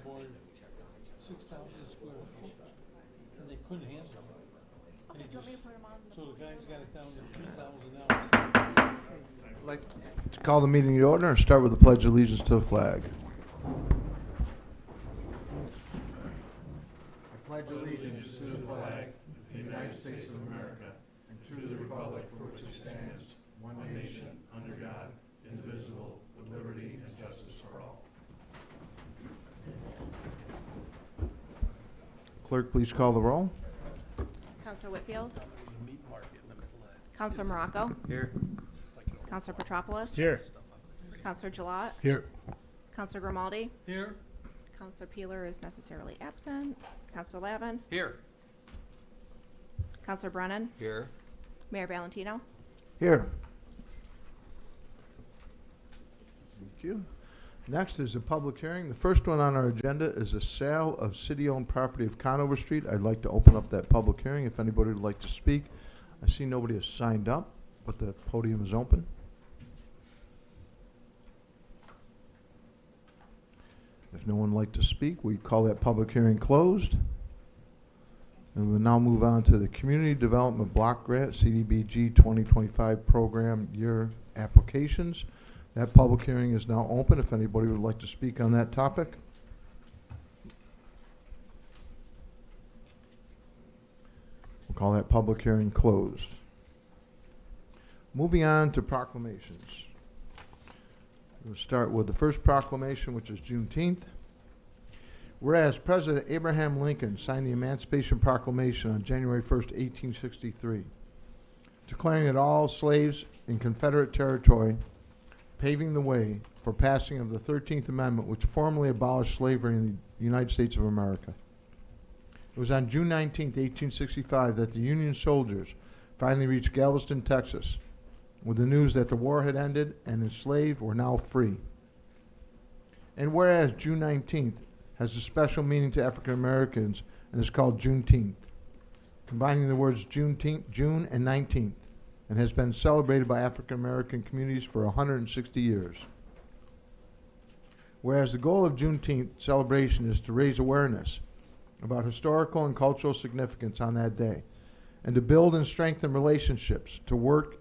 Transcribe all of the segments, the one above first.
board 6,000 square feet, and they couldn't handle it. Okay, do you want me to put them on? So the guys got it down to 3,000 now. I'd like to call the meeting to order and start with the Pledge of Allegiance to the flag. I pledge allegiance to the flag of the United States of America and to the republic for which it stands, one nation, under God, indivisible, with liberty and justice for all. Clerk, please call the roll. Counselor Whitfield. Counselor Morocco. Here. Counselor Petropoulos. Here. Counselor Gilat. Here. Counselor Grimaldi. Here, Counselor Peeler is necessarily absent. Counselor Lavin. Here. Counselor Brennan. Here. Mayor Valentino. Here. Thank you. Next is a public hearing. The first one on our agenda is a sale of city-owned property of Conover Street. I'd like to open up that public hearing if anybody would like to speak. I see nobody has signed up, but the podium is open. If no one would like to speak, we call that public hearing closed. And we'll now move on to the Community Development Block Grant, CDBG 2025 Program Year Applications. That public hearing is now open if anybody would like to speak on that topic. We'll call that public hearing closed. Moving on to proclamations. We'll start with the first proclamation, which is Juneteenth. Whereas President Abraham Lincoln signed the Emancipation Proclamation on January 1st, 1863, declaring that all slaves in Confederate territory, paving the way for passing of the 13th Amendment, which formally abolished slavery in the United States of America. It was on June 19, 1865, that the Union soldiers finally reached Galveston, Texas, with the news that the war had ended and enslaved were now free. And whereas June 19th has a special meaning to African Americans and is called Juneteenth, combining the words June and 19th, and has been celebrated by African American communities for 160 years. Whereas the goal of Juneteenth celebration is to raise awareness about historical and cultural significance on that day, and to build and strengthen relationships to work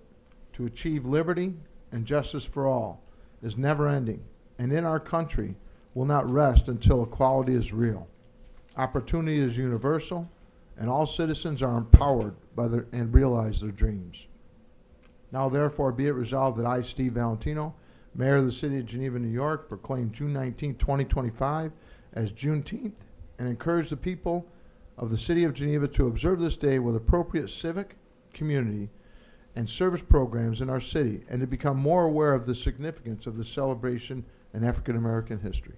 to achieve liberty and justice for all, is never ending, and in our country will not rest until equality is real. Opportunity is universal, and all citizens are empowered by and realize their dreams. Now therefore be it resolved that I, Steve Valentino, Mayor of the City of Geneva, New York, proclaim June 19, 2025 as Juneteenth, and encourage the people of the City of Geneva to observe this day with appropriate civic, community, and service programs in our city, and to become more aware of the significance of the celebration in African American history.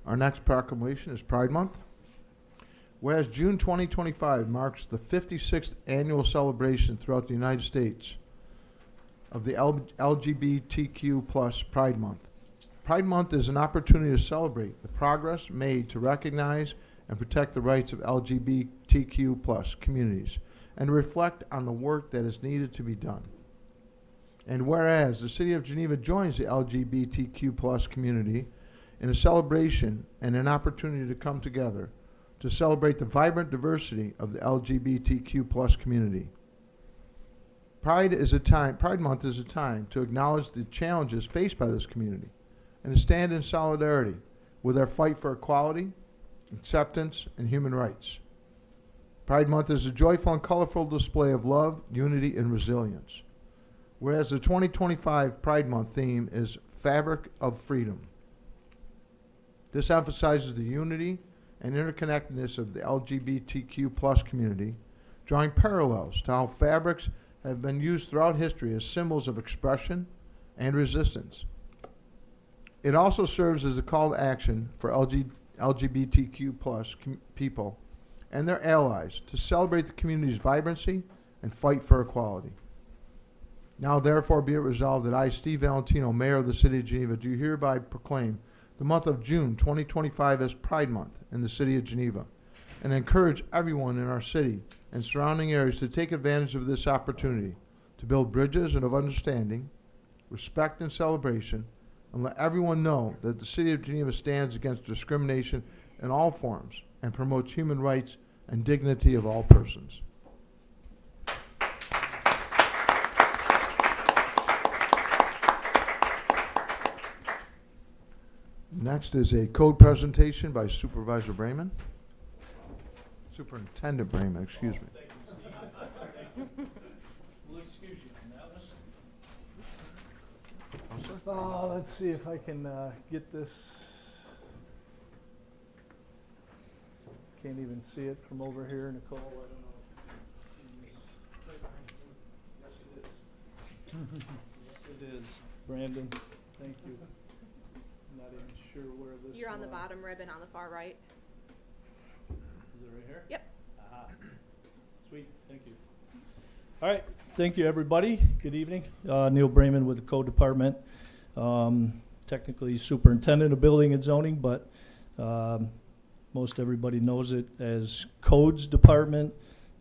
Our next proclamation is Pride Month. Whereas June 2025 marks the 56th annual celebration throughout the United States of the LGBTQ plus Pride Month. Pride Month is an opportunity to celebrate the progress made to recognize and protect the rights of LGBTQ plus communities and to reflect on the work that is needed to be done. And whereas the City of Geneva joins the LGBTQ plus community in a celebration and an opportunity to come together to celebrate the vibrant diversity of the LGBTQ plus community. Pride Month is a time to acknowledge the challenges faced by this community and to stand in solidarity with our fight for equality, acceptance, and human rights. Pride Month is a joyful and colorful display of love, unity, and resilience. Whereas the 2025 Pride Month theme is Fabric of Freedom. This emphasizes the unity and interconnectedness of the LGBTQ plus community, drawing parallels to how fabrics have been used throughout history as symbols of expression and resistance. It also serves as a call to action for LGBTQ plus people and their allies to celebrate the community's vibrancy and fight for equality. Now therefore be it resolved that I, Steve Valentino, Mayor of the City of Geneva, do hereby proclaim the month of June 2025 as Pride Month in the City of Geneva, and encourage everyone in our city and surrounding areas to take advantage of this opportunity to build bridges and of understanding, respect, and celebration, and let everyone know that the City of Geneva stands against discrimination in all forms and promotes human rights and dignity of all persons. Next is a code presentation by Supervisor Brayman. Superintendent Brayman, excuse me. We'll excuse you on that one. Oh, sir. Let's see if I can get this. Can't even see it from over here, Nicole. I don't know. Yes, it is. Yes, it is. Brandon, thank you. I'm not even sure where this. You're on the bottom ribbon on the far right. Is it right here? Yep. Aha. Sweet, thank you. All right, thank you, everybody. Good evening. Neil Brayman with the Code Department. Technically superintendent of building and zoning, but most everybody knows it as Codes Department,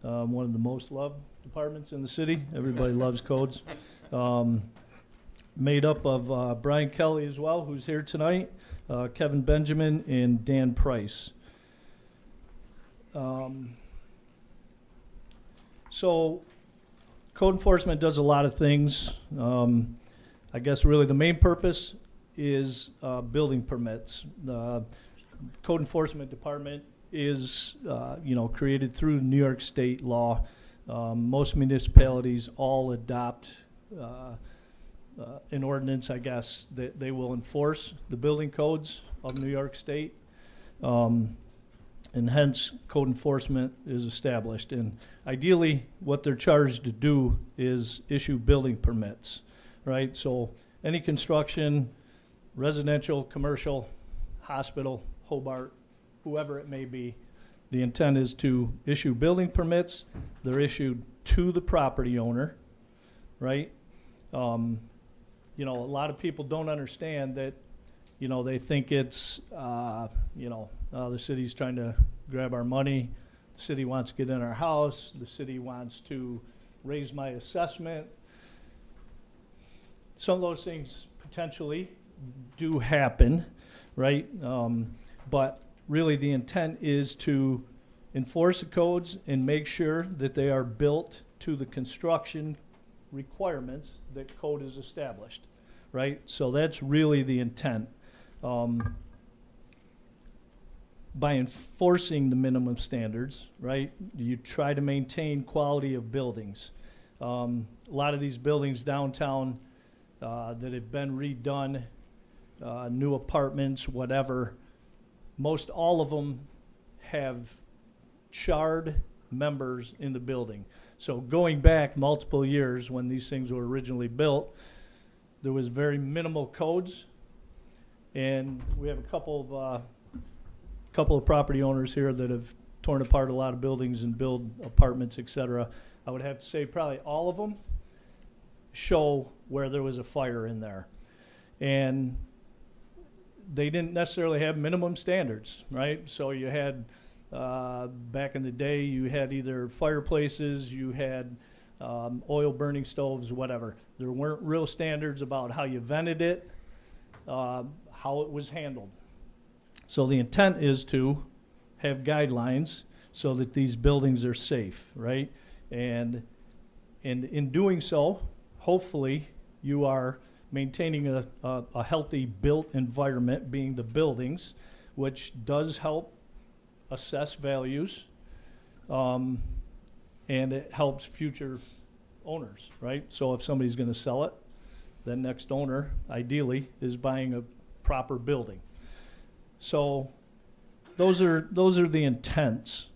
one of the most loved departments in the city. Everybody loves codes. Made up of Brian Kelly as well, who's here tonight, Kevin Benjamin, and Dan Price. So code enforcement does a lot of things. I guess really the main purpose is building permits. Code enforcement department is created through New York state law. Most municipalities all adopt an ordinance, I guess, that they will enforce the building codes of New York state. And hence code enforcement is established. And ideally what they're charged to do is issue building permits, right? So any construction, residential, commercial, hospital, Hobart, whoever it may be, the intent is to issue building permits. They're issued to the property owner, right? A lot of people don't understand that, they think it's, the city's trying to grab our money. The city wants to get in our house. The city wants to raise my assessment. Some of those things potentially do happen, right? But really the intent is to enforce the codes and make sure that they are built to the construction requirements that code is established, right? So that's really the intent. By enforcing the minimum standards, right, you try to maintain quality of buildings. A lot of these buildings downtown that have been redone, new apartments, whatever, most all of them have charred members in the building. So going back multiple years when these things were originally built, there was very minimal codes. And we have a couple of property owners here that have torn apart a lot of buildings and built apartments, et cetera. I would have to say probably all of them show where there was a fire in there. And they didn't necessarily have minimum standards, right? So you had, back in the day, you had either fireplaces, you had oil burning stoves, whatever. There weren't real standards about how you vented it, how it was handled. So the intent is to have guidelines so that these buildings are safe, right? And in doing so, hopefully you are maintaining a healthy built environment, being the buildings, which does help assess values, and it helps future owners, right? So if somebody's gonna sell it, the next owner, ideally, is buying a proper building. So those are the intents.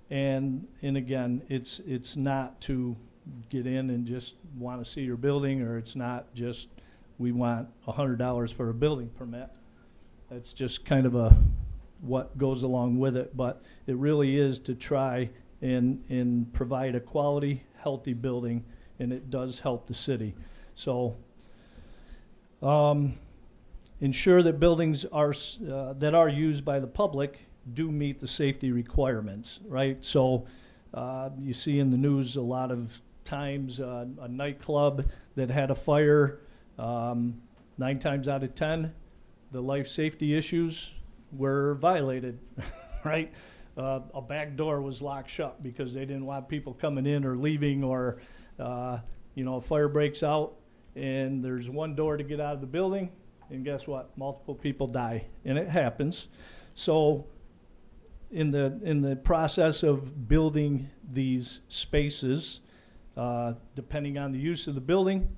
And again, it's not to get in and just want to see your building, or it's not just we want $100 for a building permit. That's just kind of what goes along with it. But it really is to try and provide a quality, healthy building, and it does help the city. So ensure that buildings are that are used by the public do meet the safety requirements, right? So You see in the news a lot of times a nightclub that had a fire, 9 times out of 10, the life safety issues were violated, right? A back door was locked shut because they didn't want people coming in or leaving, or, a fire breaks out and there's one door to get out of the building, and guess what? Multiple people die, and it happens. So in the process of building these spaces, depending on the use of the building,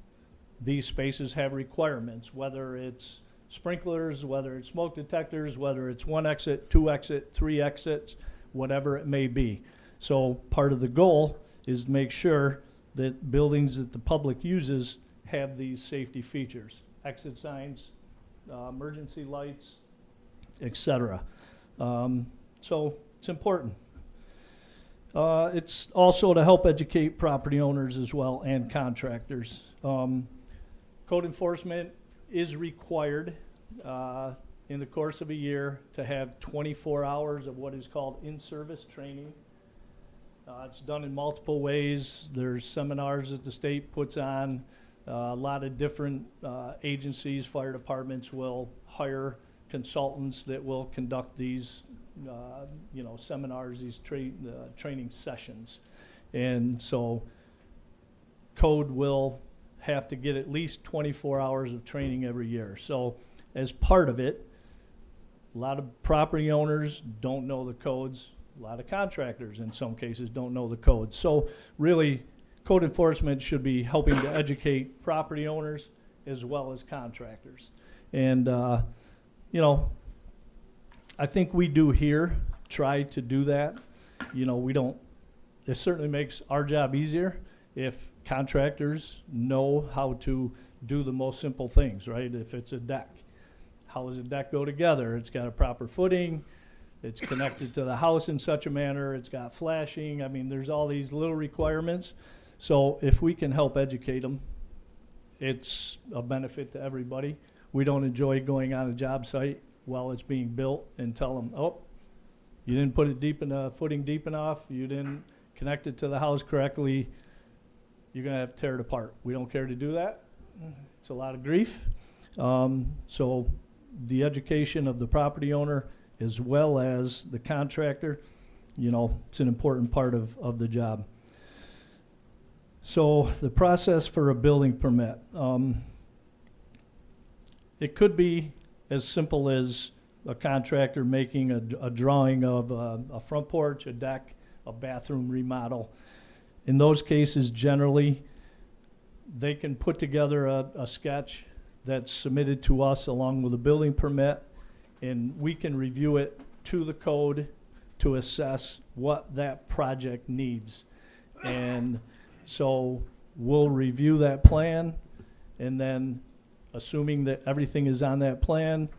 these spaces have requirements, whether it's sprinklers, whether it's smoke detectors, whether it's 1 exit, 2 exit, 3 exits, whatever it may be. So part of the goal is to make sure that buildings that the public uses have these safety features, exit signs, emergency lights, etc. So it's important. It's also to help educate property owners as well and contractors. Code enforcement is required in the course of a year to have 24 hours of what is called in-service training. It's done in multiple ways. There's seminars that the state puts on. A lot of different agencies, fire departments will hire consultants that will conduct these seminars, these training sessions. And so code will have to get at least 24 hours of training every year. So as part of it, a lot of property owners don't know the codes. A lot of contractors in some cases don't know the codes. So really, code enforcement should be helping to educate property owners as well as contractors. And, I think we do here try to do that. It certainly makes our job easier if contractors know how to do the most simple things, right? If it's a deck, how does a deck go together? It's got a proper footing. It's connected to the house in such a manner. It's got flashing. I mean, there's all these little requirements. So if we can help educate them, it's a benefit to everybody. We don't enjoy going on a job site while it's being built and tell them, oh, you didn't put it footing deep enough. You didn't connect it to the house correctly. You're going to have to tear it apart. We don't care to do that. It's a lot of grief. So the education of the property owner as well as the contractor, it's an important part of the job. So the process for a building permit, it could be as simple as a contractor making a drawing of a front porch, a deck, a bathroom remodel. In those cases, generally, they can put together a sketch that's submitted to us along with a building permit, and we can review it to the code to assess what that project needs. And so we'll review that plan, and then assuming that everything is on that plan,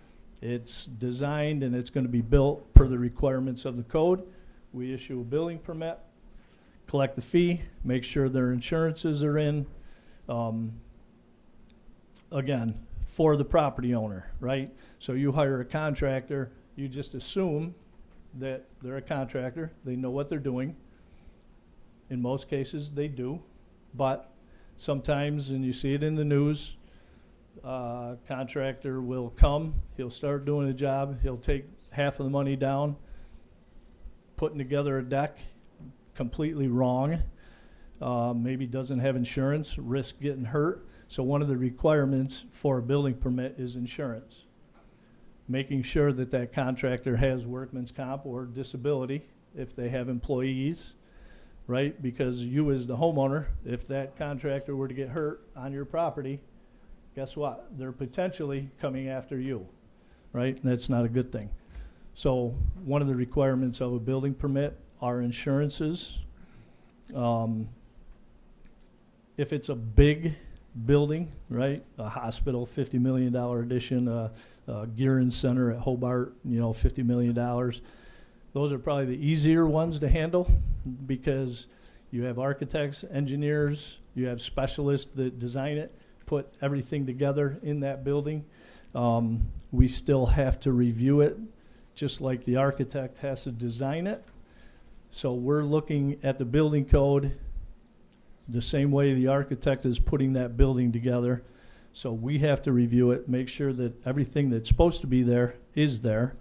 it's designed and it's going to be built per the requirements of the code, we issue a building permit, collect the fee, make sure their insurances are in, again, for the property owner, right? So you hire a contractor, you just assume that they're a contractor, they know what they're doing. In most cases, they do, but sometimes, and you see it in the news, contractor will come, he'll start doing a job, he'll take half of the money down, putting together a deck completely wrong, maybe doesn't have insurance, risk getting hurt. So one of the requirements for a building permit is insurance. Making sure that that contractor has workman's comp or disability if they have employees, right? Because you as the homeowner, if that contractor were to get hurt on your property, guess what? They're potentially coming after you, right? And that's not a good thing. So one of the requirements of a building permit are insurances. If it's a big building, right? A hospital, $50 million addition, a Gearin Center at Hobart, $50 million. Those are probably the easier ones to handle because you have architects, engineers, you have specialists that design it, put everything together in that building. We still have to review it, just like the architect has to design it. So we're looking at the building code the same way the architect is putting that building together. So we have to review it, make sure that everything that's supposed to be there is there.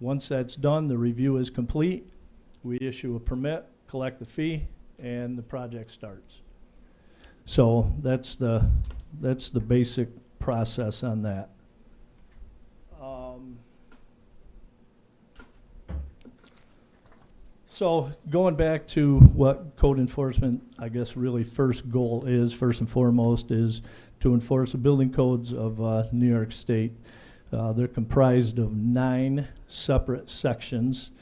Once that's done, the review is complete, we issue a permit, collect the fee, and the project starts. So that's the basic process on that. So going back to what code enforcement, I guess really first and foremost, is to enforce the building codes of New York State. They're comprised of 9 separate sections,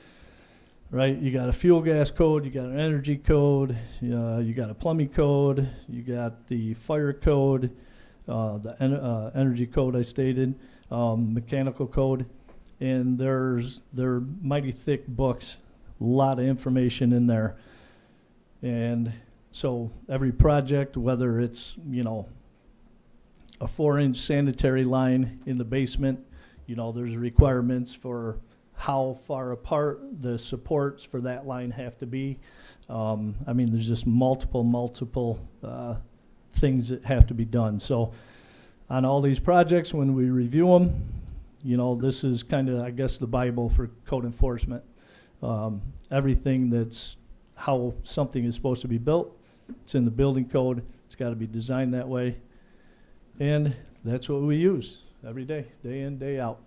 right? You got a fuel gas code, you got an energy code, you got a plumbing code, you got the fire code, the energy code I stated, mechanical code, and they're mighty thick books. A lot of information in there. And so every project, whether it's, a 4-inch sanitary line in the basement, there's requirements for how far apart the supports for that line have to be. There's just multiple things that have to be done. So on all these projects, when we review them, this is kind of, I guess, the Bible for code enforcement. Everything that's how something is supposed to be built, it's in the building code. It's got to be designed that way. And that's what we use every day, day in, day out.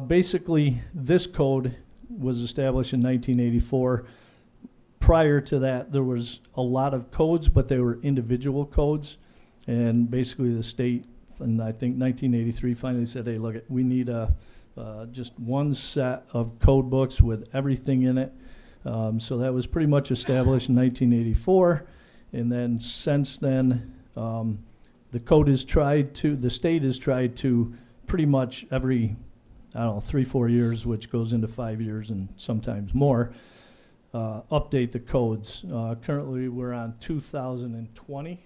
Basically, this code was established in 1984. Prior to that, there was a lot of codes, but they were individual codes. And basically the state, in I think 1983, finally said, hey, look, we need just one set of code books with everything in it. So that was pretty much established in 1984. And then since then, the state has tried to pretty much every, 3-4 years, which goes into 5 years and sometimes more, update the codes. Currently, we're on 2020.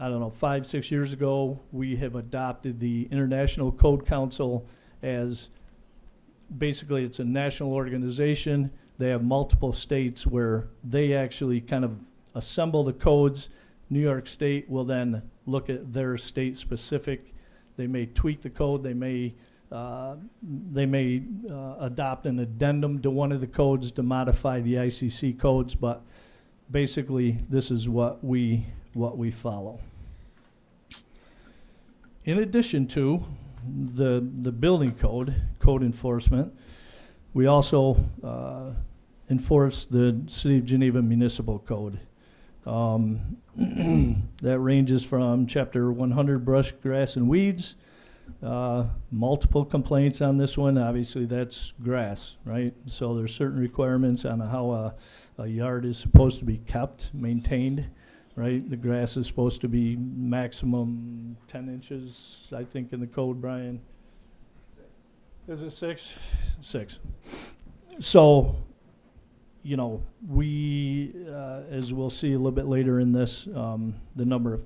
5-6 years ago, we have adopted the International Code Council as basically it's a national organization. They have multiple states where they actually kind of assemble the codes. New York State will then look at their state specific. They may tweak the code. They may adopt an addendum to one of the codes to modify the ICC codes, but basically this is what we follow. In addition to the building code enforcement, we also enforce the City of Geneva Municipal Code. That ranges from Chapter 100, brush, grass, and weeds. Multiple complaints on this one. Obviously, that's grass, right? So there's certain requirements on how a yard is supposed to be kept, maintained, right? The grass is supposed to be maximum 10 inches, I think, in the code, Brian. Is it 6? 6. So, we, as we'll see a little bit later in this, the number of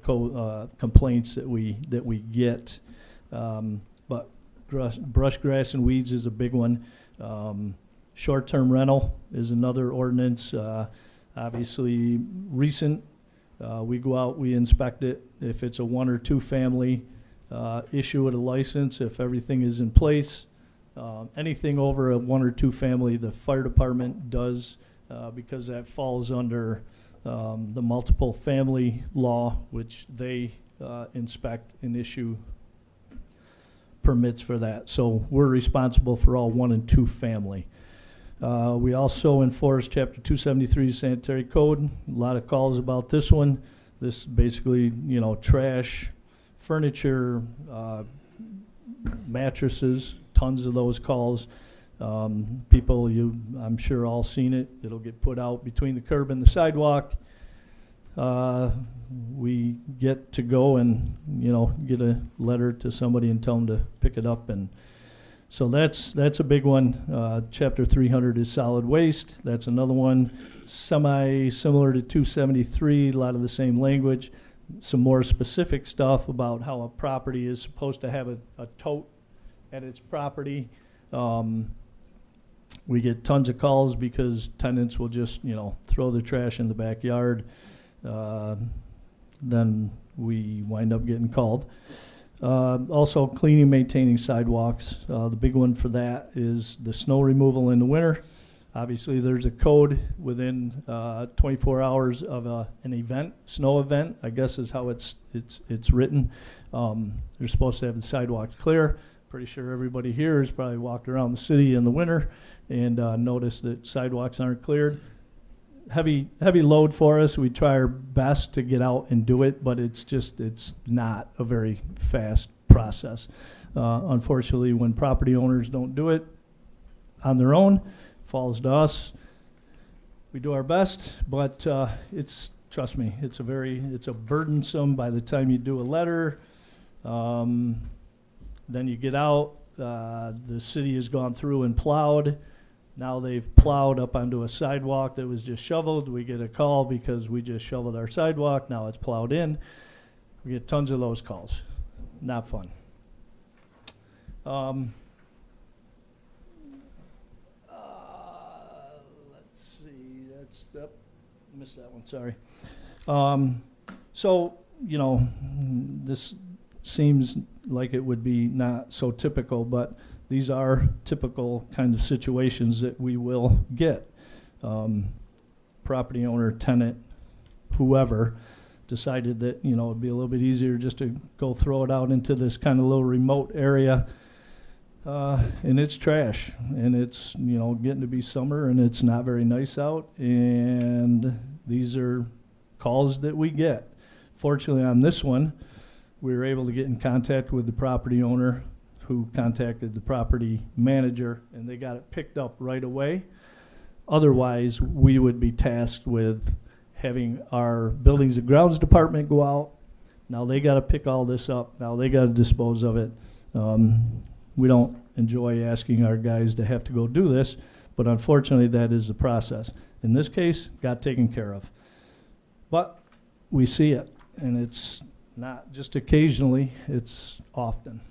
complaints that we get, but brush, grass, and weeds is a big one. Short-term rental is another ordinance. Obviously, recent. We go out, we inspect it. If it's a 1 or 2 family, issue it a license if everything is in place. Anything over a 1 or 2 family, the fire department does, because that falls under the multiple family law, which they inspect and issue permits for that. So we're responsible for all 1 and 2 family. We also enforce Chapter 273 Sanitary Code. A lot of calls about this one. This basically, trash, furniture, mattresses, tons of those calls. People, I'm sure all seen it. It'll get put out between the curb and the sidewalk. We get to go and, get a letter to somebody and tell them to pick it up. And so that's a big one. Chapter 300 is solid waste. That's another one. Similar to 273, a lot of the same language. Some more specific stuff about how a property is supposed to have a tote at its property. We get tons of calls because tenants will just, throw their trash in the backyard. Then we wind up getting called. Also cleaning, maintaining sidewalks. The big one for that is the snow removal in the winter. Obviously, there's a code within 24 hours of an event, snow event, I guess is how it's written. They're supposed to have the sidewalks clear. Pretty sure everybody here has probably walked around the city in the winter and noticed that sidewalks aren't cleared. Heavy load for us. We try our best to get out and do it, but it's not a very fast process. Unfortunately, when property owners don't do it on their own, falls to us. We do our best, but trust me, it's a burdensome by the time you do a letter. Then you get out, the city has gone through and plowed. Now they've plowed up onto a sidewalk that was just shoveled. We get a call because we just shoveled our sidewalk. Now it's plowed in. We get tons of those calls. Not fun. Let's see. Missed that one. Sorry. So, this seems like it would be not so typical, but these are typical kind of situations that we will get. Property owner, tenant, whoever decided that, it'd be a little bit easier just to go throw it out into this kind of little remote area. And it's trash, and it's, getting to be summer, and it's not very nice out, and these are calls that we get. Fortunately, on this one, we were able to get in contact with the property owner, who contacted the property manager, and they got it picked up right away. Otherwise, we would be tasked with having our buildings and grounds department go out. Now they got to pick all this up. Now they got to dispose of it. We don't enjoy asking our guys to have to go do this, but unfortunately that is the process. In this case, got taken care of. But we see it, and it's not just occasionally, it's often.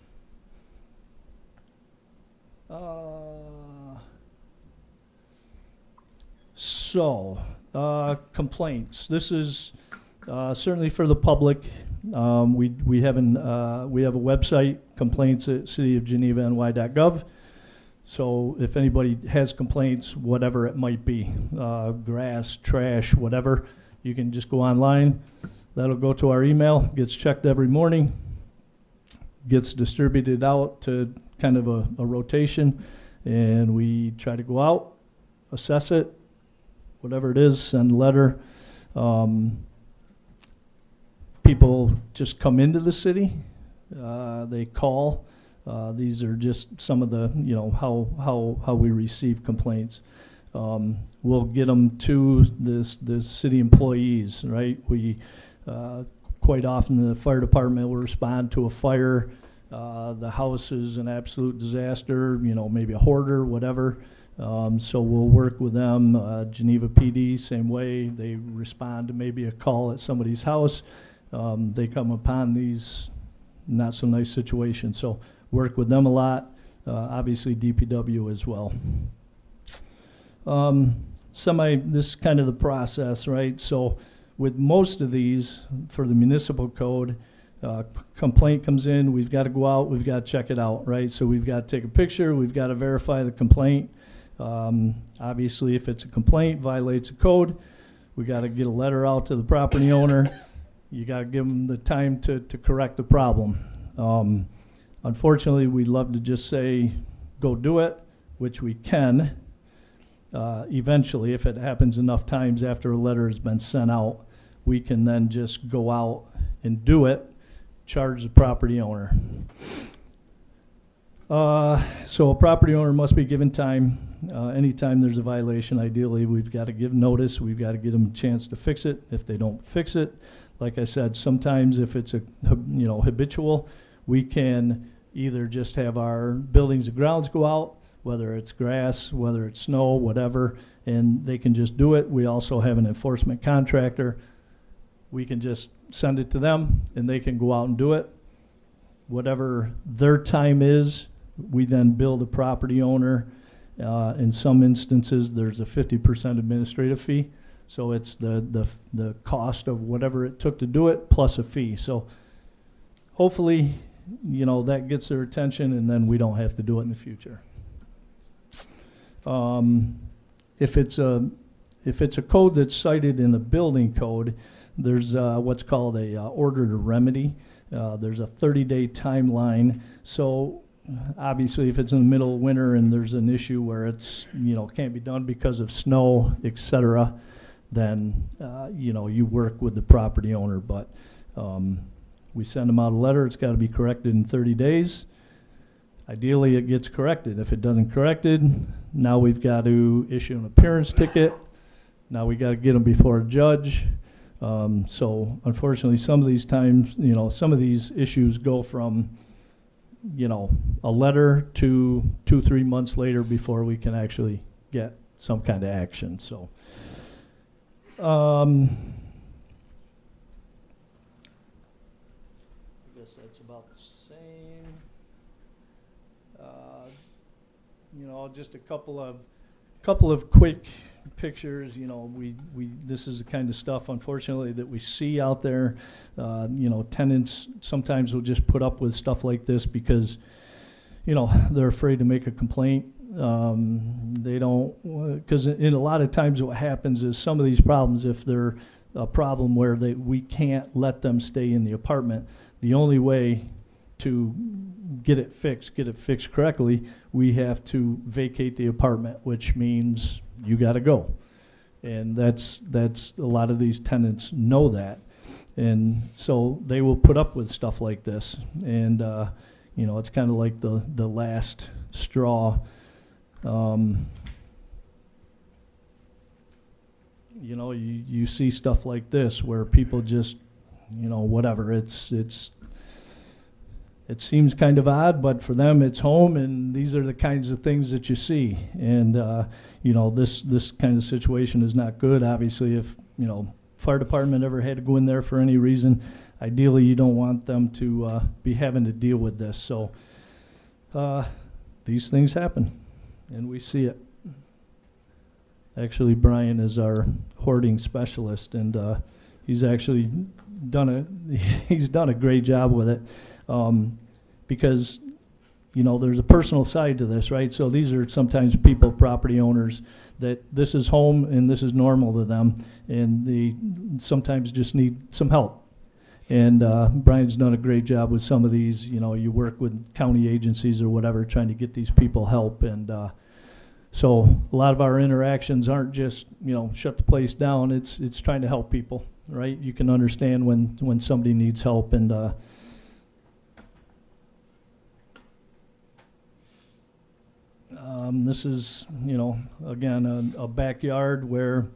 Complaints. This is certainly for the public. We have a website, complaints at cityofgenevany.gov. So if anybody has complaints, whatever it might be, grass, trash, whatever, you can just go online. That'll go to our email, gets checked every morning, gets distributed out to kind of a rotation, and we try to go out, assess it, whatever it is, send a letter. People just come into the city, they call. These are just some of the, how we receive complaints. We'll get them to the city employees, right? We quite often the fire department will respond to a fire. The house is an absolute disaster, maybe a hoarder, whatever. So we'll work with them. Geneva PD, same way. They respond to maybe a call at somebody's house. They come upon these not so nice situations. So work with them a lot. Obviously DPW as well. This is kind of the process, right? So with most of these, for the municipal code, complaint comes in, we've got to go out, we've got to check it out, right? So we've got to take a picture, we've got to verify the complaint. Obviously, if it's a complaint, violates a code, we got to get a letter out to the property owner. You got to give them the time to correct the problem. Unfortunately, we'd love to just say, go do it, which we can. Eventually, if it happens enough times after a letter has been sent out, we can then just go out and do it, charge the property owner. So a property owner must be given time. Anytime there's a violation, ideally, we've got to give notice. We've got to give them a chance to fix it. If they don't fix it, like I said, sometimes if it's habitual, we can either just have our buildings and grounds go out, whether it's grass, whether it's snow, whatever, and they can just do it. We also have an enforcement contractor. We can just send it to them, and they can go out and do it. Whatever their time is, We then bill the property owner. In some instances, there's a 50% administrative fee. So it's the cost of whatever it took to do it plus a fee. So hopefully, you know, that gets their attention, and then we don't have to do it in the future. If it's a code that's cited in the building code, there's what's called a order to remedy. There's a 30-day timeline. So obviously, if it's in the middle of winter and there's an issue where it's, you know, can't be done because of snow, etc., then you know, you work with the property owner. But we send them out a letter. It's got to be corrected in 30 days. Ideally, it gets corrected. If it doesn't corrected, now we've got to issue an appearance ticket. Now we got to get them before a judge. So unfortunately, some of these times, you know, some of these issues go from, you know, a letter to 2-3 months later before we can actually get some kind of action. So I guess that's about the same. You know, just a couple of quick pictures. You know, we this is the kind of stuff, unfortunately, that we see out there. You know, tenants sometimes will just put up with stuff like this because, you know, they're afraid to make a complaint. They don't, because in a lot of times what happens is some of these problems, if they're a problem where we can't let them stay in the apartment, the only way to get it fixed correctly, we have to vacate the apartment, which means you got to go. And that's a lot of these tenants know that. And so they will put up with stuff like this. And, you know, it's kind of like the last straw. You know, you see stuff like this where people just, you know, whatever, it seems kind of odd, but for them it's home, and these are the kinds of things that you see. And you know, this kind of situation is not good. Obviously, if, you know, fire department ever had to go in there for any reason, ideally you don't want them to be having to deal with this. So these things happen, and we see it. Actually, Brian is our hoarding specialist, and he's actually done a great job with it. Because, you know, there's a personal side to this, right? So these are sometimes people, property owners, that this is home and this is normal to them, and they sometimes just need some help. And Brian's done a great job with some of these. You know, you work with county agencies or whatever trying to get these people help. And so a lot of our interactions aren't just, you know, shut the place down. It's trying to help people, right? You can understand when somebody needs help. And this is, you know, again, a backyard where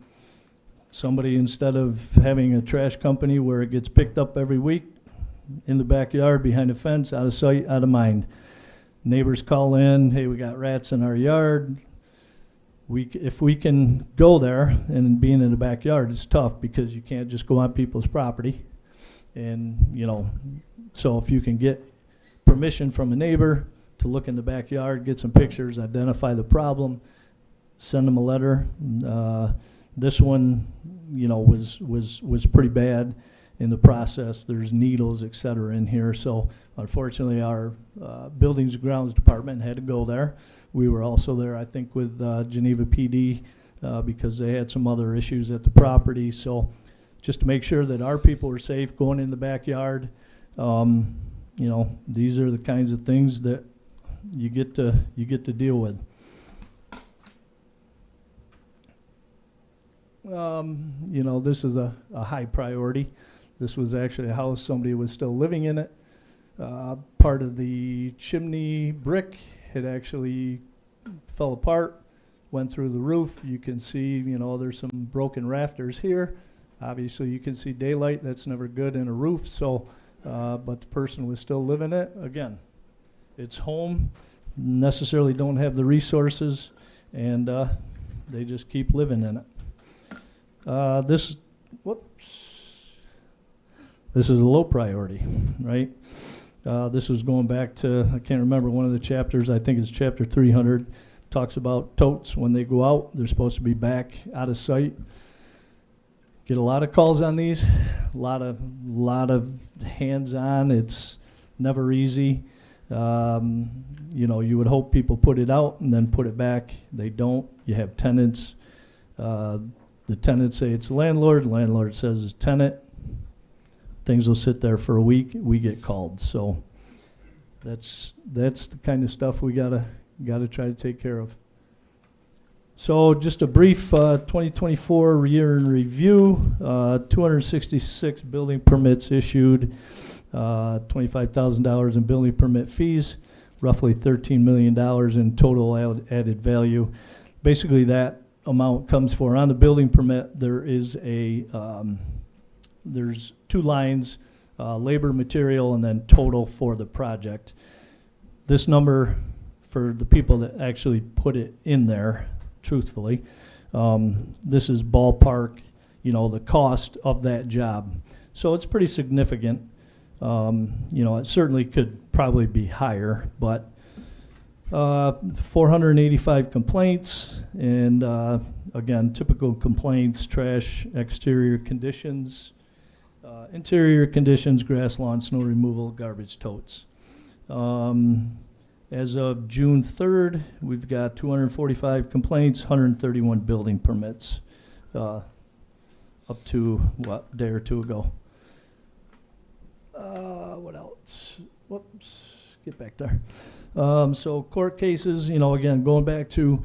somebody, instead of having a trash company where it gets picked up every week in the backyard behind a fence, out of sight, out of mind. Neighbors call in, hey, we got rats in our yard. If we can go there, and being in the backyard, it's tough because you can't just go on people's property. And, you know, so if you can get permission from a neighbor to look in the backyard, get some pictures, identify the problem, send them a letter. This one, you know, was pretty bad in the process. There's needles, et cetera, in here. So unfortunately, our Buildings and Grounds Department had to go there. We were also there, I think, with Geneva PD because they had some other issues at the property. So just to make sure that our people are safe going in the backyard, you know, these are the kinds of things that you get to deal with. You know, this is a high priority. This was actually a house, somebody was still living in it. Part of the chimney brick had actually fell apart, went through the roof. You can see, you know, there's some broken rafters here. Obviously, you can see daylight. That's never good in a roof. So, but the person was still living it. Again, it's home. Necessarily don't have the resources, and they just keep living in it. This is a low priority, right? This was going back to, I can't remember, one of the chapters, I think it's chapter 300, talks about totes. When they go out, they're supposed to be back out of sight. Get a lot of calls on these, a lot of hands-on. It's never easy. You know, you would hope people put it out and then put it back. They don't. You have tenants. The tenants say it's landlord says it's tenant. Things will sit there for a week. We get called. So that's the kind of stuff we gotta try to take care of. So just a brief 2024 year in review. 266 building permits issued, $25,000 in building permit fees, roughly $13 million in total added value. Basically that amount comes for, on the building permit, there is there's two lines, labor, material, and then total for the project. This number, for the people that actually put it in there, truthfully, this is ballpark, you know, the cost of that job. So it's pretty significant. You know, it certainly could probably be higher, but 485 complaints, and again, typical complaints: trash, exterior conditions, interior conditions, grass, lawn, snow removal, garbage totes. As of June 3rd, we've got 245 complaints, 131 building permits, up to, what, a day or two ago. What else? Whoops, get back there. So court cases, you know, again, going back to,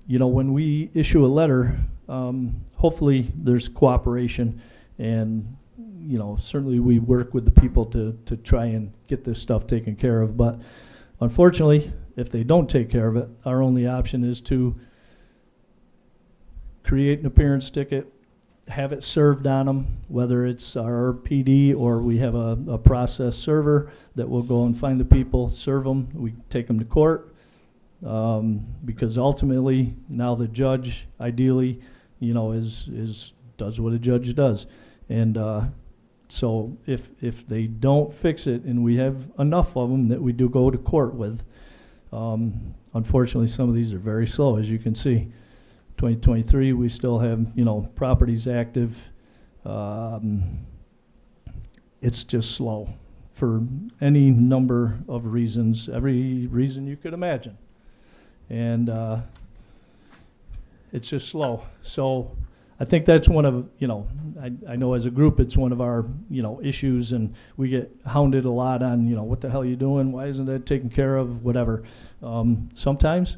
you know, when we issue a letter, hopefully there's cooperation, and, you know, certainly we work with the people to try and get this stuff taken care of. But unfortunately, if they don't take care of it, our only option is to create an appearance ticket, have it served on them, whether it's our PD or we have a process server that will go and find the people, serve them, we take them to court, because ultimately now the judge ideally, you know, does what a judge does. And so if they don't fix it, and we have enough of them that we do go to court with, unfortunately some of these are very slow, as you can see. 2023, we still have, you know, properties active. It's just slow for any number of reasons, every reason you could imagine. And it's just slow. So I think that's one of, you know, I know as a group it's one of our, you know, issues, and we get hounded a lot on, you know, what the hell are you doing? Why isn't that taken care of? Whatever. Sometimes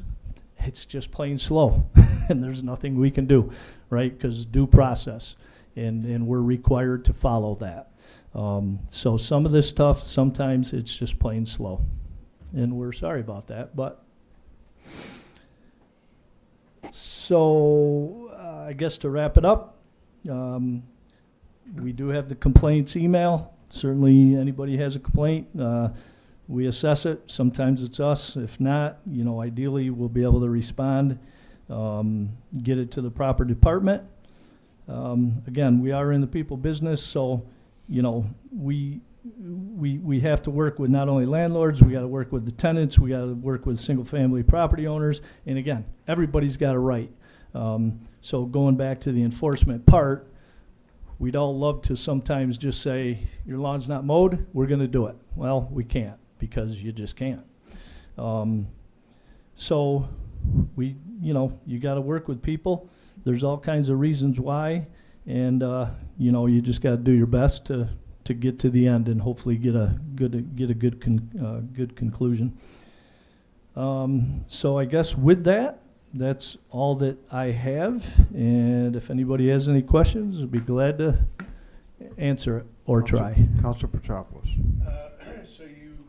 it's just plain slow, and there's nothing we can do, right? Because due process, and we're required to follow that. So some of this stuff, sometimes it's just plain slow, and we're sorry about that. But so I guess to wrap it up, we do have the complaints email. Certainly, anybody has a complaint, we assess it. Sometimes it's us. If not, you know, ideally we'll be able to respond, get it to the proper department. Again, we are in the people business, so, you know, we have to work with not only landlords, we got to work with the tenants, we got to work with single-family property owners, and again, everybody's got a right. So going back to the enforcement part, we'd all love to sometimes just say, your lawn's not mowed, we're going to do it. Well, we can't, because you just can't. So we, you know, you got to work with people. There's all kinds of reasons why, and you know, you just got to do your best to get to the end and hopefully get a good conclusion. So I guess with that, that's all that I have, and if anybody has any questions, I'd be glad to answer it or try. Councilor Petropoulos. So you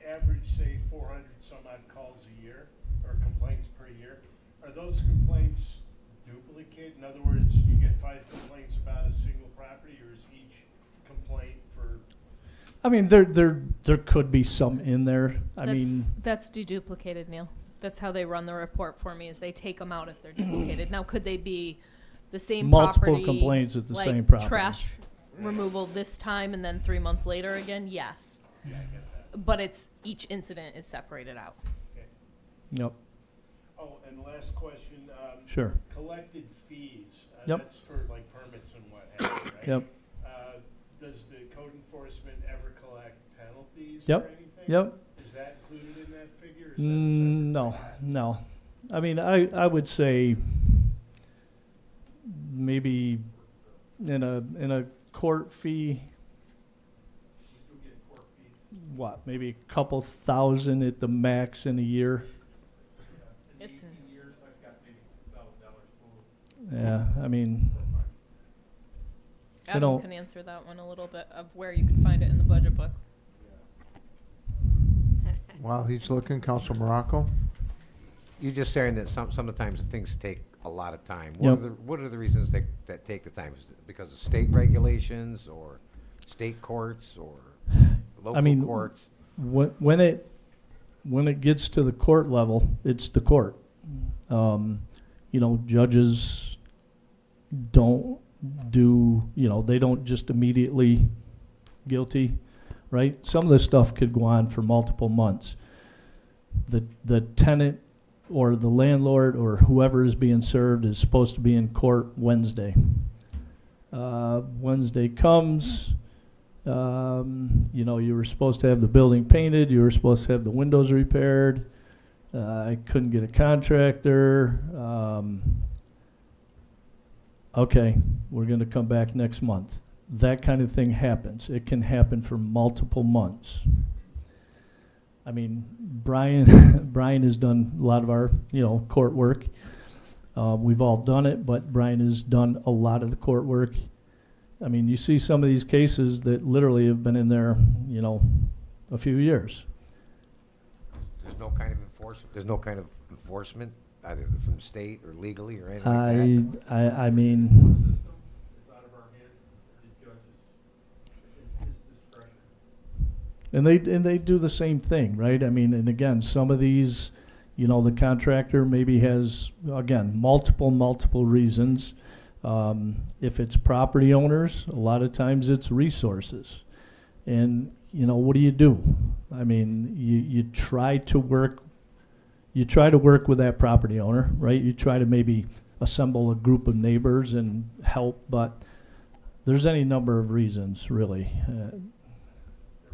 average, say, 400 some odd calls a year, or complaints per year. Are those complaints duplicate? In other words, you get 5 complaints about a single property, or is each complaint for? I mean, there could be some in there. That's deduplicated, Neil. That's how they run the report for me, is they take them out if they're duplicated. Now, could they be the same multiple property? complaints at the same like property. trash removal this time and then 3 months later again? Yes. Yeah, I get that. but each incident is separated out. Yep, Oh, and last question, sure. collected fees. Yep. That's for like permits and what have you, right? Yep, Does the code enforcement ever collect penalties Yep. or anything? yep. Is that included in that figure? Or is that a separate No, figure? no. I mean, I would say maybe in a court fee, what, maybe a couple thousand at the max in a year. It's Yeah, I mean, Adam don't- can answer that one a little bit of where you can find it in the budget book. While he's looking, Council Morocco? You're just saying that sometimes things take a lot of time. Yep. What are the reasons that take the time? Is it because of state regulations or state courts or local mean, courts? when it gets to the court level, it's the court. Judges don't they don't just immediately guilty, right? Some of this stuff could go on for multiple months. The tenant or the landlord or whoever is being served is supposed to be in court Wednesday. Wednesday comes, you were supposed to have the building painted, you were supposed to have the windows repaired. I couldn't get a contractor. Okay, we're gonna come back next month. That kind of thing happens. It can happen for multiple months. I mean, Brian has done a lot of our, court work. We've all done it, but Brian has done a lot of the court work. I mean, you see some of these cases that literally have been in there, a few years. There's no kind of enforcement, either from the state or legally or anything like that? I mean, and they do the same thing, right? I mean, and again, some of these, the contractor maybe has, again, multiple reasons. If it's property owners, a lot of times it's resources. And, what do? I mean, you try to work with that property owner, right? You try to maybe assemble a group of neighbors and help, but there's any number of reasons, really.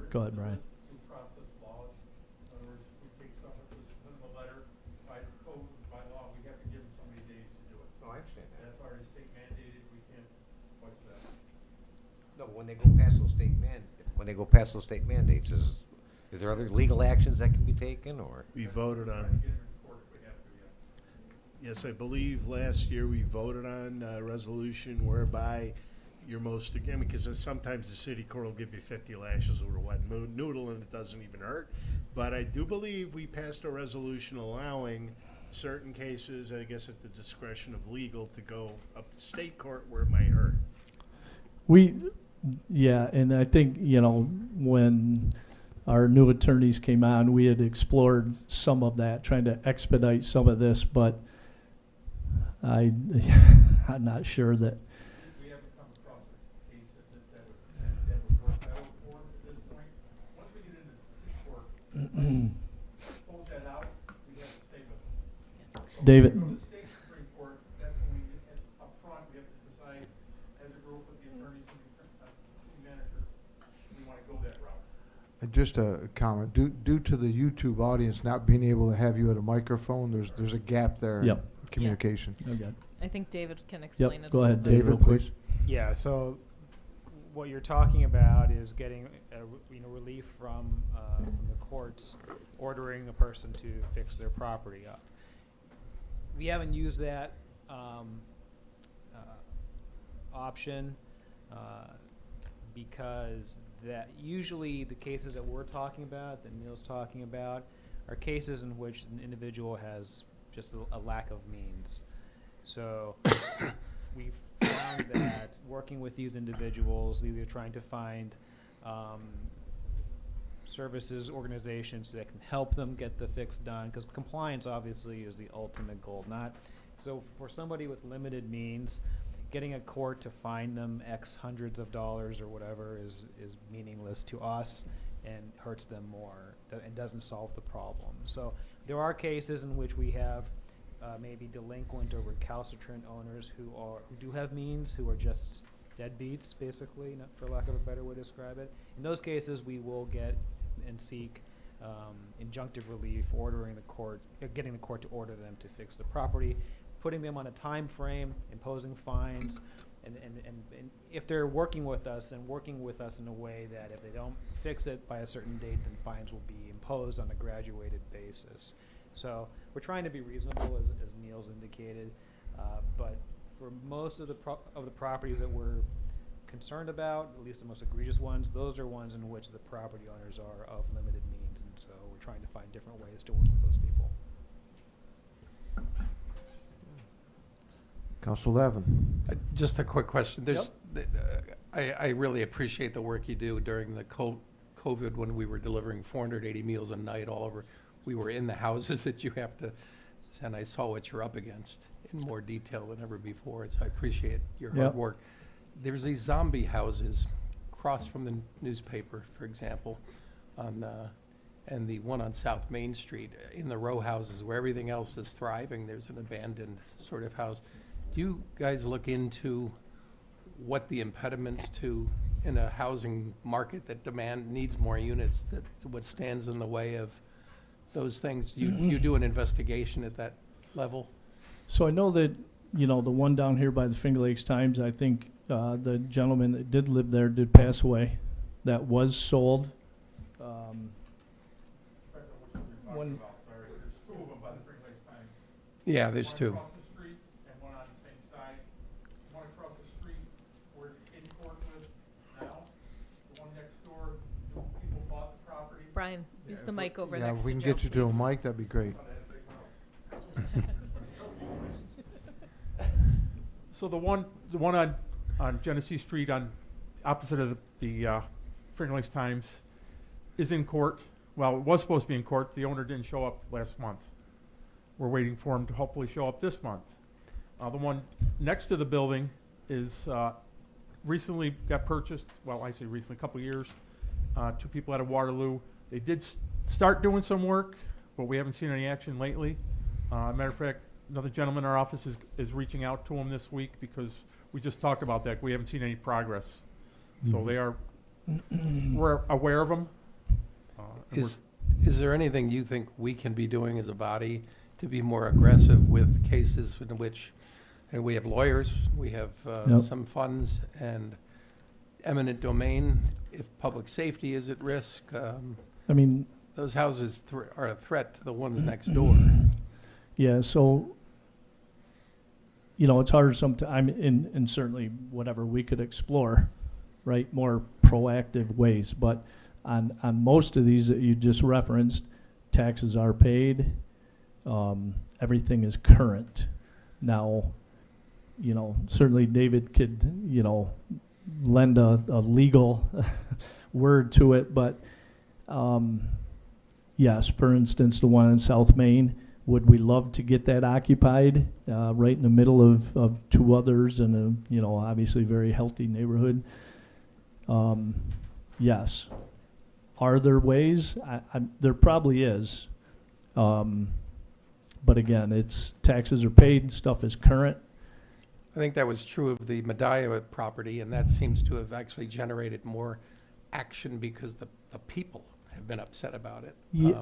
Go ahead, Brian. Due process laws. In other words, we take someone who's sent them a letter by code, by law, we have to give them so many days to do it. No, I understand that. That's already state mandated, we can't watch that. No, when they go past those state mandates, is there other legal actions that can be taken, or? We voted Try to on, get them in court if we have to, yeah. yes, I believe last year we voted on a resolution whereby your most, again, because sometimes the city court will give you 50 lashes over wet noodle and it doesn't even hurt. But I do believe we passed a resolution allowing certain cases, I guess at the discretion of legal, to go up to state court where it might hurt. Yeah, and I think, when our new attorneys came on, we had explored some of that, trying to expedite some of this, but I'm not sure that, We haven't come across a case that would work out for at this point. Once we get into the city court, close that out, we have to stay with it. So David. when we go to the state Supreme Court, that's when we, up front, we have to decide as a group with the attorneys and the manager, we want to go that route. Just a comment, due to the YouTube audience not being able to have you at a microphone, there's a gap there in Yep. communication. okay. I think David can explain it. Yep, a go little ahead, bit. Dave, real David, quick. please. Yeah, so what you're talking about is getting relief from the courts ordering a person to fix their property up. We haven't used that option because that usually the cases that we're talking about, that Neil's talking about, are cases in which an individual has just a lack of means. So we found that working with these individuals, either trying to find services, organizations that can help them get the fix done, because compliance obviously is the ultimate goal. So for somebody with limited means, getting a court to fine them X hundreds of dollars or whatever is meaningless to us. and hurts them more and doesn't solve the problem. So there are cases in which we have maybe delinquent or recalcitrant owners who do have means, who are just deadbeats, basically, not for lack of a better way to describe it. In those cases, we will get and seek injunctive relief, getting the court to order them to fix the property, putting them on a time frame, imposing fines, and if they're working with us in a way that if they don't fix it by a certain date, then fines will be imposed on a graduated basis. So we're trying to be reasonable, as Neil's indicated, but for most of the properties that we're concerned about, at least the most egregious ones, those are ones in which the property owners are of limited means, and so we're trying to find different ways to work with those people. Council Levin. Just a quick question. I really appreciate the work you do during the COVID when we were delivering 480 meals a night all over. We were in the houses that you have to, and I saw what you're up against in more detail than ever before. So I appreciate your hard Yep. work. There's these zombie houses across from the newspaper, for example, and the one on South Main Street in the row houses where everything else is thriving. There's an abandoned sort of house. Do you guys look into what the impediments to in a housing market that needs more units, that what stands in the way of those things? Do you do an investigation at that level? So I know that, the one down here by the Finger Lakes Times, I think the gentleman that did live there did pass away. That was sold. I don't know which one you're One- talking about, sorry. There's two of them by the Finger Lakes Times. Yeah, there's One two. across the street and one on the same side. One across the street, we're in court with now. The one next door, people bought the property. Brian, use the mic over Yeah, next if we to can Joe, get you to a please. mic, that'd be great. Oh, that big mouth. So the one on Genesee Street on opposite of the Finger Lakes Times is in court. Well, it was supposed to be in court. The owner didn't show up last month. We're waiting for him to hopefully show up this month. The one next to the building is recently got purchased. Well, I say recently, a couple of years. Two people out of Waterloo. They did start doing some work, but we haven't seen any action lately. Matter of fact, another gentleman in our office is reaching out to him this week because we just talked about that. We haven't seen any progress. So they are, we're aware of them. Is there anything you think we can be doing as a body to be more aggressive with cases in which, and we have lawyers, we have Yep. some funds, and eminent domain, if public safety is at risk, I mean, those houses are a threat to the ones next door. yeah, so, it's harder sometimes, and certainly whatever we could explore, right, more proactive ways. But on most of these that you just referenced, taxes are paid, everything is current. Now, certainly David could, lend a legal word to it, but, yes, for instance, the one in South Main, would we love to get that occupied, right in the middle of two others in a, obviously very healthy neighborhood? Yes. Are there ways? There probably is. But again, it's taxes are paid, stuff is current. I think that was true of the Medaya property, and that seems to have actually generated more action because the people have been upset about it. Ye-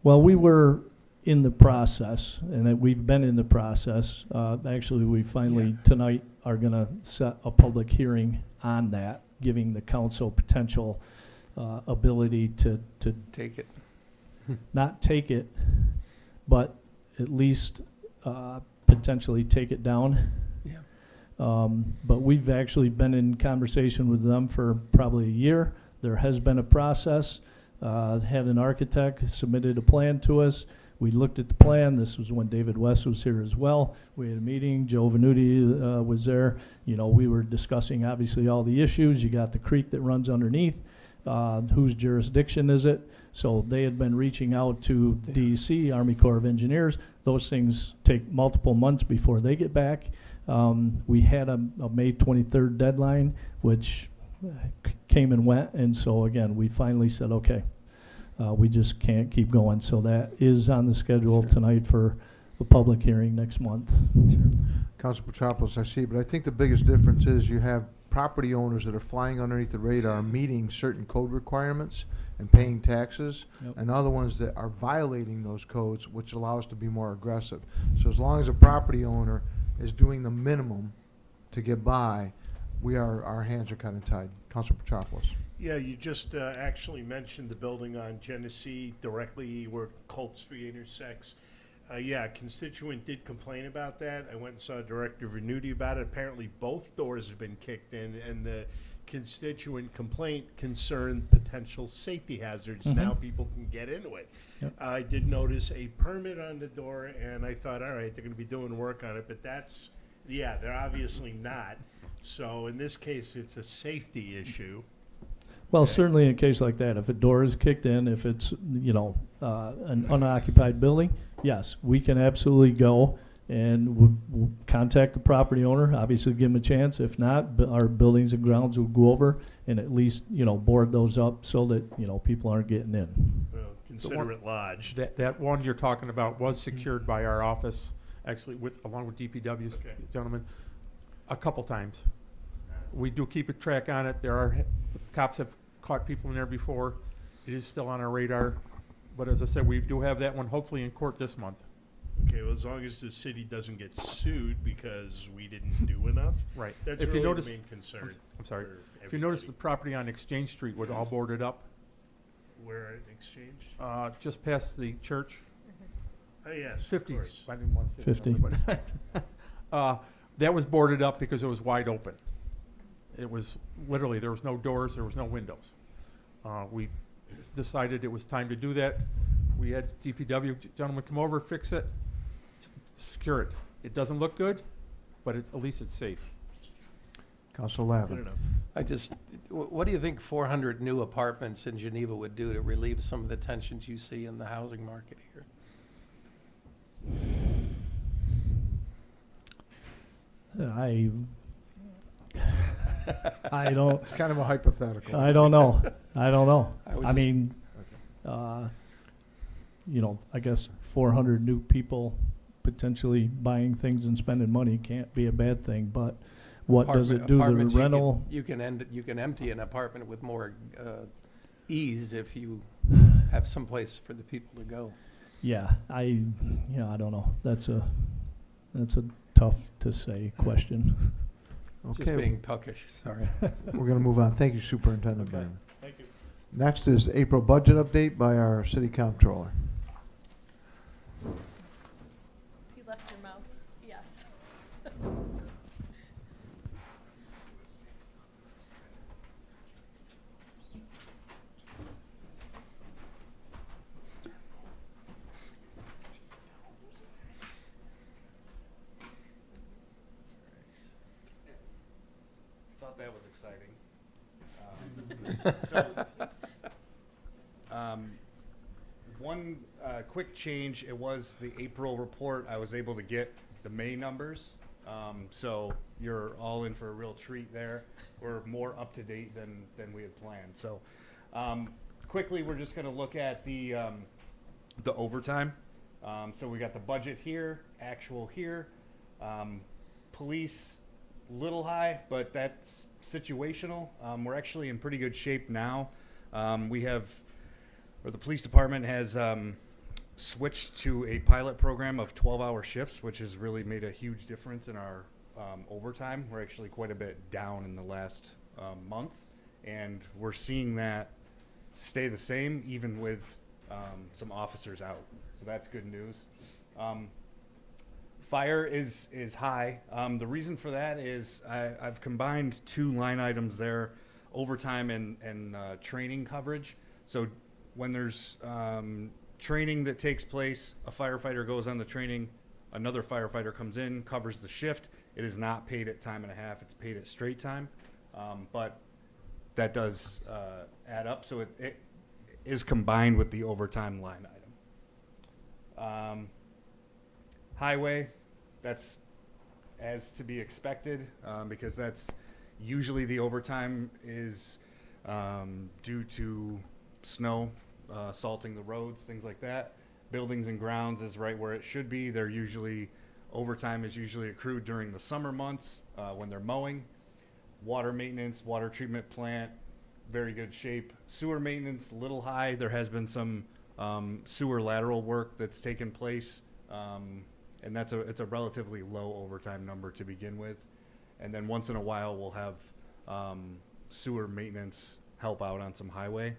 Well, we were in the process, and we've been in the process. Actually, we finally tonight are going to set a public hearing on that, giving the council potential ability to Take it. not take it, but at least potentially take it down. Yeah. But we've actually been in conversation with them for probably a year. There has been a process. Had an architect submitted a plan to us. We looked at the plan. This was when David West was here as well. We had a meeting. Joe Venuti was there. We were discussing obviously all the issues. You got the creek that runs underneath. Whose jurisdiction is it? So they had been reaching out to DEC, Army Corps of Engineers. Those things take multiple months before they get back. We had a May 23rd deadline, which came and went, and so again, we finally said, okay, we just can't keep going. So that is on the schedule Sure. tonight for the public hearing next month. Council Petropoulos, I see, but I think the biggest difference is you have property owners that are flying underneath the radar, meeting certain code requirements and paying taxes, Yep. and other ones that are violating those codes, which allow us to be more aggressive. So as long as a property owner is doing the minimum to get by, our hands are kind of tied. Council Petropoulos. Yeah, you just actually mentioned the building on Genesee directly where Colt Street intersects. Yeah, a constituent did complain about that. I went and saw Director Venuti about it. Apparently, both doors have been kicked in, and the constituent complaint concerned potential safety hazards. Mhm. Now people can get into it. Yep. I did notice a permit on the door, and I thought, all right, they're going to be doing work on it, but they're obviously not. So in this case, it's a safety issue. Well, Okay. certainly in a case like that, if a door is kicked in, if it's, an unoccupied building, yes, we can absolutely go and we'll contact the property owner, obviously give him a chance. If not, our buildings and grounds will go over and at least, board those up so that, people aren't getting in. Well, consider it lodged. That one you're talking about was secured by our office, actually along with DPW's Okay. gentlemen, a couple times. We do keep a track on it. Cops have caught people in there before. It is still on our radar. But as I said, we do have that one hopefully in court this month. Okay, well, as long as the city doesn't get sued because we didn't do enough, Right. that's If you really notice, the main concern. I'm sorry. for If you notice the everybody. property on Exchange Street was all boarded up, Where at Exchange? just past the church. Oh, yes, of 50. course. I didn't want to say the 50. number, but that was boarded up because it was wide open. It was literally, there was no doors, there was no windows. We decided it was time to do that. We had DPW gentlemen come over, fix it, secure it. It doesn't look good, but at least it's safe. Council Good Lavin. enough. What do you think 400 new apartments in Geneva would do to relieve some of the tensions you see in the housing market here? I don't, It's kind of a hypothetical. I don't know. I don't know. I was I just- mean, I guess 400 new people potentially buying things and spending money can't be a bad thing, but what does it do to the Apartments, you can- rental? You can empty an apartment with more ease if you have some place for the people to go. Yeah, I don't know. That's a tough to say question. Just Okay, being puckish, sorry. we're going to move on. Thank you, Superintendent Okay. Brennan. Thank you. Next is April budget update by our city comptroller. You left your mouse, yes. Thought that was exciting. One quick change, it was the April report. I was able to get the May numbers. So you're all in for a real treat there. We're more up to date than we had planned. So quickly, we're just going to look at the overtime. So we got the budget here, actual here, police little high, but that's situational. We're actually in pretty good shape now. The police department has switched to a pilot program of 12-hour shifts, which has really made a huge difference in our overtime. We're actually quite a bit down in the last month, and we're seeing that stay the same even with some officers out. So that's good news. Fire is high. The reason for that is I've combined two line items there, overtime and training coverage. So when there's training that takes place, a firefighter goes on the training, another firefighter comes in, covers the shift. It is not paid at time and a half. It's paid at straight time. But that does add up. So it is combined with the overtime line item. Highway, that's as to be expected because that's usually the overtime is due to snow, salting the roads, things like that. Buildings and grounds is right where it should be. They're usually, overtime is usually accrued during the summer months when they're mowing. Water maintenance, water treatment plant, very good shape. Sewer maintenance, a little high. There has been some sewer lateral work that's taken place, and it's a relatively low overtime number to begin with. And then once in a while, we'll have sewer maintenance help out on some highway.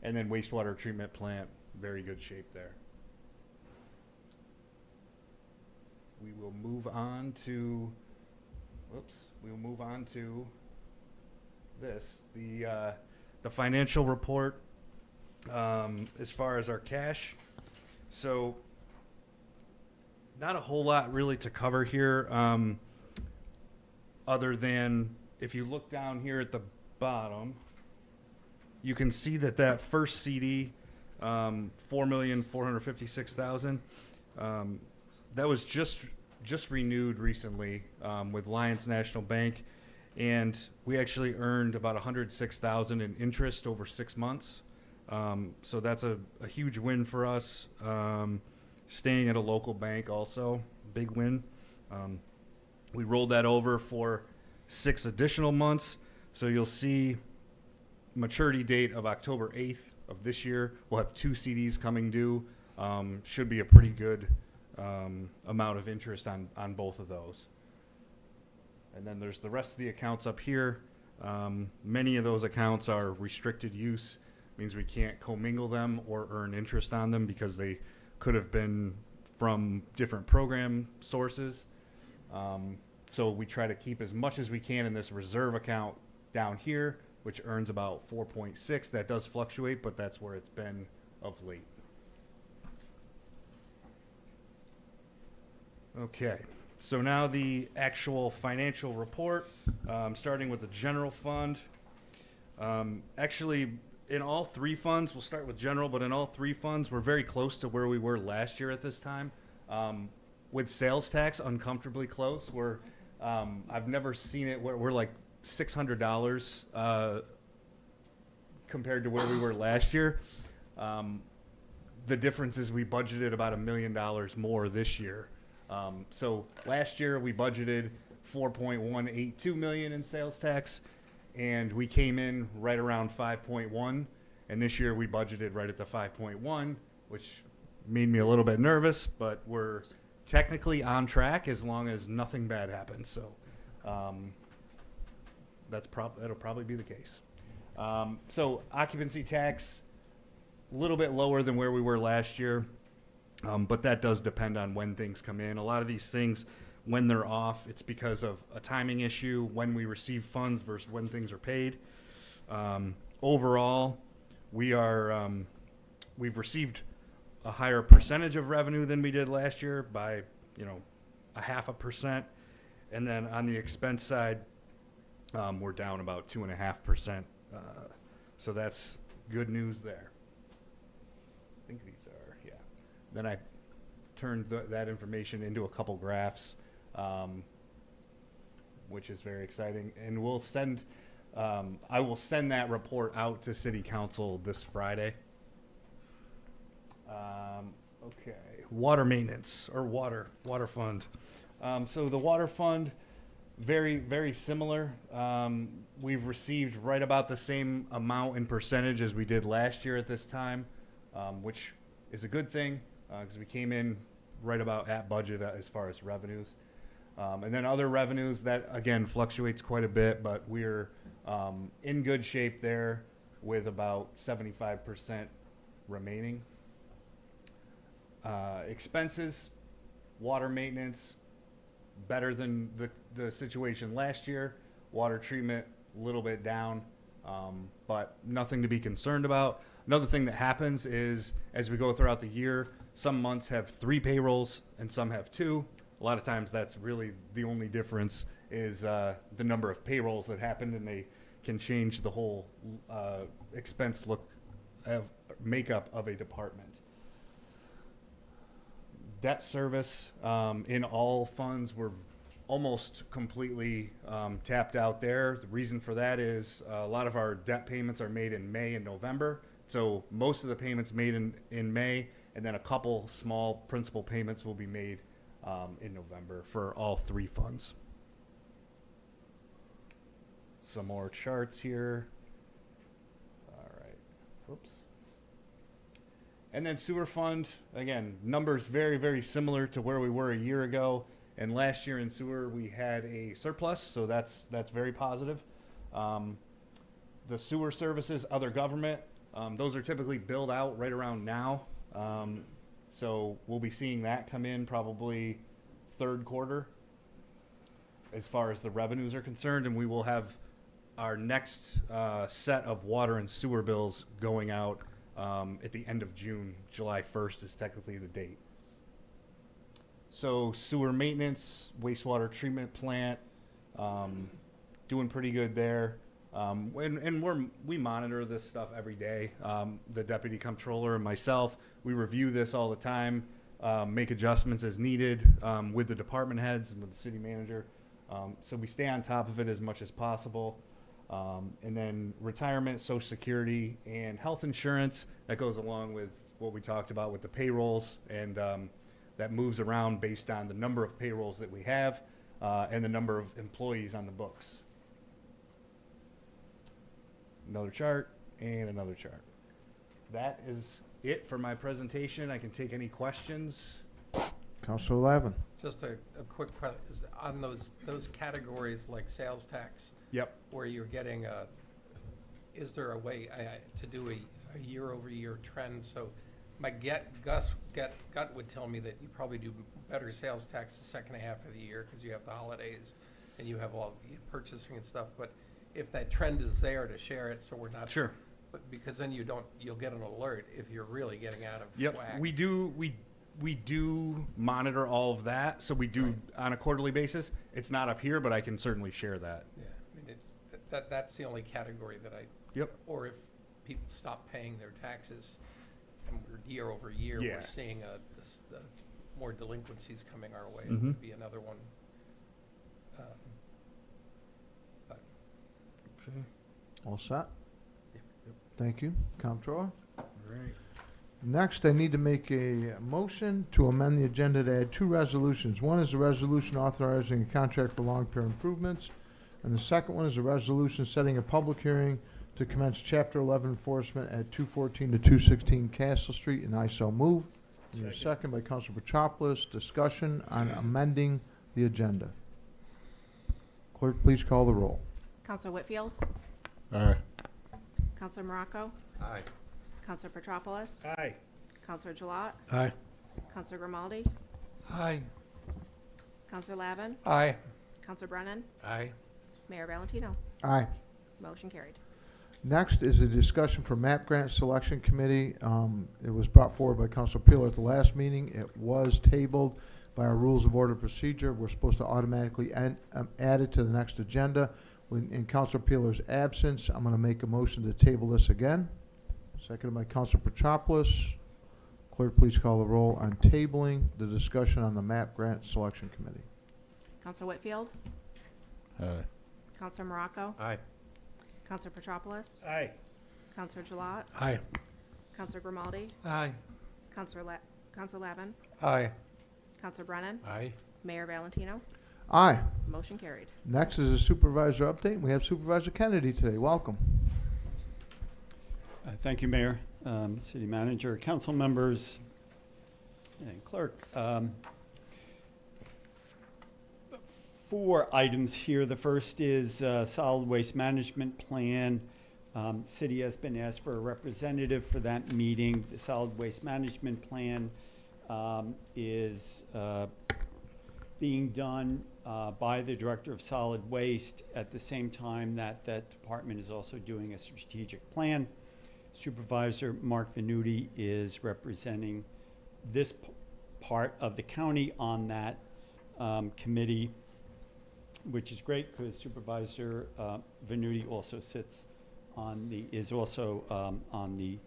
And then wastewater treatment plant, very good shape there. We will move on to, this, the financial report, as far as our cash. So not a whole lot really to cover here, other than if you look down here at the bottom, you can see that first CD, $4,456,000, that was just renewed recently with Alliance National Bank, and we actually earned about $106,000 in interest over 6 months. So that's a huge win for us. Staying at a local bank also, big win. We rolled that over for 6 additional months. So you'll see maturity date of October 8th of this year. We'll have 2 CDs coming due. Should be a pretty good amount of interest on both of those. And then there's the rest of the accounts up here. Many of those accounts are restricted use, means we can't commingle them or earn interest on them because they could have been from different program sources. So we try to keep as much as we can in this reserve account down here, which earns about 4.6. That does fluctuate, but that's where it's been of late. Okay, so now the actual financial report, starting with the general fund. Actually, in all 3 funds, we'll start with general, but in all 3 funds, we're very close to where we were last year at this time. With sales tax, uncomfortably close. I've never seen it where we're like $600 compared to where we were last year. The difference is we budgeted about $1 million more this year. So last year we budgeted $4.182 million in sales tax, and we came in right around 5.1. And this year we budgeted right at the 5.1, which made me a little bit nervous, but we're technically on track as long as nothing bad happens. So that'll probably be the case. So occupancy tax, a little bit lower than where we were last year, but that does depend on when things come in. A lot of these things, when they're off, it's because of a timing issue, when we receive funds versus when things are paid. Overall, we've received a higher percentage of revenue than we did last year by, 0.5%. And then on the expense side, we're down about 2.5%. So that's good news there. I think these are, yeah. Then I turned that information into a couple graphs, which is very exciting. And I will send that report out to City Council this Friday. Okay, water maintenance or water fund. So the water fund, very, very similar. We've received right about the same amount in percentage as we did last year at this time, which is a good thing because we came in right about at budget as far as revenues. And then other revenues, that again fluctuates quite a bit, but we're in good shape there with about 75% remaining. Expenses, water maintenance, better than the situation last year. Water treatment, a little bit down, but nothing to be concerned about. Another thing that happens is as we go throughout the year, some months have 3 payrolls and some have 2. A lot of times that's really the only difference is the number of payrolls that happened, and they can change the whole expense makeup of a department. Debt service in all funds, we're almost completely tapped out there. The reason for that is a lot of our debt payments are made in May and November. So most of the payments made in May, and then a couple small principal payments will be made in November for all 3 funds. Some more charts here. All right. Whoops. And then sewer fund, again, numbers very, very similar to where we were a year ago. And last year in sewer, we had a surplus, so that's very positive. The sewer services, other government, those are typically billed out right around now. So we'll be seeing that come in probably third quarter as far as the revenues are concerned. And we will have our next set of water and sewer bills going out at the end of June. July 1st is technically the date. So sewer maintenance, wastewater treatment plant, doing pretty good there. And we monitor this stuff every day. The deputy comptroller and myself, we review this all the time, make adjustments as needed with the department heads and with the city manager. So we stay on top of it as much as possible. And then retirement, Social Security, and health insurance, that goes along with what we talked about with the payrolls, and that moves around based on the number of payrolls that we have and the number of employees on the books. Another chart and another chart. That is it for my presentation. I can take any questions. Councilor Lavin. Just a quick question, on those categories like sales tax, Yep. where you're getting is there a way to do a year-over-year trend? So my gut would tell me that you probably do better sales tax the second half of the year because you have the holidays and you have all the purchasing and stuff. But if that trend is there, to share it, so we're not Sure. But because then you'll get an alert if you're really getting out of Yep. whack. We do monitor all of that. So we do on a quarterly basis. It's not up here, but I can certainly share that. Yeah, I mean, that's the only category that Yep. or if people stop paying their taxes and we're year over year, Yeah. we're seeing more delinquencies coming our way. It Mhm. would be another one. But Okay. All set? Yep. Thank you. Comptroller. All right. Next, I need to make a motion to amend the agenda to add 2 resolutions. One is a resolution authorizing a contract for long-term improvements, and the second one is a resolution setting a public hearing to commence Chapter 11 enforcement at 214 to 216 Castle Street, and I so move. And a second by Councilor Petropoulos. Discussion on amending the agenda. Clerk, please call the roll. Counselor Whitfield, Aye. Counselor Morocco, Aye. Counselor Petropoulos, Aye. Counselor Gilat, Aye. Counselor Grimaldi, Aye. Counselor Lavin, aye. Counselor Brennan, Aye. Mayor Valentino. Aye. Motion carried. Next is a discussion for MAP Grant Selection Committee. It was brought forward by Council Peeler at the last meeting. It was tabled by our Rules of Order procedure. We're supposed to automatically add it to the next agenda. In Council Peeler's absence, I'm going to make a motion to table this again. Seconded by Council Petropoulos. Clerk, please call the roll on tabling the discussion on the MAP Grant Selection Committee. Counselor Whitfield, Aye. Counselor Morocco, Aye. Counselor Petropoulos, Aye. Counselor Gilat, Aye. Counselor Grimaldi, Aye. Counselor Lavin, Aye. Counselor Brennan, Aye. Mayor Valentino. Aye. Motion carried. Next is a supervisor update. We have Supervisor Kennedy today. Welcome. Thank you, Mayor, City Manager, council members, and clerk. 4 items here. The first is solid waste management plan. City has been asked for a representative for that meeting. The solid waste management plan is being done by the Director of Solid Waste at the same time that that department is also doing a strategic plan. Supervisor Mark Venuti is representing this part of the county on that committee, which is great because Supervisor Venuti also is also on the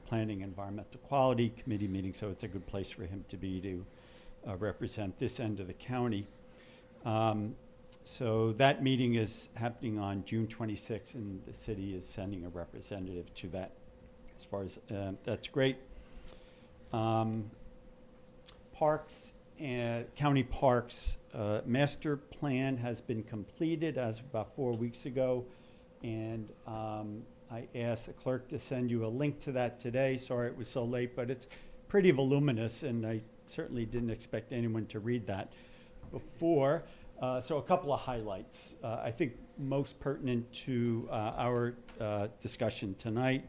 Planning Environmental Quality Committee meeting, so it's a good place for him to be to represent this end of the county. So that meeting is happening on June 26th, and the city is sending a representative to that. As far as, that's great. Parks and county parks master plan has been completed as of about 4 weeks ago, and I asked the clerk to send you a link to that today. Sorry it was so late, but it's pretty voluminous, and I certainly didn't expect anyone to read that before. So a couple of highlights. I think most pertinent to our discussion tonight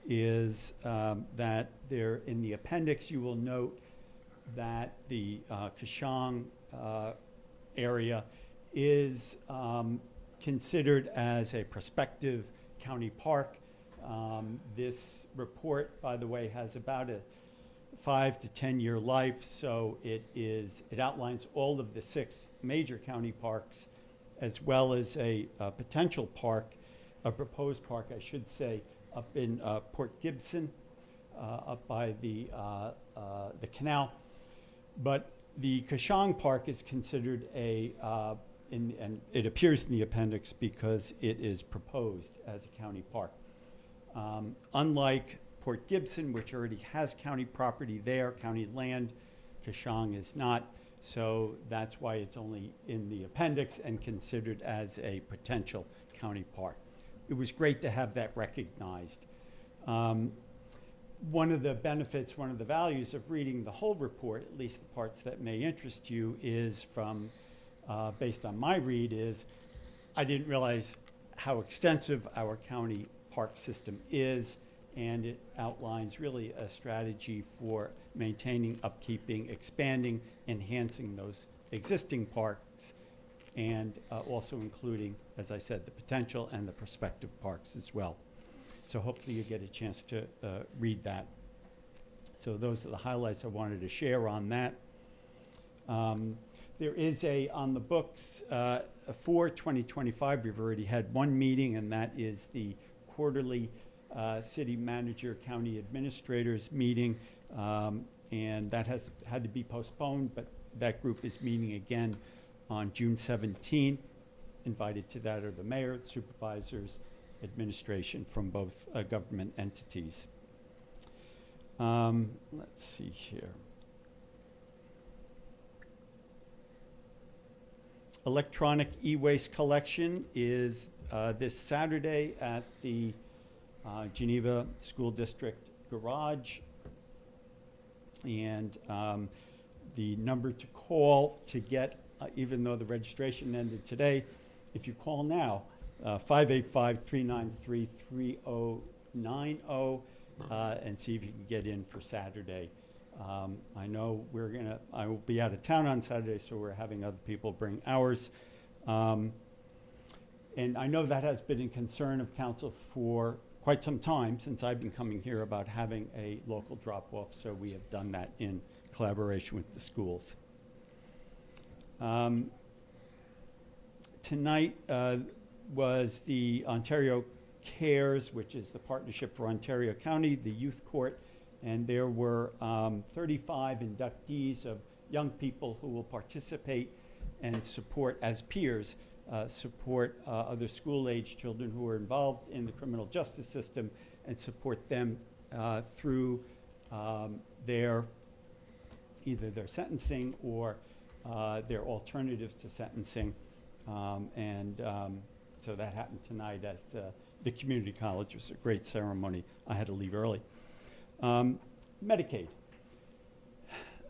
is that there in the appendix you will note that the Kashong area is considered as a prospective county park. This report, by the way, has about a 5 to 10 year life, so it outlines all of the 6 major county parks, as well as a potential park, a proposed park, I should say, up in Port Gibson, up by the canal. But the Kashong Park is considered and it appears in the appendix because it is proposed as a county park. Unlike Port Gibson, which already has county property there, county land, Kashong is not, so that's why it's only in the appendix and considered as a potential county park. It was great to have that recognized. One of the benefits, one of the values of reading the whole report, at least the parts that may interest you, is from, based on my read, is I didn't realize how extensive our county park system is, and it outlines really a strategy for maintaining, upkeeping, expanding, enhancing those existing parks, and also including, as I said, the potential and the prospective parks as well. So hopefully you get a chance to read that. So those are the highlights I wanted to share on that. There is on the books for 2025, we've already had one meeting, and that is the quarterly city manager, county administrators meeting, and that has had to be postponed, but that group is meeting again on June 17th. Invited to that are the mayor, the supervisors, administration from both government entities. Let's see here. Electronic e-waste collection is this Saturday at the Geneva School District Garage. And the number to call to get, even though the registration ended today, if you call now, 585-393-3090, and see if you can get in for Saturday. I know I will be out of town on Saturday, so we're having other people bring ours. And I know that has been a concern of council for quite some time, since I've been coming here, about having a local drop-off, so we have done that in collaboration with the schools. Tonight was the Ontario Cares, which is the Partnership for Ontario County, the youth court, and there were 35 inductees of young people who will participate and support as peers, support other school-age children who are involved in the criminal justice system, and support them through either their sentencing or their alternatives to sentencing. So that happened tonight at the community college. It was a great ceremony. I had to leave early. Medicaid.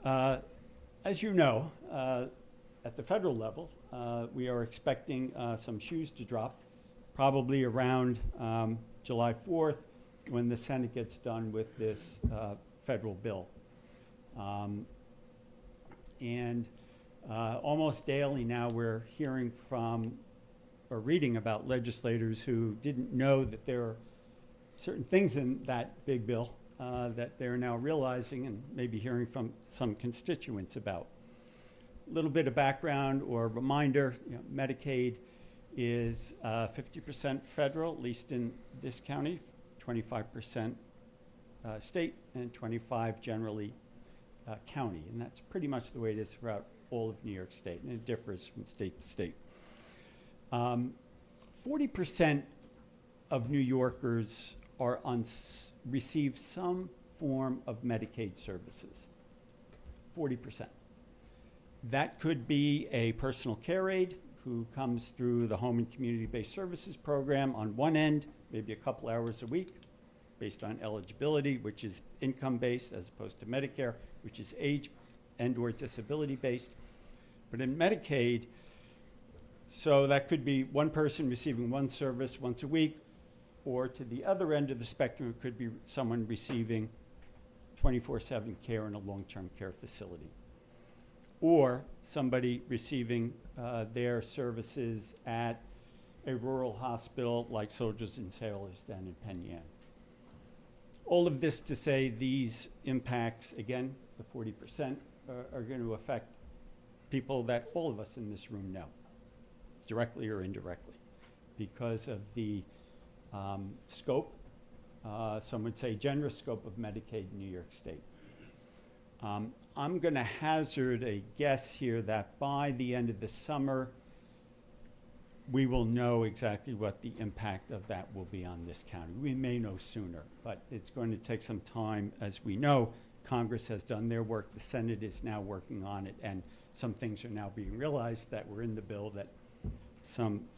As you know, at the federal level, we are expecting some shoes to drop, probably around July 4th, when the Senate gets done with this federal bill. Almost daily now we're hearing from or reading about legislators who didn't know that there are certain things in that big bill that they're now realizing and maybe hearing from some constituents about. A little bit of background or reminder, Medicaid is 50% federal, at least in this county, 25% state, and 25% generally county. And that's pretty much the way it is throughout all of New York State, and it differs from state to state. 40% of New Yorkers are receive some form of Medicaid services. 40%. That could be a personal care aide who comes through the Home and Community-Based Services Program on one end, maybe a couple hours a week, based on eligibility, which is income-based, as opposed to Medicare, which is age and/or disability-based. But in Medicaid, so that could be one person receiving one service once a week, or to the other end of the spectrum, it could be someone receiving 24/7 care in a long-term care facility, or somebody receiving their services at a rural hospital like Soldiers and Sailors down in Penn Yan. All of this to say these impacts, again, the 40% are going to affect people that all of us in this room know, directly or indirectly, because of the scope, some would say generous scope of Medicaid in New York State. I'm going to hazard a guess here that by the end of the summer, we will know exactly what the impact of that will be on this county. We may know sooner, but it's going to take some time. As we know, Congress has done their work. The Senate is now working on it, and some things are now being realized that were in the bill that some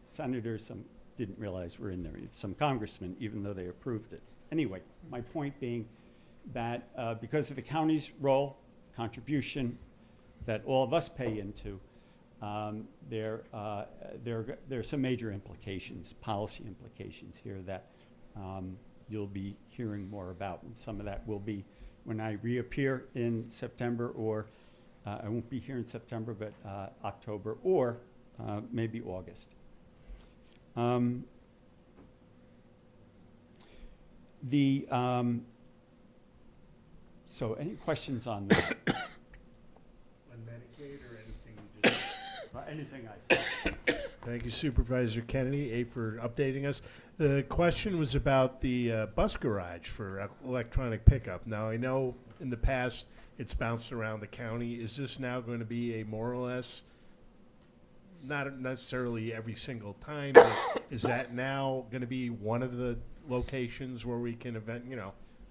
senators, some didn't realize were in there. Some congressmen, even though they approved it. Anyway, my point being that because of the county's role, contribution that all of us pay into, there are some major implications, policy implications here that you'll be hearing more about. And some of that will be when I reappear in September, or I won't be here in September, but October, or maybe August. So any questions on that? On Medicaid or anything you just? Anything I said. Thank you, Supervisor Kennedy, for updating us. The question was about the bus garage for electronic pickup. Now, I know in the past it's bounced around the county. Is this now going to be a more or less, not necessarily every single time, but is that now going to be one of the locations where we can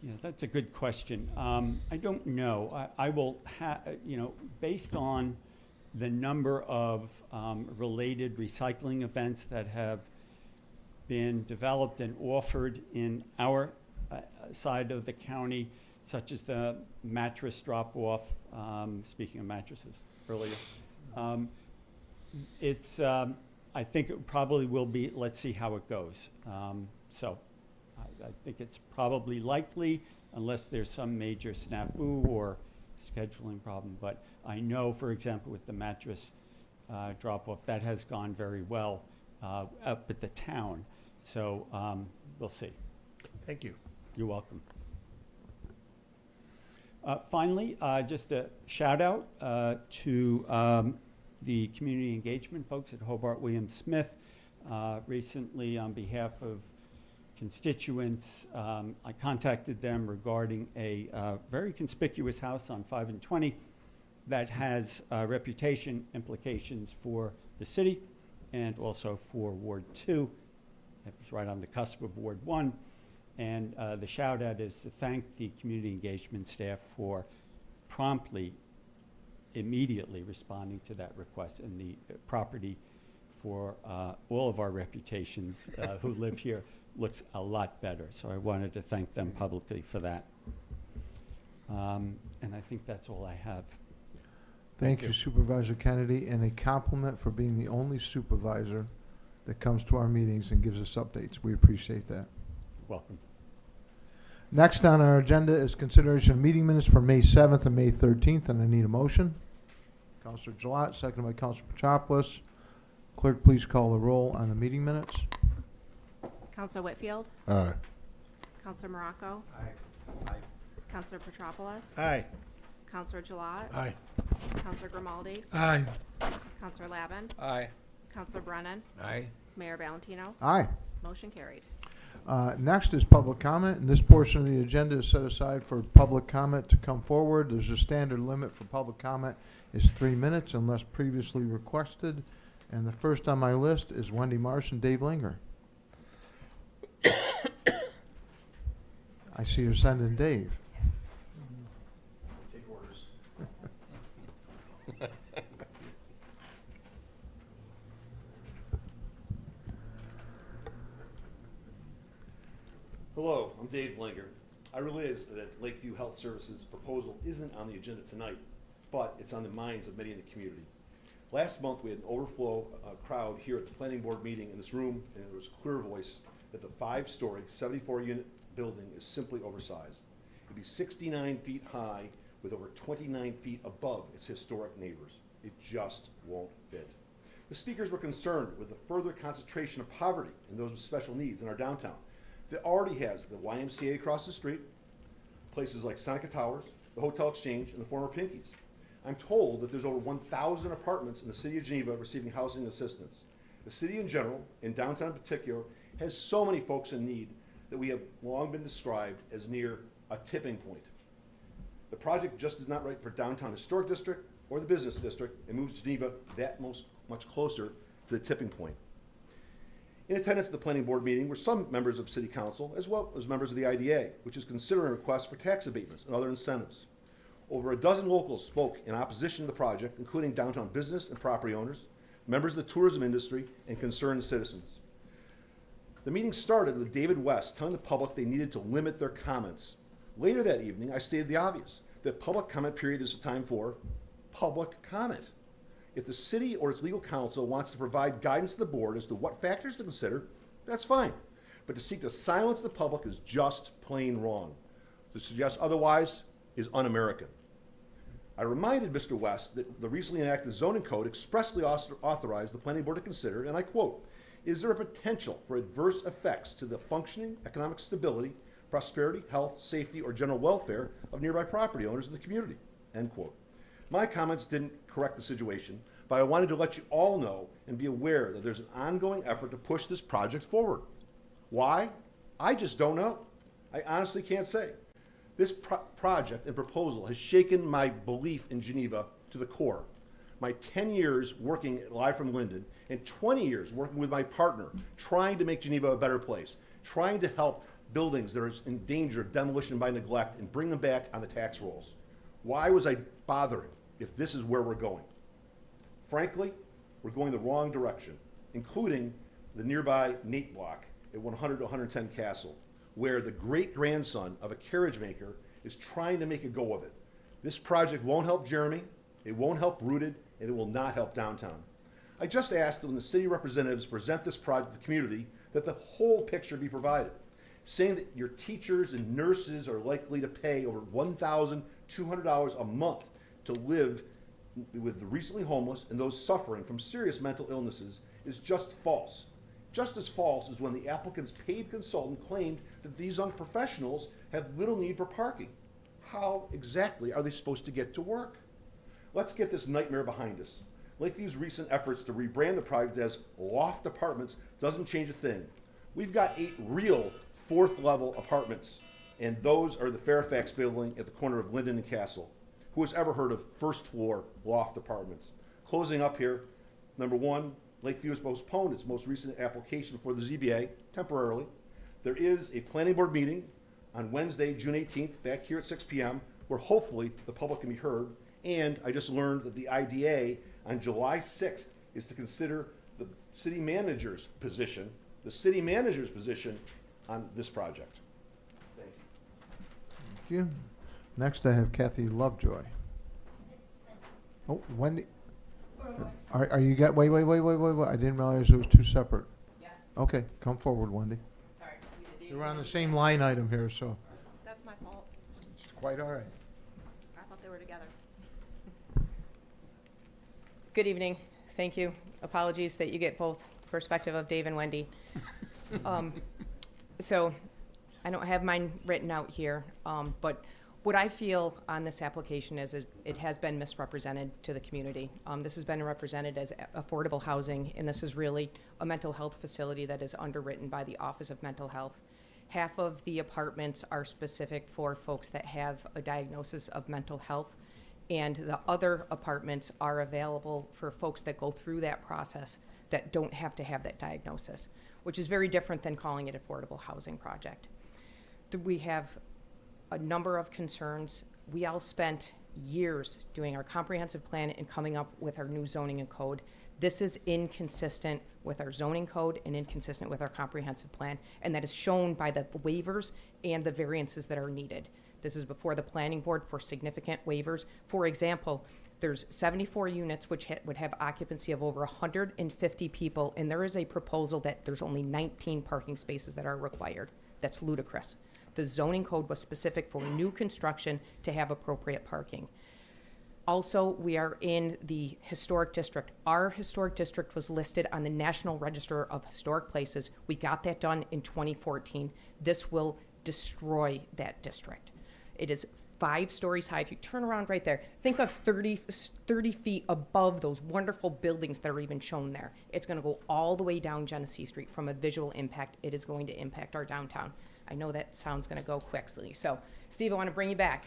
Yeah, that's a good question. I don't know. I will based on the number of related recycling events that have been developed and offered in our side of the county, such as the mattress drop-off, speaking of mattresses earlier. I think it probably will be, let's see how it goes. I think it's probably likely, unless there's some major snafu or scheduling problem. But I know, for example, with the mattress drop-off, that has gone very well up at the town. So we'll see. Thank you. You're welcome. Finally, just a shout out to the community engagement folks at Hobart Williams Smith. Recently, on behalf of constituents, I contacted them regarding a very conspicuous house on 5 and 20 that has reputation implications for the city and also for Ward 2. It was right on the cusp of Ward 1. And the shout out is to thank the community engagement staff for promptly, immediately responding to that request, and the property for all of our reputations who live here looks a lot better. So I wanted to thank them publicly for that. And I think that's all I have. Thank you, Supervisor Kennedy, and a compliment for being the only supervisor that comes to our meetings and gives us updates. We appreciate that. Welcome. Next on our agenda is consideration of meeting minutes for May 7th and May 13th, and I need a motion. Councilor Gilat, seconded by Councilor Petropoulos. Clerk, please call the roll on the meeting minutes. Counselor Whitfield, Aye. Counselor Morocco, Aye. Aye. Counselor Petropoulos. Aye. Counselor Gilat. Aye. Counselor Grimaldi. Aye. Counselor Lavin. Aye. Counselor Brennan. Aye. Mayor Valentino. Aye. Motion carried. Next is public comment, and this portion of the agenda is set aside for public comment to come forward. There's a standard limit for public comment is 3 minutes unless previously requested. And the first on my list is Wendy Marsh and Dave Linger. I see you're sending Dave. Take orders. Hello, I'm Dave Linger. I realize that Lakeview Health Services proposal isn't on the agenda tonight, but it's on the minds of many in the community. Last month, we had an overflow crowd here at the planning board meeting in this room, and there was clear voice that the 5-story, 74-unit building is simply oversized. It'd be 69 feet high with over 29 feet above its historic neighbors. It just won't fit. The speakers were concerned with the further concentration of poverty and those with special needs in our downtown that already has the YMCA across the street, places like Seneca Towers, the Hotel Exchange, and the former Pinkies. I'm told that there's over 1,000 apartments in the city of Geneva receiving housing assistance. The city in general, and downtown in particular, has so many folks in need that we have long been described as near a tipping point. The project just is not right for downtown historic district or the business district. It moves Geneva that much closer to the tipping point. In attendance at the planning board meeting were some members of city council as well as members of the IDA, which is considering requests for tax abatements and other incentives. Over a dozen locals spoke in opposition to the project, including downtown business and property owners, members of the tourism industry, and concerned citizens. The meeting started with David West telling the public they needed to limit their comments. Later that evening, I stated the obvious, that public comment period is a time for public comment. If the city or its legal counsel wants to provide guidance to the board as to what factors to consider, that's fine. But to seek to silence the public is just plain wrong. To suggest otherwise is un-American. I reminded Mr. West that the recently enacted zoning code expressly authorized the planning board to consider, and I quote, "Is there a potential for adverse effects to the functioning, economic stability, prosperity, health, safety, or general welfare of nearby property owners in the community?" End quote. My comments didn't correct the situation, but I wanted to let you all know and be aware that there's an ongoing effort to push this project forward. Why? I just don't know. I honestly can't say. This project and proposal has shaken my belief in Geneva to the core. My 10 years working live from Linden and 20 years working with my partner, trying to make Geneva a better place, trying to help buildings that are in danger of demolition by neglect and bring them back on the tax rolls. Why was I bothering if this is where we're going? Frankly, we're going the wrong direction, including the nearby Nate block at 100 to 110 Castle, where the great-grandson of a carriage maker is trying to make a go of it. This project won't help Jeremy, it won't help Rooted, and it will not help downtown. I just asked that when the city representatives present this project to the community, that the whole picture be provided, saying that your teachers and nurses are likely to pay over $1,200 a month to live with the recently homeless and those suffering from serious mental illnesses is just false. Just as false as when the applicant's paid consultant claimed that these young professionals have little need for parking. How exactly are they supposed to get to work? Let's get this nightmare behind us. Lakeview's recent efforts to rebrand the project as Loft Apartments doesn't change a thing. We've got 8 real 4th-level apartments, and those are the Fairfax building at the corner of Linden and Castle. Who has ever heard of first-floor loft apartments? Closing up here, number one, Lakeview has postponed its most recent application for the ZBA temporarily. There is a planning board meeting on Wednesday, June 18th, back here at 6 p.m., where hopefully the public can be heard. And I just learned that the IDA on July 6th is to consider the city manager's position, on this project. Thank you. Thank you. Next, I have Kathy Lovejoy. Oh, Wendy. Are you got, wait. I didn't realize it was 2 separate. Yes. Okay, come forward, Wendy. Sorry. You're on the same line item here, so That's my fault. it's quite all right. I thought they were together. Good evening. Thank you. Apologies that you get both perspective of Dave and Wendy. So I don't have mine written out here, but What I feel on this application is it has been misrepresented to the community. This has been represented as affordable housing, and this is really a mental health facility that is underwritten by the Office of Mental Health. Half of the apartments are specific for folks that have a diagnosis of mental health, and the other apartments are available for folks that go through that process that don't have to have that diagnosis, which is very different than calling it affordable housing project. We have a number of concerns. We all spent years doing our comprehensive plan and coming up with our new zoning and code. This is inconsistent with our zoning code and inconsistent with our comprehensive plan, and that is shown by the waivers and the variances that are needed. This is before the planning board for significant waivers. For example, there's 74 units which would have occupancy of over 150 people, and there is a proposal that there's only 19 parking spaces that are required. That's ludicrous. The zoning code was specific for new construction to have appropriate parking. Also, we are in the historic district. Our historic district was listed on the National Register of Historic Places. We got that done in 2014. This will destroy that district. It is 5 stories high. If you turn around right there, think of 30 feet above those wonderful buildings that are even shown there. It's going to go all the way down Genesee Street. From a visual impact, it is going to impact our downtown. I know that sound's going to go quickly. So, Steve, I want to bring you back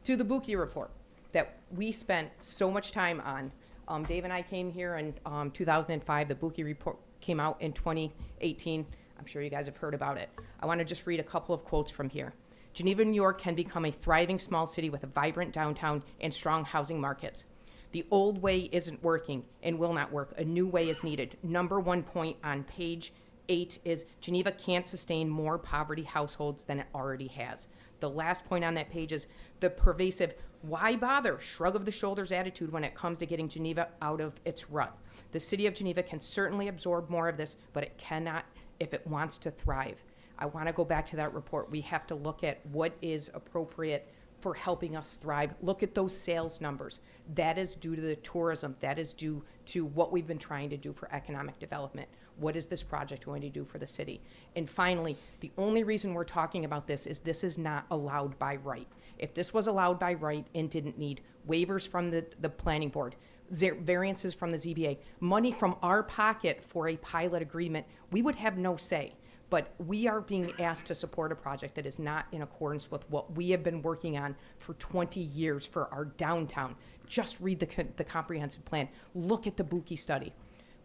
to the Buki report that we spent so much time on. Dave and I came here in 2005. The Buki report came out in 2018. I'm sure you guys have heard about it. I want to just read a couple of quotes from here. Geneva, New York can become a thriving small city with a vibrant downtown and strong housing markets. The old way isn't working and will not work. A new way is needed. Number 1 point on page 8 is Geneva can't sustain more poverty households than it already has. The last point on that page is the pervasive why bother shrug of the shoulders attitude when it comes to getting Geneva out of its rut. The city of Geneva can certainly absorb more of this, but it cannot if it wants to thrive. I want to go back to that report. We have to look at what is appropriate for helping us thrive. Look at those sales numbers. That is due to the tourism. That is due to what we've been trying to do for economic development. What is this project going to do for the city? And finally, the only reason we're talking about this is not allowed by right. If this was allowed by right and didn't need waivers from the planning board, variances from the ZBA, money from our pocket for a pilot agreement, we would have no say. But we are being asked to support a project that is not in accordance with what we have been working on for 20 years for our downtown. Just read the comprehensive plan. Look at the Buki study.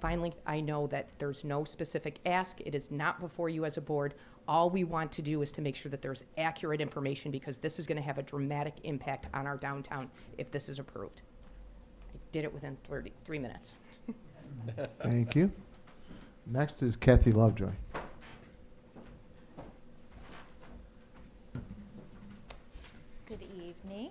Finally, I know that there's no specific ask. It is not before you as a board. All we want to do is to make sure that there's accurate information, because this is going to have a dramatic impact on our downtown if this is approved. I did it within 3 minutes. Thank you. Next is Kathy Lovejoy. Good evening.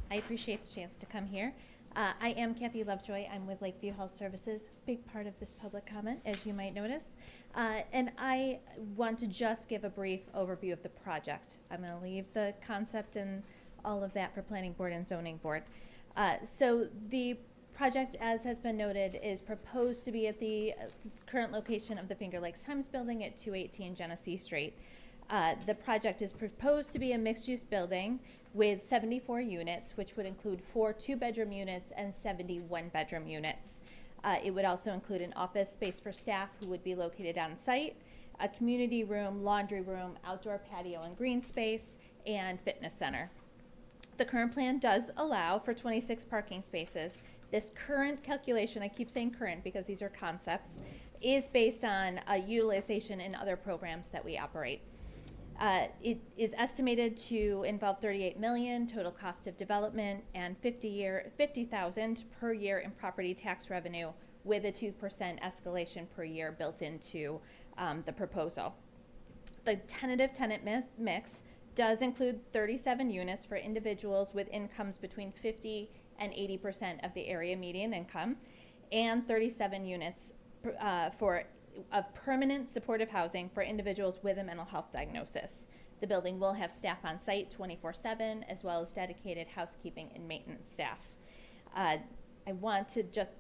I appreciate the chance to come here. I am Kathy Lovejoy. I'm with Lakeview Health Services, big part of this public comment, as you might notice. And I want to just give a brief overview of the project. I'm going to leave the concept and all of that for Planning Board and Zoning Board. So the project, as has been noted, is proposed to be at the current location of the Finger Lakes Times building at 218 Genesee Street. The project is proposed to be a mixed-use building with 74 units, which would include 4 two-bedroom units and 70 one-bedroom units. It would also include an office space for staff who would be located on site, a community room, laundry room, outdoor patio and green space, and fitness center. The current plan does allow for 26 parking spaces. This current calculation, I keep saying current because these are concepts, is based on utilization in other programs that we operate. It is estimated to involve $38 million total cost of development and $50,000 per year in property tax revenue, with a 2% escalation per year built into the proposal. The tentative tenant mix does include 37 units for individuals with incomes between 50 and 80% of the area median income, and 37 units of permanent supportive housing for individuals with a mental health diagnosis. The building will have staff on site 24/7, as well as dedicated housekeeping and maintenance staff. I want to just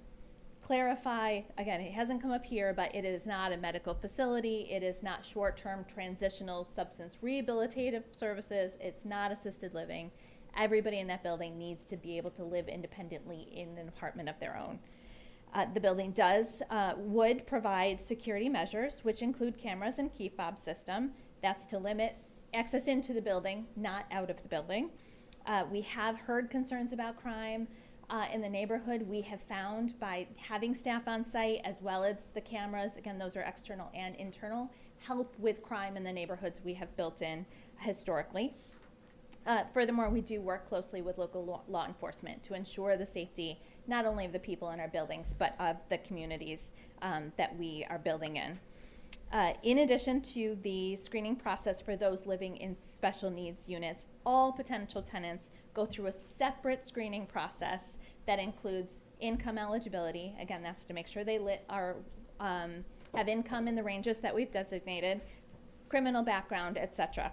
clarify, again, it hasn't come up here, but it is not a medical facility. It is not short-term transitional substance rehabilitative services. It's not assisted living. Everybody in that building needs to be able to live independently in an apartment of their own. The building would provide security measures, which include cameras and key fob system. That's to limit access into the building, not out of the building. We have heard concerns about crime in the neighborhood. We have found by having staff on site as well as the cameras, again, those are external and internal, help with crime in the neighborhoods we have built in historically. Furthermore, we do work closely with local law enforcement to ensure the safety not only of the people in our buildings, but of the communities that we are building in. In addition to the screening process for those living in special needs units, all potential tenants go through a separate screening process that includes income eligibility. Again, that's to make sure they have income in the ranges that we've designated, criminal background, etc.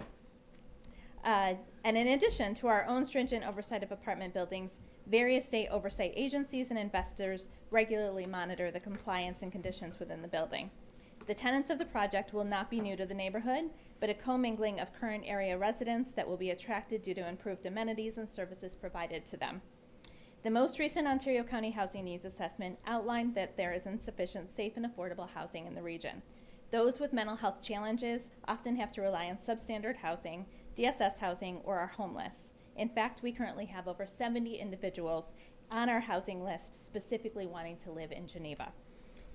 And in addition to our own stringent oversight of apartment buildings, various state oversight agencies and investors regularly monitor the compliance and conditions within the building. The tenants of the project will not be new to the neighborhood, but a commingling of current area residents that will be attracted due to improved amenities and services provided to them. The most recent Ontario County Housing Needs Assessment outlined that there is insufficient safe and affordable housing in the region. Those with mental health challenges often have to rely on substandard housing, DSS housing, or are homeless. In fact, we currently have over 70 individuals on our housing list specifically wanting to live in Geneva.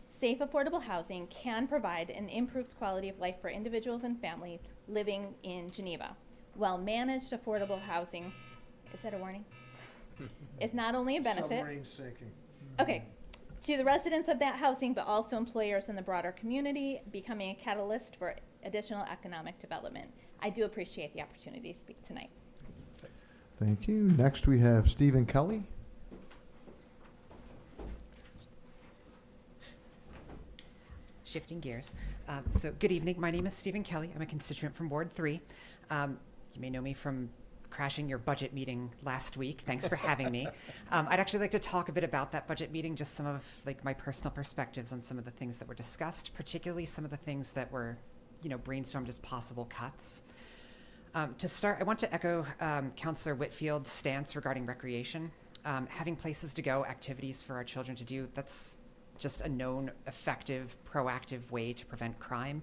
Safe, affordable housing can provide an improved quality of life for individuals and families living in Geneva. Well-managed, affordable housing, is that a warning? It's not only a benefit. Submarine sinking. Okay, to the residents of that housing, but also employers in the broader community, becoming a catalyst for additional economic development. I do appreciate the opportunity to speak tonight. Thank you. Next, we have Stephen Kelly. Shifting gears. So good evening. My name is Stephen Kelly. I'm a constituent from Ward 3. You may know me from crashing your budget meeting last week. Thanks for having me. I'd actually like to talk a bit about that budget meeting, just some of my personal perspectives on some of the things that were discussed, particularly some of the things that were brainstormed as possible cuts. To start, I want to echo Councillor Whitfield's stance regarding recreation. Having places to go, activities for our children to do, that's just a known, effective, proactive way to prevent crime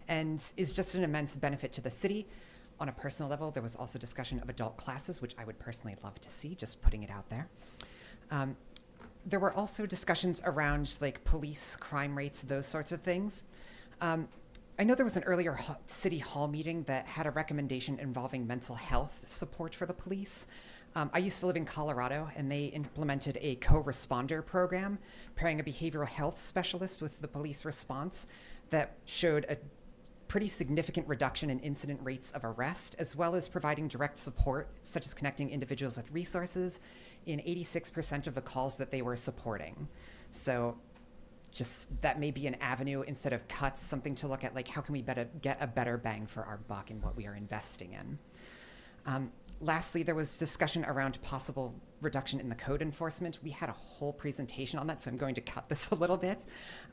and is just an immense benefit to the city. On a personal level, there was also discussion of adult classes, which I would personally love to see, just putting it out there. There were also discussions around police crime rates, those sorts of things. I know there was an earlier city hall meeting that had a recommendation involving mental health support for the police. I used to live in Colorado, and they implemented a co-responder program, pairing a behavioral health specialist with the police response that showed a pretty significant reduction in incident rates of arrest, as well as providing direct support, such as connecting individuals with resources, in 86% of the calls that they were supporting. So just that may be an avenue instead of cuts, something to look at, how can we get a better bang for our buck in what we are investing in. Lastly, there was discussion around possible reduction in the code enforcement. We had a whole presentation on that, so I'm going to cut this a little bit.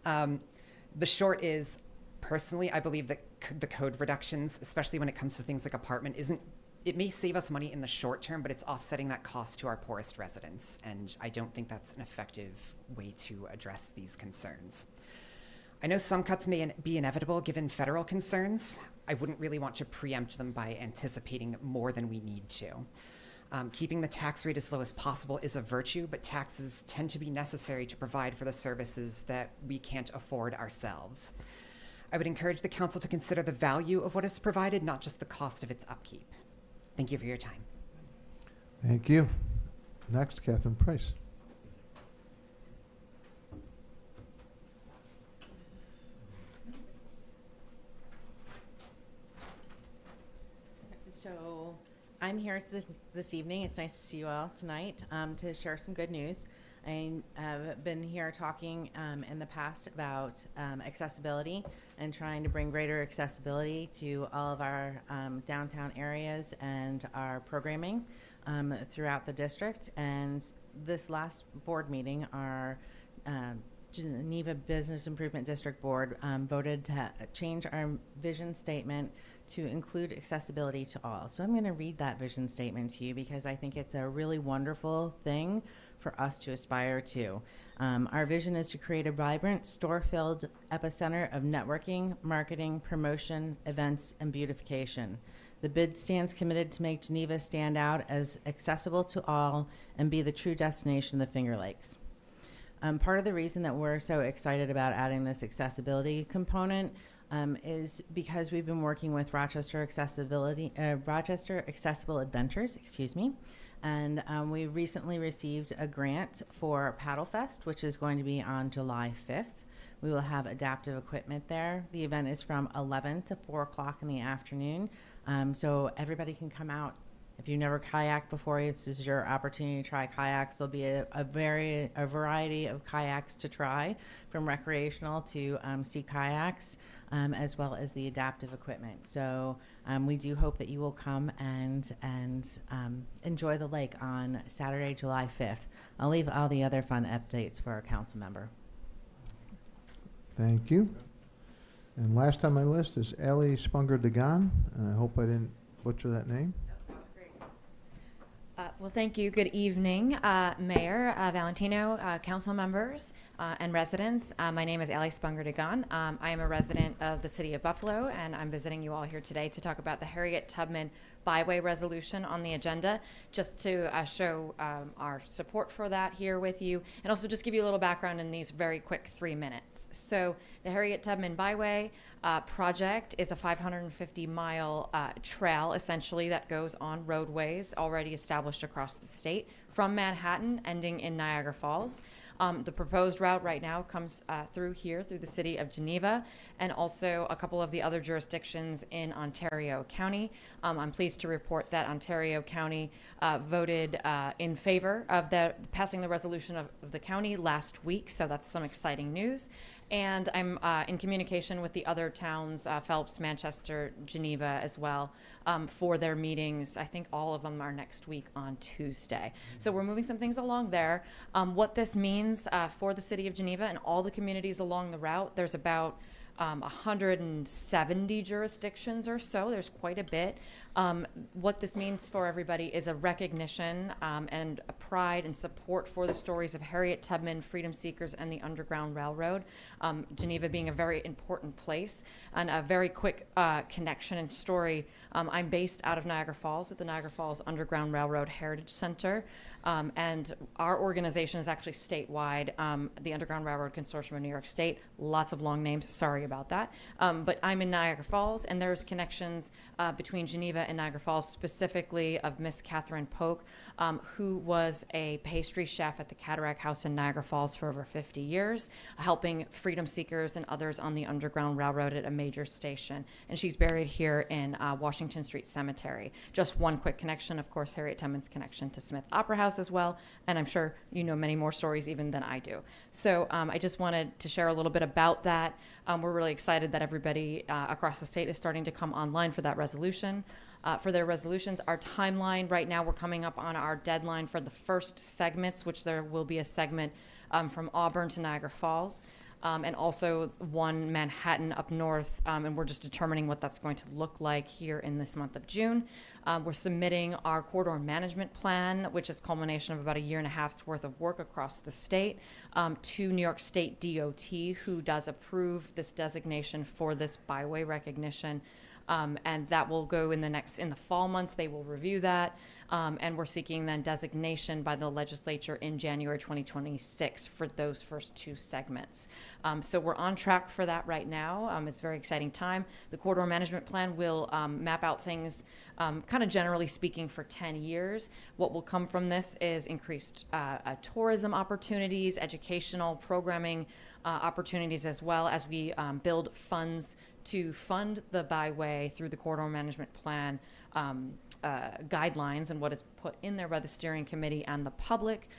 The short is, personally, I believe that the code reductions, especially when it comes to things like apartment, it may save us money in the short term, but it's offsetting that cost to our poorest residents, and I don't think that's an effective way to address these concerns. I know some cuts may be inevitable given federal concerns. I wouldn't really want to preempt them by anticipating more than we need to. Keeping the tax rate as low as possible is a virtue, but taxes tend to be necessary to provide for the services that we can't afford ourselves. I would encourage the council to consider the value of what is provided, not just the cost of its upkeep. Thank you for your time. Thank you. Next, Catherine Price. So I'm here this evening. It's nice to see you all tonight to share some good news. I have been here talking in the past about accessibility and trying to bring greater accessibility to all of our downtown areas and our programming throughout the district. And this last board meeting, our Geneva Business Improvement District Board voted to change our vision statement to include accessibility to all. So I'm going to read that vision statement to you because I think it's a really wonderful thing for us to aspire to. Our vision is to create a vibrant, store-filled epicenter of networking, marketing, promotion, events, and beautification. The bid stands committed to make Geneva stand out as accessible to all and be the true destination of the Finger Lakes. Part of the reason that we're so excited about adding this accessibility component is because we've been working with Rochester Accessible Adventures, and we recently received a grant for Paddle Fest, which is going to be on July 5th. We will have adaptive equipment there. The event is from 11 to 4 o'clock in the afternoon, so everybody can come out. If you've never kayaked before, this is your opportunity to try kayaks. There'll be a variety of kayaks to try, from recreational to sea kayaks, as well as the adaptive equipment. So we do hope that you will come and enjoy the lake on Saturday, July 5th. I'll leave all the other fun updates for our council member. Thank you. And last on my list is Ali Spunger-Dagan, and I hope I didn't butcher that name. Well, thank you. Good evening, Mayor Valentino, council members, and residents. My name is Ali Spunger-Dagan. I am a resident of the city of Buffalo, and I'm visiting you all here today to talk about the Harriet Tubman byway resolution on the agenda, just to show our support for that here with you, and also just give you a little background in these very quick 3 minutes. So the Harriet Tubman Byway project is a 550-mile trail, essentially, that goes on roadways already established across the state from Manhattan, ending in Niagara Falls. The proposed route right now comes through the city of Geneva, and also a couple of the other jurisdictions in Ontario County. I'm pleased to report that Ontario County voted in favor of passing the resolution of the county last week, so that's some exciting news. And I'm in communication with the other towns, Phelps, Manchester, Geneva as well, for their meetings. I think all of them are next week on Tuesday. So we're moving some things along there. What this means for the city of Geneva and all the communities along the route, there's about 170 jurisdictions or so. There's quite a bit. What this means for everybody is a recognition and a pride and support for the stories of Harriet Tubman, freedom seekers, and the Underground Railroad. Geneva being a very important place. And a very quick connection and story. I'm based out of Niagara Falls at the Niagara Falls Underground Railroad Heritage Center. And our organization is actually statewide, the Underground Railroad Consortium of New York State. Lots of long names, sorry about that. But I'm in Niagara Falls, and there's connections between Geneva and Niagara Falls, specifically of Miss Catherine Polk, who was a pastry chef at the Cataract House in Niagara Falls for over 50 years, helping freedom seekers and others on the Underground Railroad at a major station. And she's buried here in Washington Street Cemetery. Just one quick connection, of course, Harriet Tubman's connection to Smith Opera House as well, and I'm sure you know many more stories even than I do. So I just wanted to share a little bit about that. We're really excited that everybody across the state is starting to come online for that resolution. For their resolutions, our timeline right now, we're coming up on our deadline for the first segments, which there will be a segment from Auburn to Niagara Falls. And also one Manhattan up north, and we're just determining what that's going to look like here in this month of June. We're submitting our corridor management plan, which is culmination of about 1.5 years worth of work across the state, to New York State DOT, who does approve this designation for this byway recognition. And that will go in the fall months. They will review that, and we're seeking then designation by the legislature in January 2026 for those first 2 segments. So we're on track for that right now. It's a very exciting time. The corridor management plan will map out things, kind of generally speaking, for 10 years. What will come from this is increased tourism opportunities, educational programming opportunities, as well as we build funds to fund the byway through the corridor management plan guidelines and what is put in there by the steering committee and the public.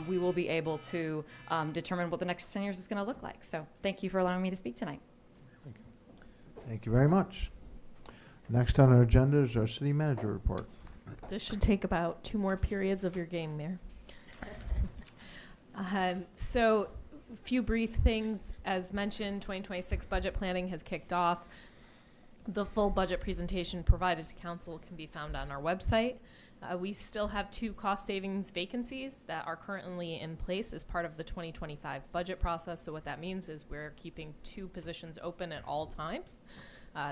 We will be able to determine what the next 10 years is going to look like. So thank you for allowing me to speak tonight. Thank you very much. Next on our agenda is our city manager report. This should take about 2 more periods of your game there. So a few brief things. As mentioned, 2026 budget planning has kicked off. The full budget presentation provided to council can be found on our website. We still have 2 cost savings vacancies that are currently in place as part of the 2025 budget process. So what that means is we're keeping 2 positions open at all times.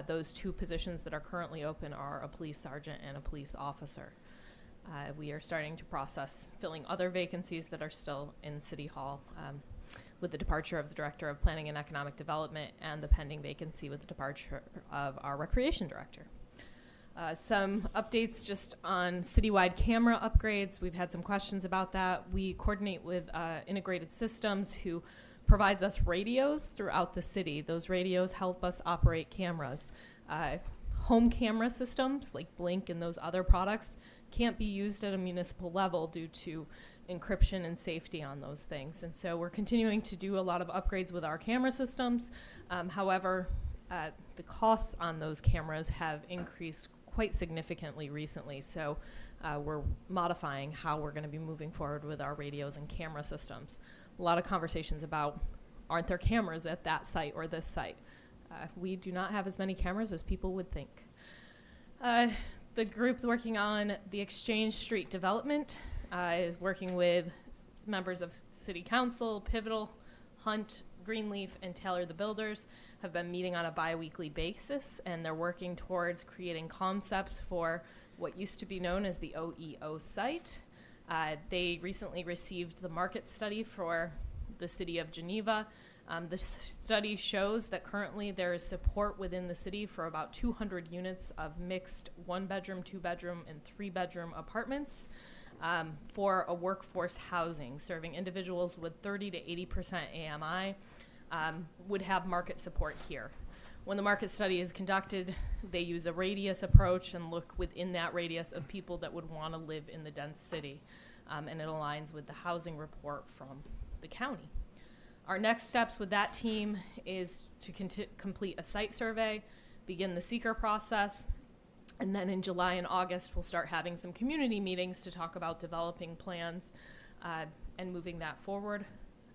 Those 2 positions that are currently open are a police sergeant and a police officer. We are starting to process filling other vacancies that are still in City Hall with the departure of the Director of Planning and Economic Development and the pending vacancy with the departure of our Recreation Director. Some updates just on citywide camera upgrades. We've had some questions about that. We coordinate with Integrated Systems, who provides us radios throughout the city. Those radios help us operate cameras. Home camera systems like Blink and those other products can't be used at a municipal level due to encryption and safety on those things. And so we're continuing to do a lot of upgrades with our camera systems. However, the costs on those cameras have increased quite significantly recently. So we're modifying how we're going to be moving forward with our radios and camera systems. A lot of conversations about, aren't there cameras at that site or this site? We do not have as many cameras as people would think. The group working on the Exchange Street development is working with members of City Council, Pivotal, Hunt, Greenleaf, and Taylor the Builders have been meeting on a bi-weekly basis, and they're working towards creating concepts for what used to be known as the OEO site. They recently received the market study for the city of Geneva. The study shows that currently there is support within the city for about 200 units of mixed 1-bedroom, 2-bedroom, and 3-bedroom apartments for a workforce housing, serving individuals with 30 to 80% AMI would have market support here. When the market study is conducted, they use a radius approach and look within that radius of people that would want to live in the dense city. And it aligns with the housing report from the county. Our next steps with that team is to complete a site survey, begin the seeker process, and then in July and August, we'll start having some community meetings to talk about developing plans and moving that forward.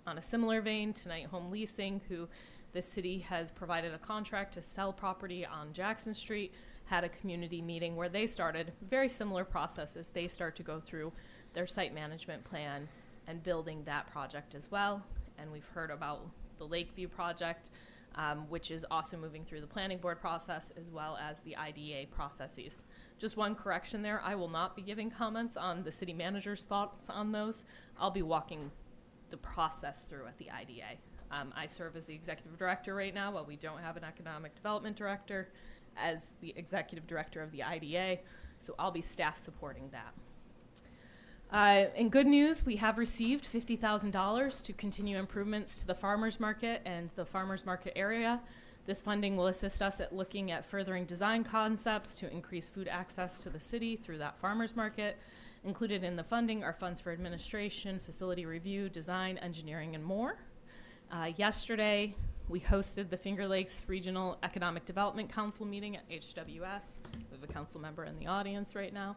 On a similar vein, Tonight Home Leasing, who the city has provided a contract to sell property on Jackson Street, had a community meeting where they started very similar processes. They start to go through their site management plan and building that project as well. And we've heard about the Lakeview project, which is also moving through the planning board process as well as the IDA processes. Just one correction there, I will not be giving comments on the city manager's thoughts on those. I'll be walking the process through at the IDA. I serve as the executive director right now while we don't have an economic development director as the executive director of the IDA, so I'll be staff supporting that. In good news, we have received $50,000 to continue improvements to the farmers market and the farmers market area. This funding will assist us at looking at furthering design concepts to increase food access to the city through that farmers market. Included in the funding are funds for administration, facility review, design, engineering, and more. Yesterday, we hosted the Finger Lakes Regional Economic Development Council meeting at HWS. We have a council member in the audience right now.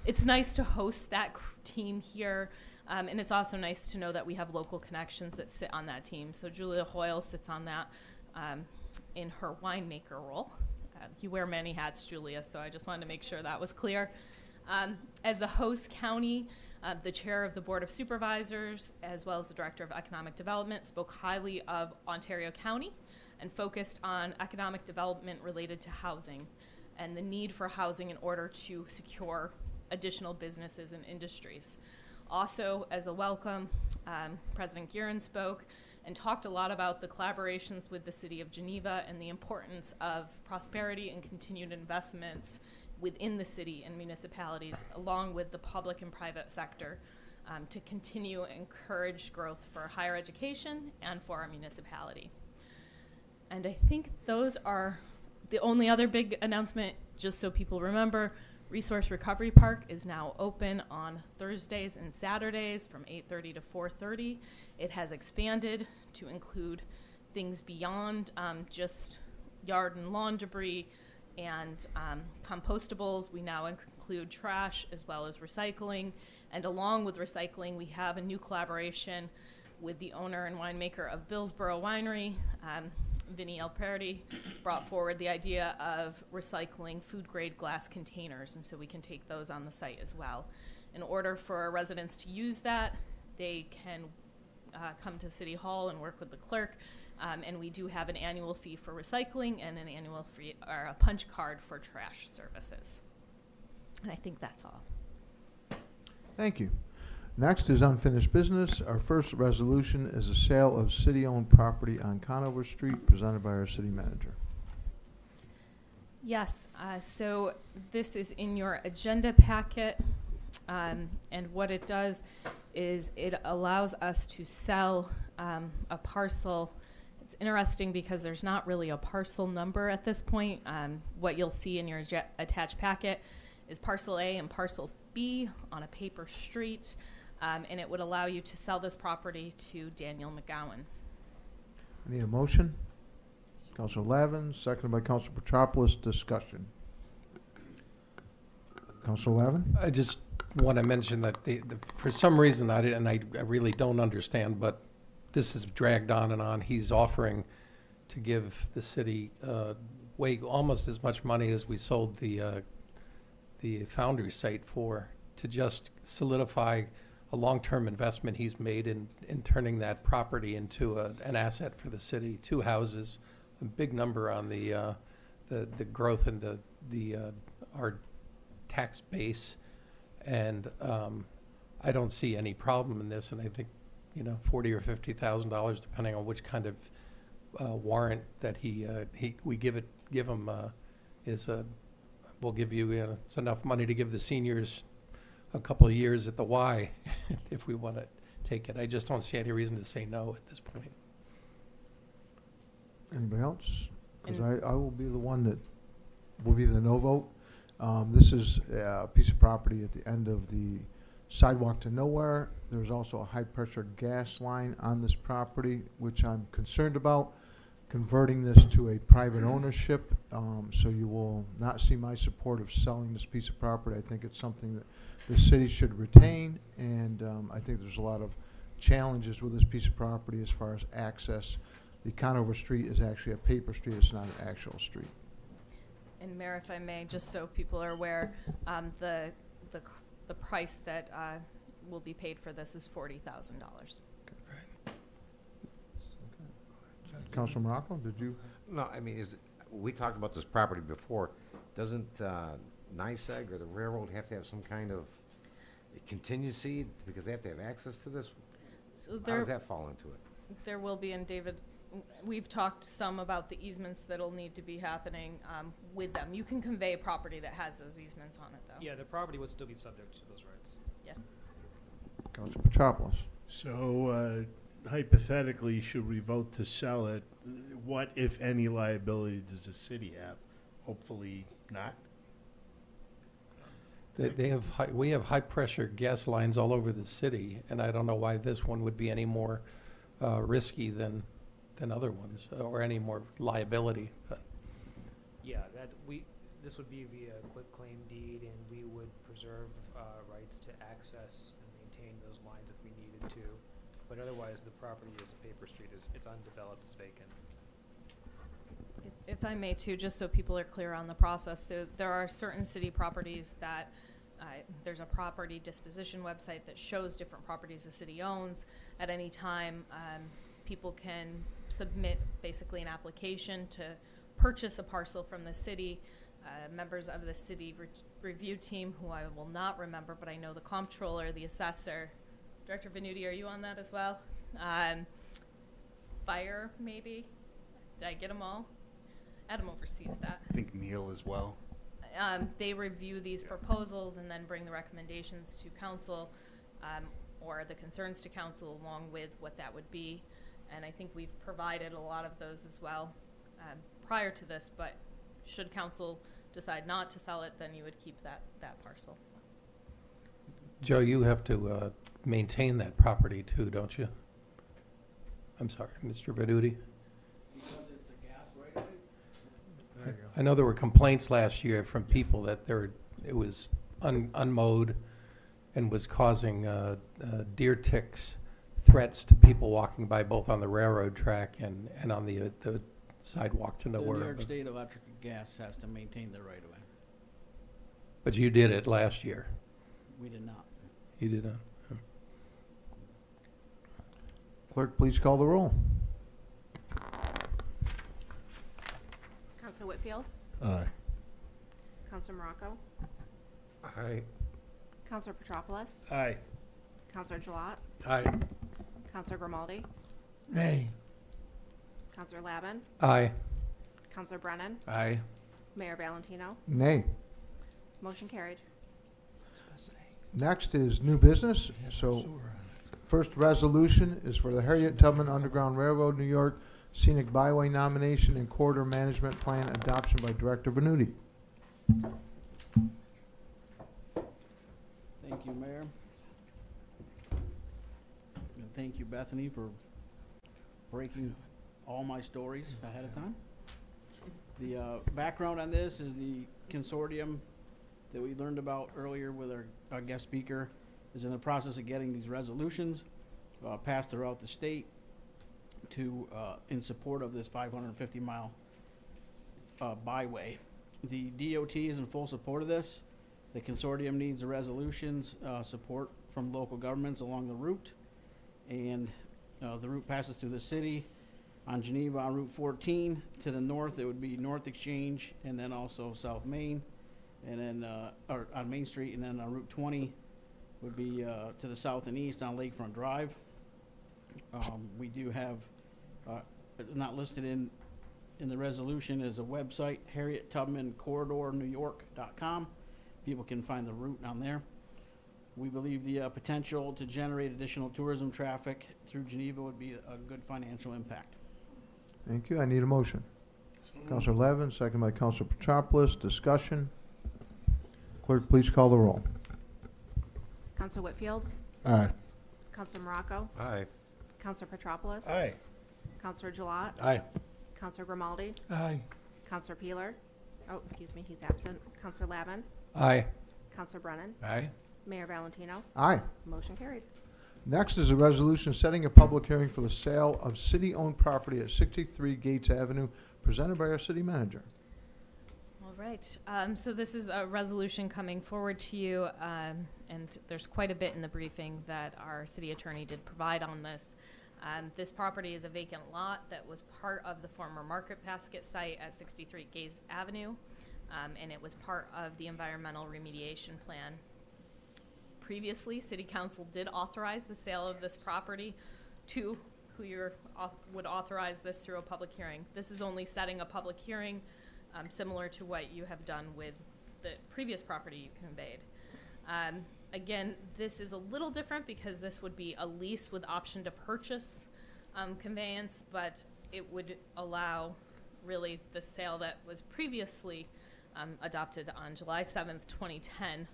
It's nice to host that team here, and it's also nice to know that we have local connections that sit on that team. So Julia Hoyle sits on that in her winemaker role. You wear many hats, Julia, so I just wanted to make sure that was clear. As the host county, the chair of the Board of Supervisors, as well as the Director of Economic Development, spoke highly of Ontario County and focused on economic development related to housing and the need for housing in order to secure additional businesses and industries. Also, as a welcome, President Guerin spoke and talked a lot about the collaborations with the City of Geneva and the importance of prosperity and continued investments within the city and municipalities, along with the public and private sector, to continue and encourage growth for higher education and for our municipality. And I think those are the only other big announcement, just so people remember. Resource Recovery Park is now open on Thursdays and Saturdays from 8:30 to 4:30. It has expanded to include things beyond just yard and lawn debris and compostables. We now include trash as well as recycling. And along with recycling, we have a new collaboration with the owner and winemaker of Billsboro Winery Vinnie Alperti brought forward the idea of recycling food-grade glass containers, and so we can take those on the site as well. In order for our residents to use that, they can come to City Hall and work with the clerk, and we do have an annual fee for recycling and an annual fee, or a punch card for trash services. And I think that's all. Thank you. Next is unfinished business. Our first resolution is a sale of city-owned property on Conover Street, presented by our city manager. Yes, so this is in your agenda packet, and what it does is it allows us to sell a parcel. It's interesting because there's not really a parcel number at this point. What you'll see in your attached packet is parcel A and parcel B on a paper street, and it would allow you to sell this property to Daniel McGowan. I need a motion. Councilor Lavin, seconded by Councilor Petropoulos. Discussion. Councilor Lavin? I just want to mention that for some reason, I really don't understand, but this is dragged on and on. He's offering to give the city way almost as much money as we sold the Foundry site for, to just solidify a long-term investment he's made in turning that property into an asset for the city. 2 houses, a big number on the growth in our tax base, and I don't see any problem in this. And I think, $40,000 or $50,000, depending on which kind of warrant that we give him, we'll give you. It's enough money to give the seniors a couple of years at the Y if we want to take it. I just don't see any reason to say no at this point. Anybody else? Because I will be the one that will be the no vote. This is a piece of property at the end of the sidewalk to nowhere. There's also a high-pressure gas line on this property, which I'm concerned about. Converting this to a private ownership, so you will not see my support of selling this piece of property. I think it's something that the city should retain, and I think there's a lot of challenges with this piece of property as far as access. The Conover Street is actually a paper street. It's not an actual street. And Mayor, if I may, just so people are aware, the price that will be paid for this is $40,000. Councilor Morocco, did you? No, I mean, we talked about this property before. Doesn't NYSEG or the railroad have to have some kind of contingency because they have to have access to this? So how does that fall into it? There will be, and David, we've talked some about the easements that'll need to be happening with them. You can convey a property that has those easements on it, though. Yeah, the property would still be subject to those rights. Yeah. Councilor Petropoulos. So hypothetically, should we vote to sell it, what, if any, liability does the city have? Hopefully not. We have high-pressure gas lines all over the city, and I don't know why this one would be any more risky than other ones, or any more liability. But Yeah, this would be via quitclaim deed, and we would preserve rights to access and maintain those lines if we needed to. But otherwise, the property is a paper street. It's undeveloped, it's vacant. If I may too, just so people are clear on the process, so there are certain city properties that there's a property disposition website that shows different properties the city owns. At any time, people can submit basically an application to purchase a parcel from the city. Members of the city review team, who I will not remember, but I know the comptroller, the assessor, Director Venuti, are you on that as well? Fire, maybe? Did I get them all? Adam oversees that. I think Neil as well. They review these proposals and then bring the recommendations to council, or the concerns to council, along with what that would be. And I think we've provided a lot of those as well prior to this, but should council decide not to sell it, then you would keep that parcel. Joe, you have to maintain that property too, don't you? I'm sorry, Mr. Venuti? Because it's a gas right away? I know there were complaints last year from people that it was unmowed and was causing deer ticks threats to people walking by, both on the railroad track and on the sidewalk to The New nowhere. York but- State Electric and Gas has to maintain the right of way. But you did it last year. We did not. You did not. Clerk, please call the roll. Counselor Whitfield, Aye. Counselor Morocco, Aye. Counselor Petropoulos, Aye. Counselor Gilat, Aye. Counselor Grimaldi, Nay. Counselor Laban, Aye. Counselor Brennan, Aye. Mayor Valentino. Nay. Motion carried. Next is new business. So first resolution is for the Harriet Tubman Underground Railroad, New York Scenic Byway nomination and corridor management plan adoption by Director Venuti. Thank you, Mayor. And thank you, Bethany, for breaking all my stories ahead of time. The background on this is the consortium that we learned about earlier with our guest speaker is in the process of getting these resolutions passed throughout the state to in support of this 550-mile byway. The DOT is in full support of this. The consortium needs the resolutions, support from local governments along the route. And the route passes through the city on Geneva on Route 14. To the north, it would be North Exchange and then also South Main. And then, or on Main Street, and then on Route 20 would be to the south and east on Lakefront Drive. We do have, not listed in the resolution is a website, HarrietTubmanCorridorNewYork.com. People can find the route on there. We believe the potential to generate additional tourism traffic through Geneva would be a good financial impact. Thank you. I need a motion. Counselor Levin, second by Counselor Petropoulos. Discussion. Clerk, please call the roll. Counselor Whitfield, Aye. Counselor Morocco, Aye. Counselor Petropoulos, Aye. Counselor Gilat, Aye. Counselor Grimaldi, Aye. Counselor Peeler, oh, excuse me, he's absent, Counselor Laban, Aye. Counselor Brennan, Aye. Mayor Valentino. Aye. Motion carried. Next is a resolution setting a public hearing for the sale of city-owned property at 63 Gates Avenue, presented by our city manager. All right, so this is a resolution coming forward to you, and there's quite a bit in the briefing that our city attorney did provide on this. This property is a vacant lot that was part of the former Market Basket site at 63 Gaze Avenue, and it was part of the environmental remediation plan. Previously, City Council did authorize the sale of this property to who would authorize this through a public hearing. This is only setting a public hearing similar to what you have done with the previous property you conveyed. Again, this is a little different because this would be a lease with option to purchase conveyance, but it would allow really the sale that was previously adopted on July 7th, 2010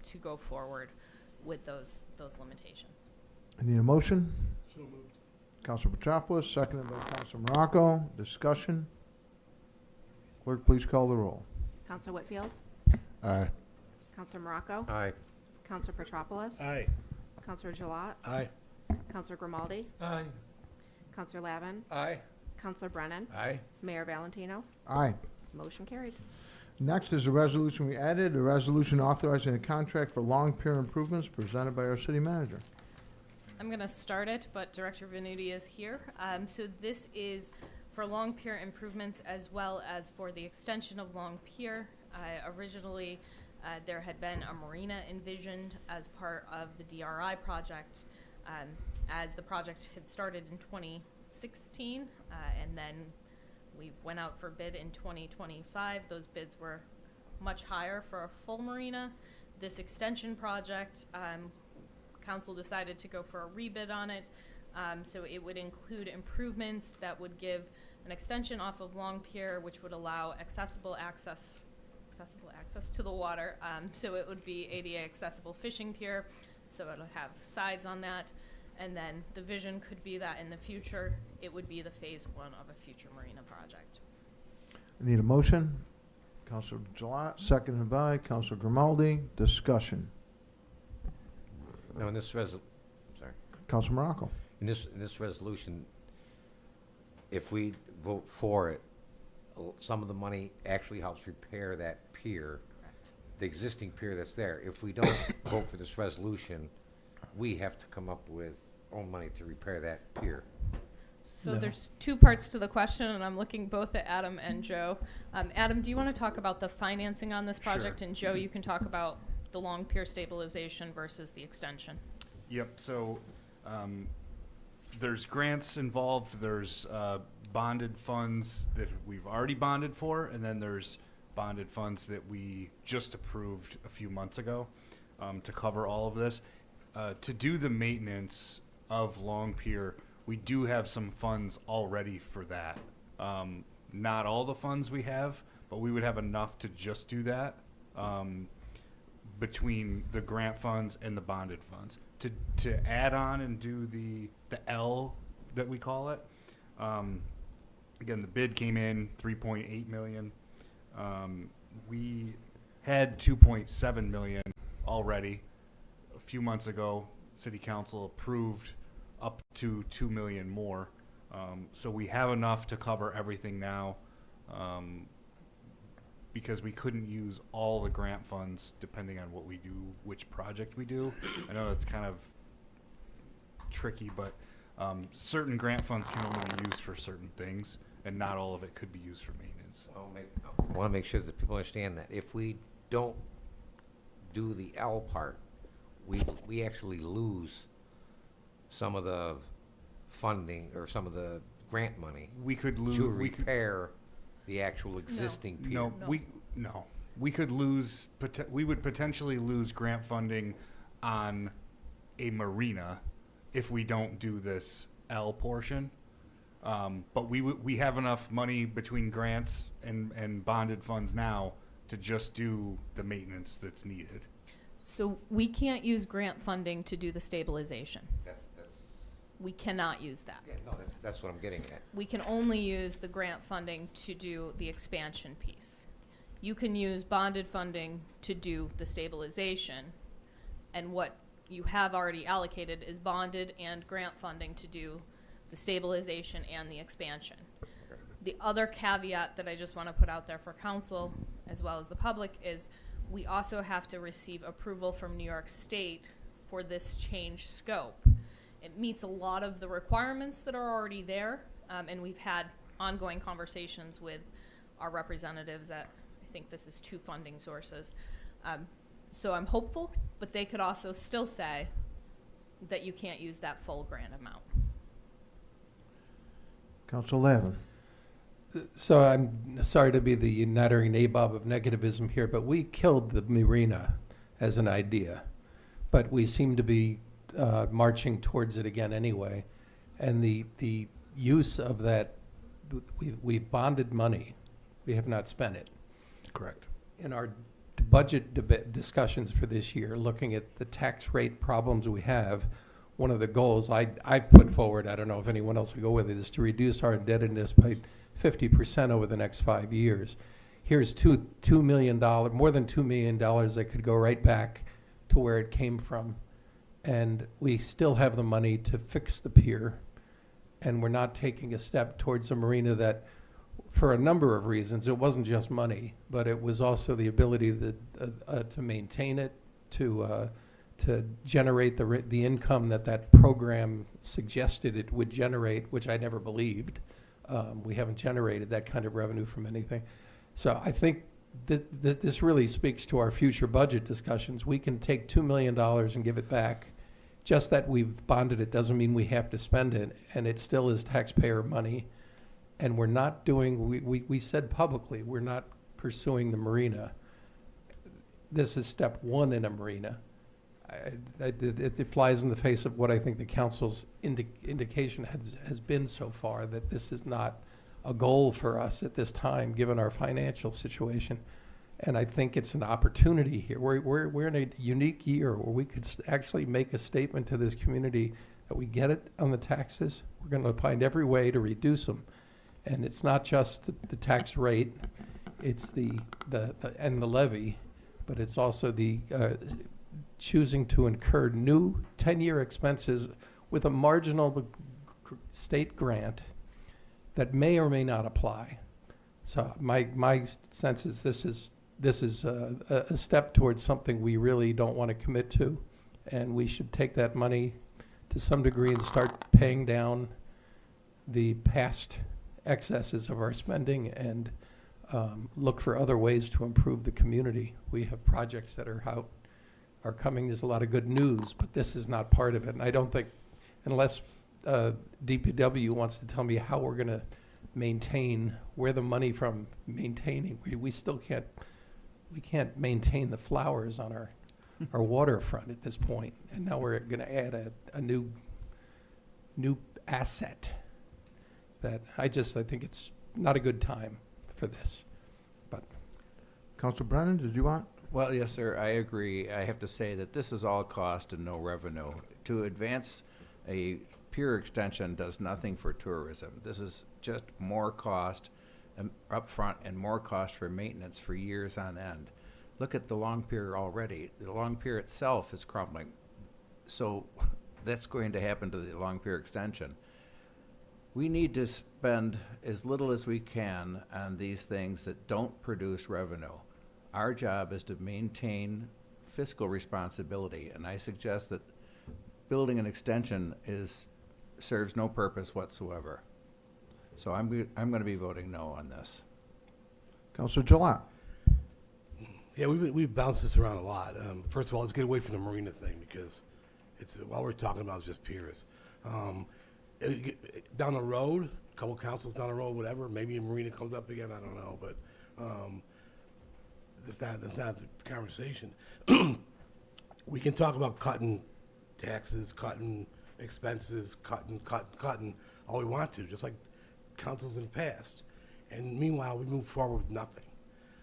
to go forward with those limitations. I need a motion. So moved. Counselor Petropoulos, seconded by Counselor Morocco. Discussion. Clerk, please call the roll. Counselor Whitfield, Aye. Counselor Morocco, Aye. Counselor Petropoulos, Aye. Counselor Gilat, Aye. Counselor Grimaldi, Aye. Counselor Laban, Aye. Counselor Brennan, Aye. Mayor Valentino. Aye. Motion carried. Next is a resolution we added, a resolution authorizing a contract for long pier improvements presented by our city manager. I'm going to start it, but Director Venuti is here. So this is for Long Pier improvements as well as for the extension of Long Pier. Originally, there had been a marina envisioned as part of the DRI project. As the project had started in 2016, and then we went out for bid in 2025. Those bids were much higher for a full marina. This extension project, council decided to go for a rebid on it. So it would include improvements that would give an extension off of Long Pier, which would allow accessible access to the water. So it would be ADA accessible fishing pier. So it'll have sides on that. And then the vision could be that in the future, it would be the phase one of a future marina project. I need a motion. Counselor Gilat, seconded by Counselor Grimaldi. Discussion. Now, in this sorry. Counselor Morocco. In this resolution, if we vote for it, some of the money actually helps repair that pier, the existing pier that's there. If we don't vote for this resolution, we have to come up with own money to repair that pier. So No. there's two parts to the question, and I'm looking both at Adam and Joe. Adam, do you want to talk about the financing on this project? Sure. And Joe, you can talk about the long pier stabilization versus the extension. Yep, so there's grants involved, there's bonded funds that we've already bonded for, and then there's bonded funds that we just approved a few months ago to cover all of this. To do the maintenance of Long Pier, we do have some funds already for that. Not all the funds we have, but we would have enough to just do that between the grant funds and the bonded funds. To add on and do the L that we call it, again, the bid came in 3.8 million. We had 2.7 million already. A few months ago, City Council approved up to 2 million more. So we have enough to cover everything now, because we couldn't use all the grant funds depending on what we do, which project we do. I know that's kind of tricky, but certain grant funds can only be used for certain things, and not all of it could be used for maintenance. I want to make sure that people understand that if we don't do the L part, we actually lose some of the funding or some of the grant money We could lose. to repair the actual existing pier. No. We could lose. We would potentially lose grant funding on a marina if we don't do this L portion. But we have enough money between grants and bonded funds now to just do the maintenance that's needed. So we can't use grant funding to do the stabilization. That's We cannot use that. yeah, no, that's what I'm getting at. We can only use the grant funding to do the expansion piece. You can use bonded funding to do the stabilization, and what you have already allocated is bonded and grant funding to do the stabilization and the expansion. The other caveat that I just want to put out there for council as well as the public is we also have to receive approval from New York State for this change scope. It meets a lot of the requirements that are already there, and we've had ongoing conversations with our representatives at, I think this is 2 funding sources. So I'm hopeful, but they could also still say that you can't use that full grant amount. Council Lavin. So I'm sorry to be the unitary nabob of negativism here, but we killed the marina as an idea. But we seem to be marching towards it again anyway. And the use of that, we've bonded money. We have not spent it. Correct. In our budget discussions for this year, looking at the tax rate problems we have, one of the goals I've put forward, I don't know if anyone else will go with it, is to reduce our indebtedness by 50% over the next 5 years. Here's $2 million, more than $2 million that could go right back to where it came from. And we still have the money to fix the pier. And we're not taking a step towards a marina that, for a number of reasons, it wasn't just money, but it was also the ability to maintain it, to generate the income that program suggested it would generate, which I never believed. We haven't generated that kind of revenue from anything. So I think that this really speaks to our future budget discussions. We can take $2 million and give it back. Just that we've bonded it doesn't mean we have to spend it, and it still is taxpayer money. And we're not doing, we said publicly, we're not pursuing the marina. This is step 1 in a marina. It flies in the face of what I think the council's indication has been so far, that this is not a goal for us at this time, given our financial situation. And I think it's an opportunity here. We're in a unique year where we could actually make a statement to this community that we get it on the taxes. We're going to find every way to reduce them. And it's not just the tax rate, it's the levy, but it's also the choosing to incur new 10-year expenses with a marginal state grant that may or may not apply. So my sense is this is a step towards something we really don't want to commit to, and we should take that money to some degree and start paying down the past excesses of our spending and look for other ways to improve the community. We have projects that are coming. There's a lot of good news, but this is not part of it. And I don't think, unless DPW wants to tell me how we're going to maintain, where the money from maintaining, we still can't maintain the flowers on our waterfront at this point. And now we're going to add a new asset that I think it's not a good time for this. But Councilor Brennan, did you want? Well, yes, sir, I agree. I have to say that this is all cost and no revenue. To advance a pier extension does nothing for tourism. This is just more cost upfront and more cost for maintenance for years on end. Look at the Long Pier already. The Long Pier itself is crumbling. So that's going to happen to the Long Pier extension. We need to spend as little as we can on these things that don't produce revenue. Our job is to maintain fiscal responsibility, and I suggest that building an extension serves no purpose whatsoever. So I'm going to be voting no on this. Councilor Gillette. Yeah, we've bounced this around a lot. First of all, let's get away from the marina thing because all we're talking about is just piers. Down the road, a couple councils down the road, whatever, maybe a marina comes up again, I don't know, but that's not the conversation. We can talk about cutting taxes, cutting expenses, cutting all we want to, just like councils in the past. And meanwhile, we move forward with nothing.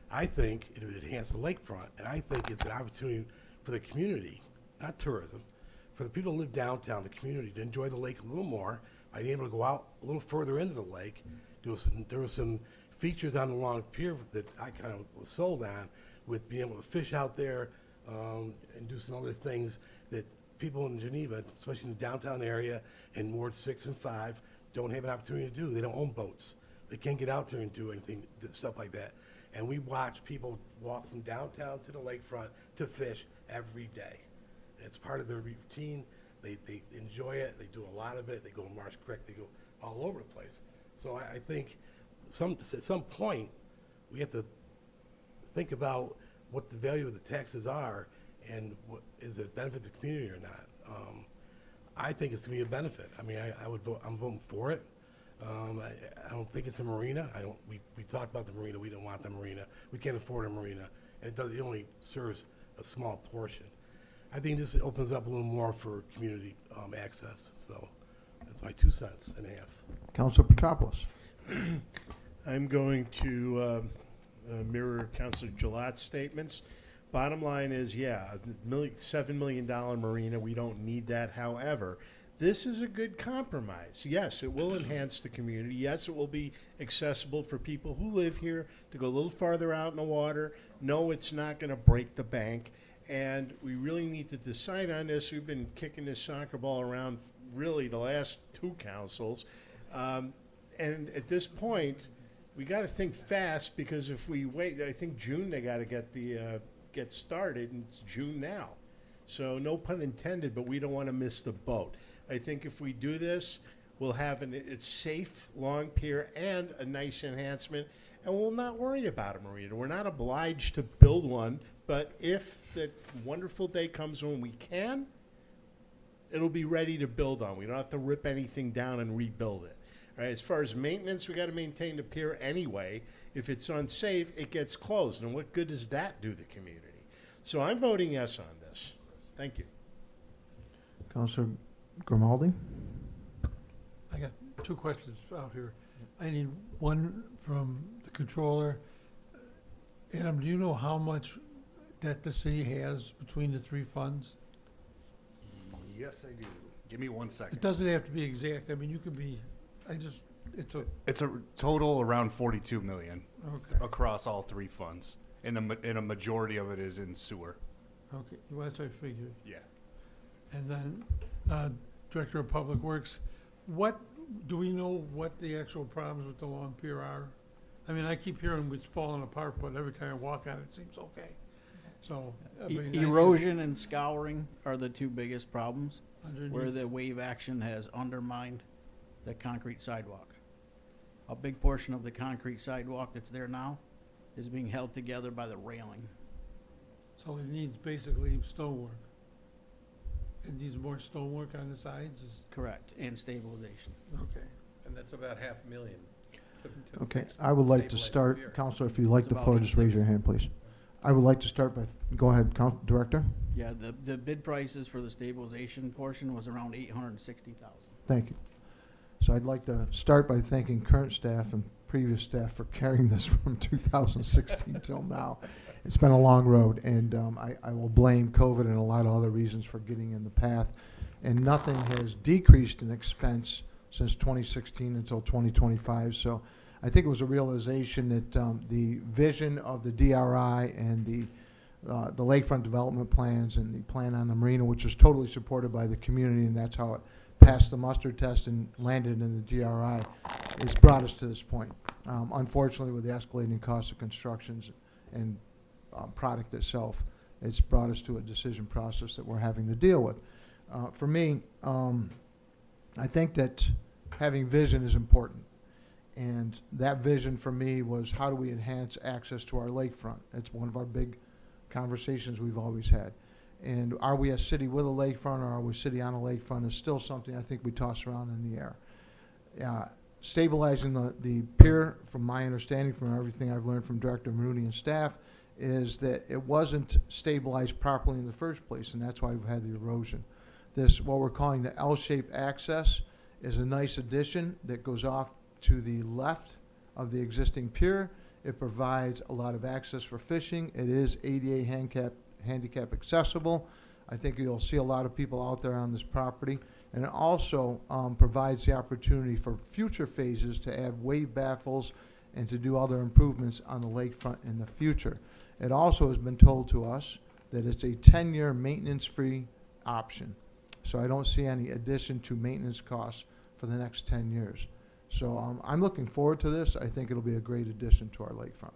I think it would enhance the lakefront, and I think it's an opportunity for the community, not tourism, for the people who live downtown, the community, to enjoy the lake a little more by being able to go out a little further into the lake. There were some features on the Long Pier that I kind of was sold on, with being able to fish out there and do some other things that people in Geneva, especially in the downtown area and Ward 6 and 5, don't have an opportunity to do. They don't own boats. They can't get out there and do anything, stuff like that. And we watch people walk from downtown to the lakefront to fish every day. It's part of their routine. They enjoy it. They do a lot of it. They go to Marsh Creek. They go all over the place. So I think at some point we have to think about what the value of the taxes are and what is it benefit the community or not. I think it's going to be a benefit. I mean, I'm voting for it. I don't think it's a marina. We talked about the marina. We don't want the marina. We can't afford a marina. And it only serves a small portion. I think this opens up a little more for community access. So that's my 2 cents and a half. Councilor Petropoulos. I'm going to mirror Councilor Gillette's statements. Bottom line is, yeah, $7 million marina, we don't need that. However, this is a good compromise. Yes, it will enhance the community. Yes, it will be accessible for people who live here to go a little farther out in the water. No, it's not going to break the bank. And we really need to decide on this. We've been kicking this soccer ball around really the last 2 councils. And at this point, we got to think fast, because if we wait, I think June they got to get started, and it's June now. So no pun intended, but we don't want to miss the boat. I think if we do this, we'll have a safe Long Pier and a nice enhancement, and we'll not worry about a marina. We're not obliged to build one, but if that wonderful day comes when we can, it'll be ready to build on. We don't have to rip anything down and rebuild it. All right, as far as maintenance, we got to maintain the pier anyway. If it's unsafe, it gets closed. And what good does that do the community? So I'm voting yes on this. Thank you. Councilor Grimaldi. I got 2 questions out here. I need one from the controller. Adam, do you know how much debt the city has between the 3 funds? Yes, I do. Give me 1 second. It doesn't have to be exact. I mean, you could be, It's a total around 42 million Okay. across all 3 funds, and a majority of it is in sewer. Okay, well, that's what I figured. Yeah. And then, Director of Public Works, do we know what the actual problems with the Long Pier are? I mean, I keep hearing it's falling apart, but every time I walk on it, it seems okay. So, I mean, Erosion and scouring are the two biggest problems, where Underneath. the wave action has undermined the concrete sidewalk. A big portion of the concrete sidewalk that's there now is being held together by the railing. So it needs basically stonework. It needs more stonework on the sides, Correct, and stabilization. okay. And that's about $500,000 to Okay, fix I would like to stabilize the start, pier. Counselor, if you'd like It's the about floor, just raise your hand, please. I would like to start by, go ahead, Director. Yeah, the bid prices for the stabilization portion was around $860,000. Thank you. So I'd like to start by thanking current staff and previous staff for carrying this from 2016 till now. It's been a long road, and I will blame COVID and a lot of other reasons for getting in the path. And nothing has decreased in expense since 2016 until 2025. So I think it was a realization that the vision of the DRI and the lakefront development plans and the plan on the marina, which is totally supported by the community, and that's how it passed the muster test and landed in the DRI, has brought us to this point. Unfortunately, with the escalating cost of constructions and product itself, it's brought us to a decision process that we're having to deal with. For me, I think that having vision is important. And that vision for me was, how do we enhance access to our lakefront? It's one of our big conversations we've always had. And are we a city with a lakefront, or are we a city on a lakefront, is still something I think we toss around in the air. Stabilizing the pier, from my understanding, from everything I've learned from Director Maroney and staff, is that it wasn't stabilized properly in the first place, and that's why we've had the erosion. This, what we're calling the L-shaped access, is a nice addition that goes off to the left of the existing pier. It provides a lot of access for fishing. It is ADA handicap accessible. I think you'll see a lot of people out there on this property. And it also provides the opportunity for future phases to add wave baffles and to do other improvements on the lakefront in the future. It also has been told to us that it's a 10-year maintenance-free option. So I don't see any addition to maintenance costs for the next 10 years. So I'm looking forward to this. I think it'll be a great addition to our lakefront.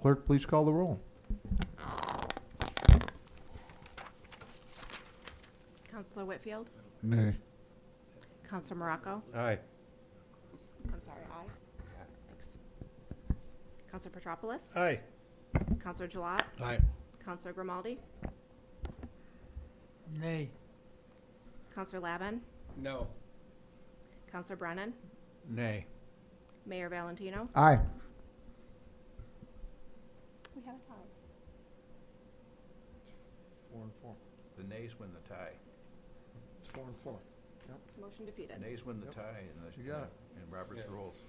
Clerk, please call the roll. Counselor Whitfield? Nay. Counselor Morocco? Aye. I'm sorry, aye. Thanks. Counselor Petropoulos? Aye. Counselor Gilat? Aye. Counselor Grimaldi? Nay. Counselor Lavin? No. Counselor Brennan? Nay. Mayor Valentino? Aye. We have a tie. 4-4. The nays win the tie. It's 4-4. Motion defeated. The nays win the tie in You got it. Robert's rules.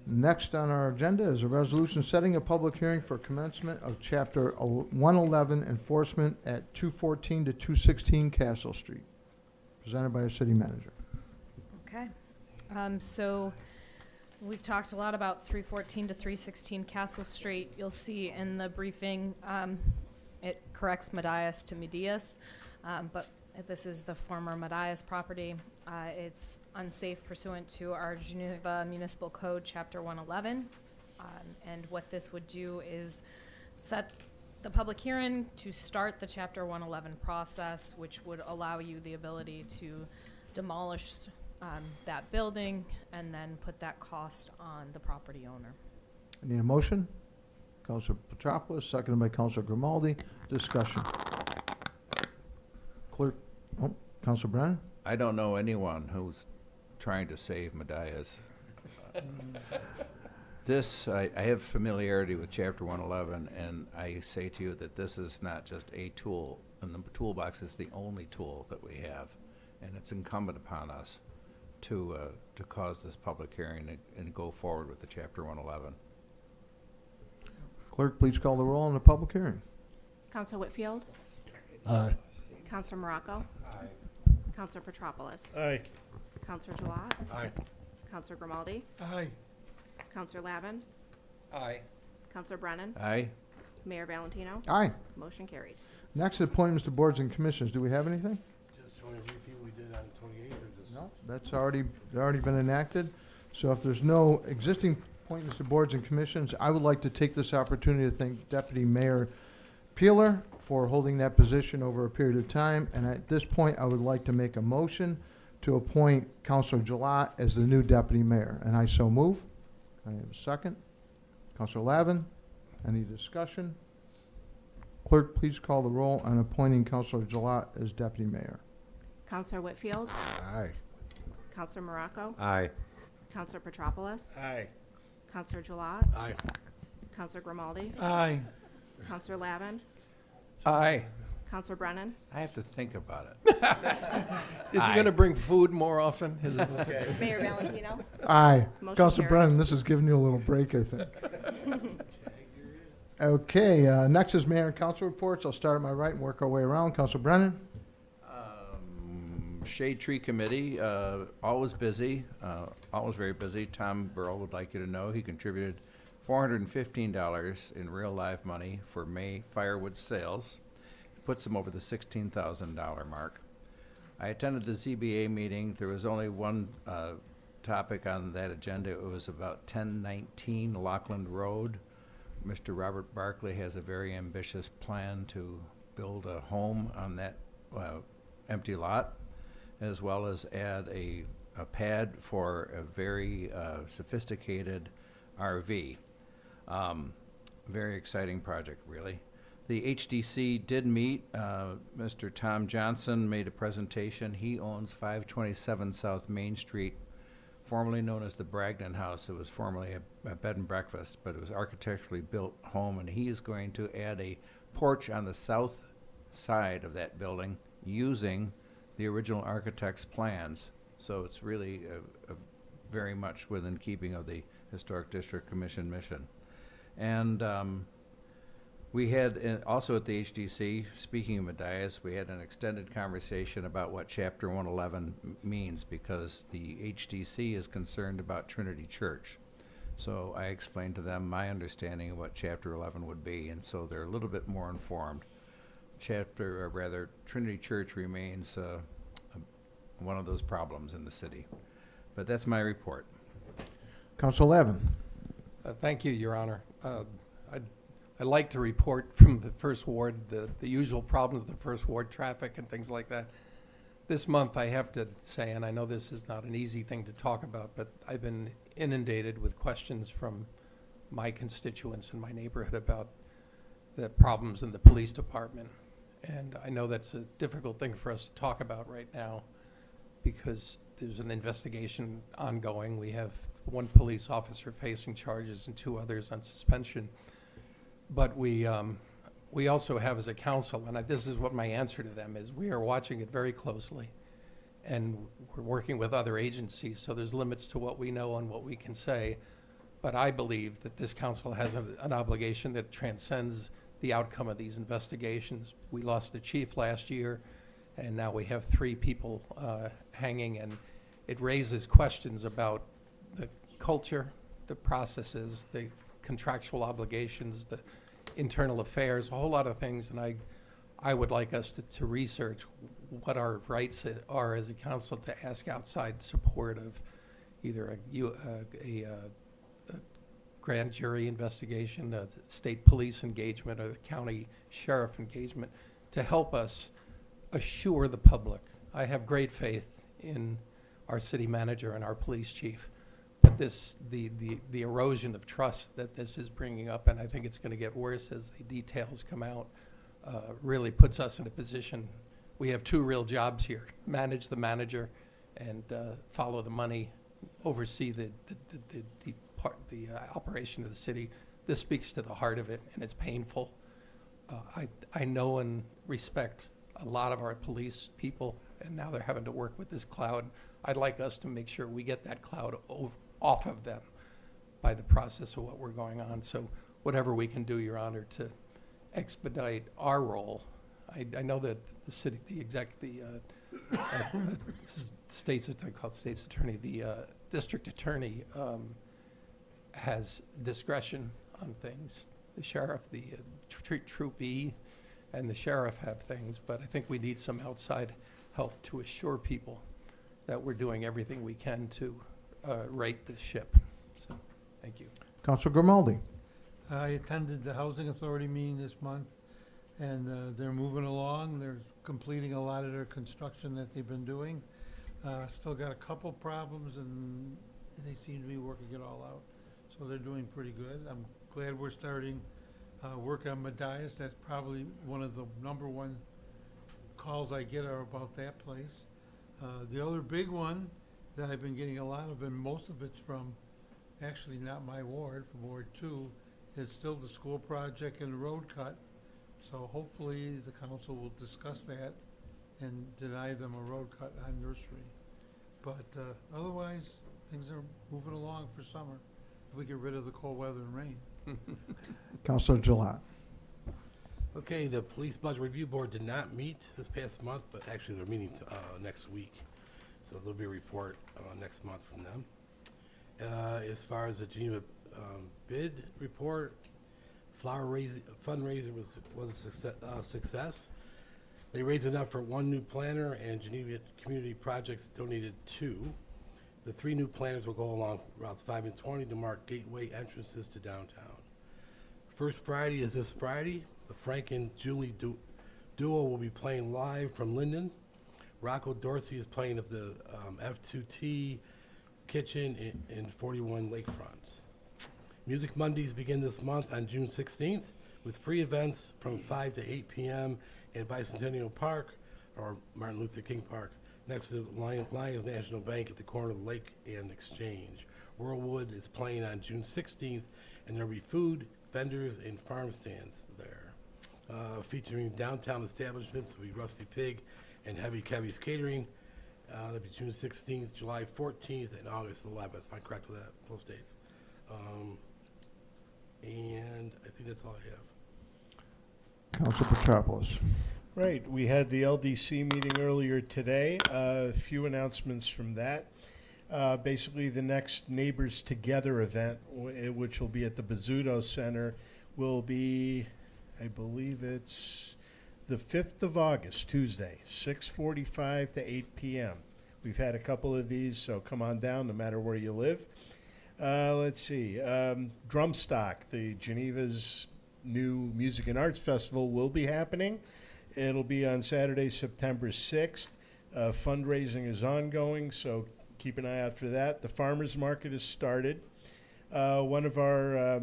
Next on our agenda is a resolution setting a public hearing for commencement of Chapter 111 enforcement at 214 to 216 Castle Street, presented by our city manager. Okay. So we've talked a lot about 314 to 316 Castle Street. You'll see in the briefing, it corrects Medias to Medias, but this is the former Medias property. It's unsafe pursuant to our Geneva Municipal Code, Chapter 111. And what this would do is set the public hearing to start the Chapter 111 process, which would allow you the ability to demolish that building and then put that cost on the property owner. Need a motion? Councilor Petropoulos, seconded by Councilor Grimaldi. Discussion. Clerk, Councilor Brennan? I don't know anyone who's trying to save Medias. This, I have familiarity with Chapter 111, and I say to you that this is not just a tool, and the toolbox is the only tool that we have, and it's incumbent upon us to cause this public hearing and go forward with the Chapter 111. Clerk, please call the roll on the public hearing. Counselor Whitfield? Aye. Counselor Morocco? Aye. Counselor Petropoulos? Aye. Counselor Gilat? Aye. Counselor Grimaldi? Aye. Counselor Lavin? Aye. Counselor Brennan? Aye. Mayor Valentino? Aye. Motion carried. Next, appointments to boards and commissions. Do we have anything? Just want to repeat what we did on 28th or just? No, that's already been enacted. So if there's no existing appointments to boards and commissions, I would like to take this opportunity to thank Deputy Mayor Peeler for holding that position over a period of time. And at this point, I would like to make a motion to appoint Councilor Gilat as the new deputy mayor. And I so move. I have a second. Councilor Lavin, any discussion? Clerk, please call the roll on appointing Councilor Gilat as deputy mayor. Counselor Whitfield, Aye. Counselor Morocco, Aye. Counselor Petropoulos, Aye. Counselor Gilat, Aye. Counselor Grimaldi, Aye. Counselor Lavin, Aye. Counselor Brennan, I have to think about it. Is he going to bring food more often? Is it- Mayor Valentino. Aye. Motion Councilor carried. Brennan, this is giving you a little break, I think. Okay, next is mayor and council reports. I'll start at my right and work our way around. Councilor Brennan? Shade Tree Committee, always busy, always very busy. Tom Burrell would like you to know he contributed $415 in real live money for May firewood sales. Puts them over the $16,000 mark. I attended the ZBA meeting. There was only one topic on that agenda. It was about 1019 Lockland Road. Mr. Robert Barkley has a very ambitious plan to build a home on that empty lot, as well as add a pad for a very sophisticated RV. Very exciting project, really. The HDC did meet. Mr. Tom Johnson made a presentation. He owns 527 South Main Street, formerly known as the Bragdon House. It was formerly a bed and breakfast, but it was architecturally built home, and he is going to add a porch on the south side of that building using the original architect's plans. So it's really very much within keeping of the Historic District Commission mission. And we had, also at the HDC, speaking of Matthias, we had an extended conversation about what Chapter 111 means, because the HDC is concerned about Trinity Church. So I explained to them my understanding of what Chapter 11 would be, and so they're a little bit more informed. Trinity Church remains one of those problems in the city. But that's my report. Councilor Lavin? Thank you, Your Honor. I like to report from the First Ward, the usual problems of the First Ward, traffic and things like that. This month, I have to say, and I know this is not an easy thing to talk about, but I've been inundated with questions from my constituents in my neighborhood about the problems in the police department. And I know that's a difficult thing for us to talk about right now because there's an investigation ongoing. We have one police officer facing charges and 2 others on suspension. But we also have as a council, and this is what my answer to them is, we are watching it very closely. And we're working with other agencies, so there's limits to what we know and what we can say. But I believe that this council has an obligation that transcends the outcome of these investigations. We lost the chief last year, and now we have 3 people hanging, and it raises questions about the culture, the processes, the contractual obligations, the internal affairs, a whole lot of things, and I would like us to research what our rights are as a council to ask outside support of either a grand jury investigation, a state police engagement, or the county sheriff engagement to help us assure the public. I have great faith in our city manager and our police chief, but the erosion of trust that this is bringing up, and I think it's going to get worse as the details come out, really puts us in a position. We have 2 real jobs here: manage the manager and follow the money, oversee the operation of the city. This speaks to the heart of it, and it's painful. I know and respect a lot of our police people, and now they're having to work with this cloud. I'd like us to make sure we get that cloud off of them by the process of what we're going on. So whatever we can do, Your Honor, to expedite our role. I know that the city, state's attorney, the district attorney has discretion on things. The sheriff, the Troop E, and the sheriff have things, but I think we need some outside help to assure people that we're doing everything we can to right the ship. So, thank you. Council Grimaldi. I attended the Housing Authority meeting this month, and they're moving along. They're completing a lot of their construction that they've been doing. Still got a couple problems, and they seem to be working it all out. So they're doing pretty good. I'm glad we're starting work on Matthias. That's probably one of the #1 calls I get are about that place. The other big one that I've been getting a lot of, and most of it's from, actually not my ward, from Ward 2, is still the school project and the road cut. So hopefully the council will discuss that and deny them a road cut on Nursery. But otherwise, things are moving along for summer, if we get rid of the cold weather and rain. Councilor Gilat. Okay, the Police Budget Review Board did not meet this past month, but actually they're meeting next week. So there'll be a report next month from them. As far as the Geneva bid report, fundraiser was a success. They raised enough for 1 new planner, and Geneva Community Projects donated 2. The 3 new planners will go along routes 5 and 20 to mark gateway entrances to downtown. First Friday is this Friday. The Frank and Julie duo will be playing live from Linden. Rocco Dorsey is playing at the F2T Kitchen in 41 Lakefront. Music Mondays begin this month on June 16th with free events from 5 to 8 p.m. in Bicentennial Park, or Martin Luther King Park, next to Lions National Bank at the corner of the Lake and Exchange. Whirlwood is playing on June 16th, and there'll be food, vendors, and farm stands there. Featuring downtown establishments will be Rusty Pig and Heavy Kevy's Catering. That'll be June 16th, July 14th, and August 11th. Am I correct with that, those dates? And I think that's all I have. Council Petropoulos. Right, we had the LDC meeting earlier today. A few announcements from that. Basically, the next Neighbors Together event, which will be at the Bizzuto Center, will be, I believe it's the 5th of August, Tuesday, 6:45 to 8 p.m. We've had a couple of these, so come on down no matter where you live. Let's see, Drumstock, the Geneva's new Music and Arts Festival, will be happening. It'll be on Saturday, September 6th. Fundraising is ongoing, so keep an eye out for that. The Farmers Market has started. One of our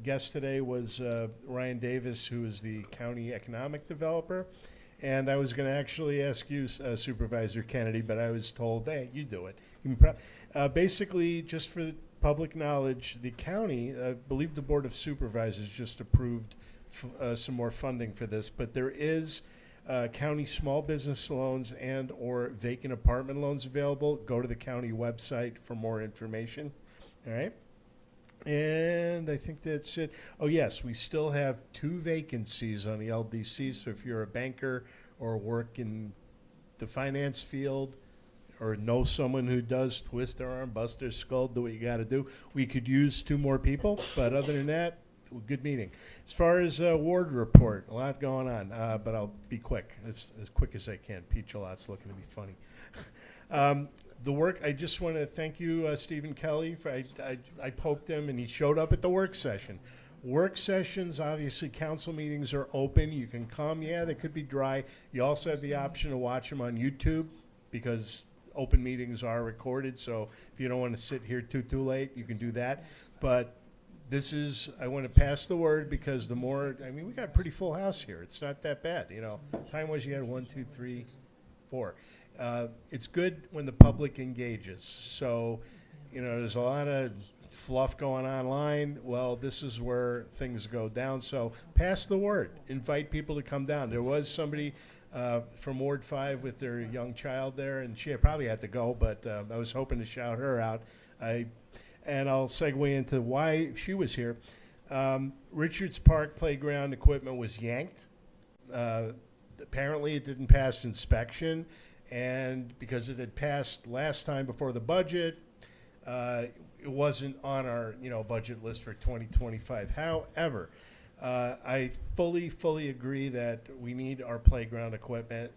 guests today was Ryan Davis, who is the county economic developer. And I was going to actually ask you, Supervisor Kennedy, but I was told, hey, you do it. Basically, just for the public knowledge, the county, I believe the Board of Supervisors just approved some more funding for this, but there is county small business loans and or vacant apartment loans available. Go to the county website for more information. All right. And I think that's it. Oh, yes, we still have 2 vacancies on the LDC. So if you're a banker or work in the finance field or know someone who does twist their arm, bust their skull, do what you got to do, we could use 2 more people. But other than that, good meeting. As far as ward report, a lot going on, but I'll be quick, as quick as I can. Pete Gillott's looking to be funny. The work, I just want to thank you, Stephen Kelly. I poked him, and he showed up at the work session. Work sessions, obviously, council meetings are open. You can come. Yeah, they could be dry. You also have the option to watch them on YouTube because open meetings are recorded. So if you don't want to sit here too late, you can do that. But this is, I want to pass the word because the more, I mean, we got a pretty full house here. It's not that bad, you know. Time was you had 1, 2, 3, 4. It's good when the public engages. So, you know, there's a lot of fluff going online. Well, this is where things go down. So pass the word. Invite people to come down. There was somebody from Ward 5 with their young child there, and she probably had to go, but I was hoping to shout her out. And I'll segue into why she was here. Richards Park playground equipment was yanked. Apparently it didn't pass inspection, and because it had passed last time before the budget, it wasn't on our budget list for 2025. However, I fully agree that we need our playground equipment.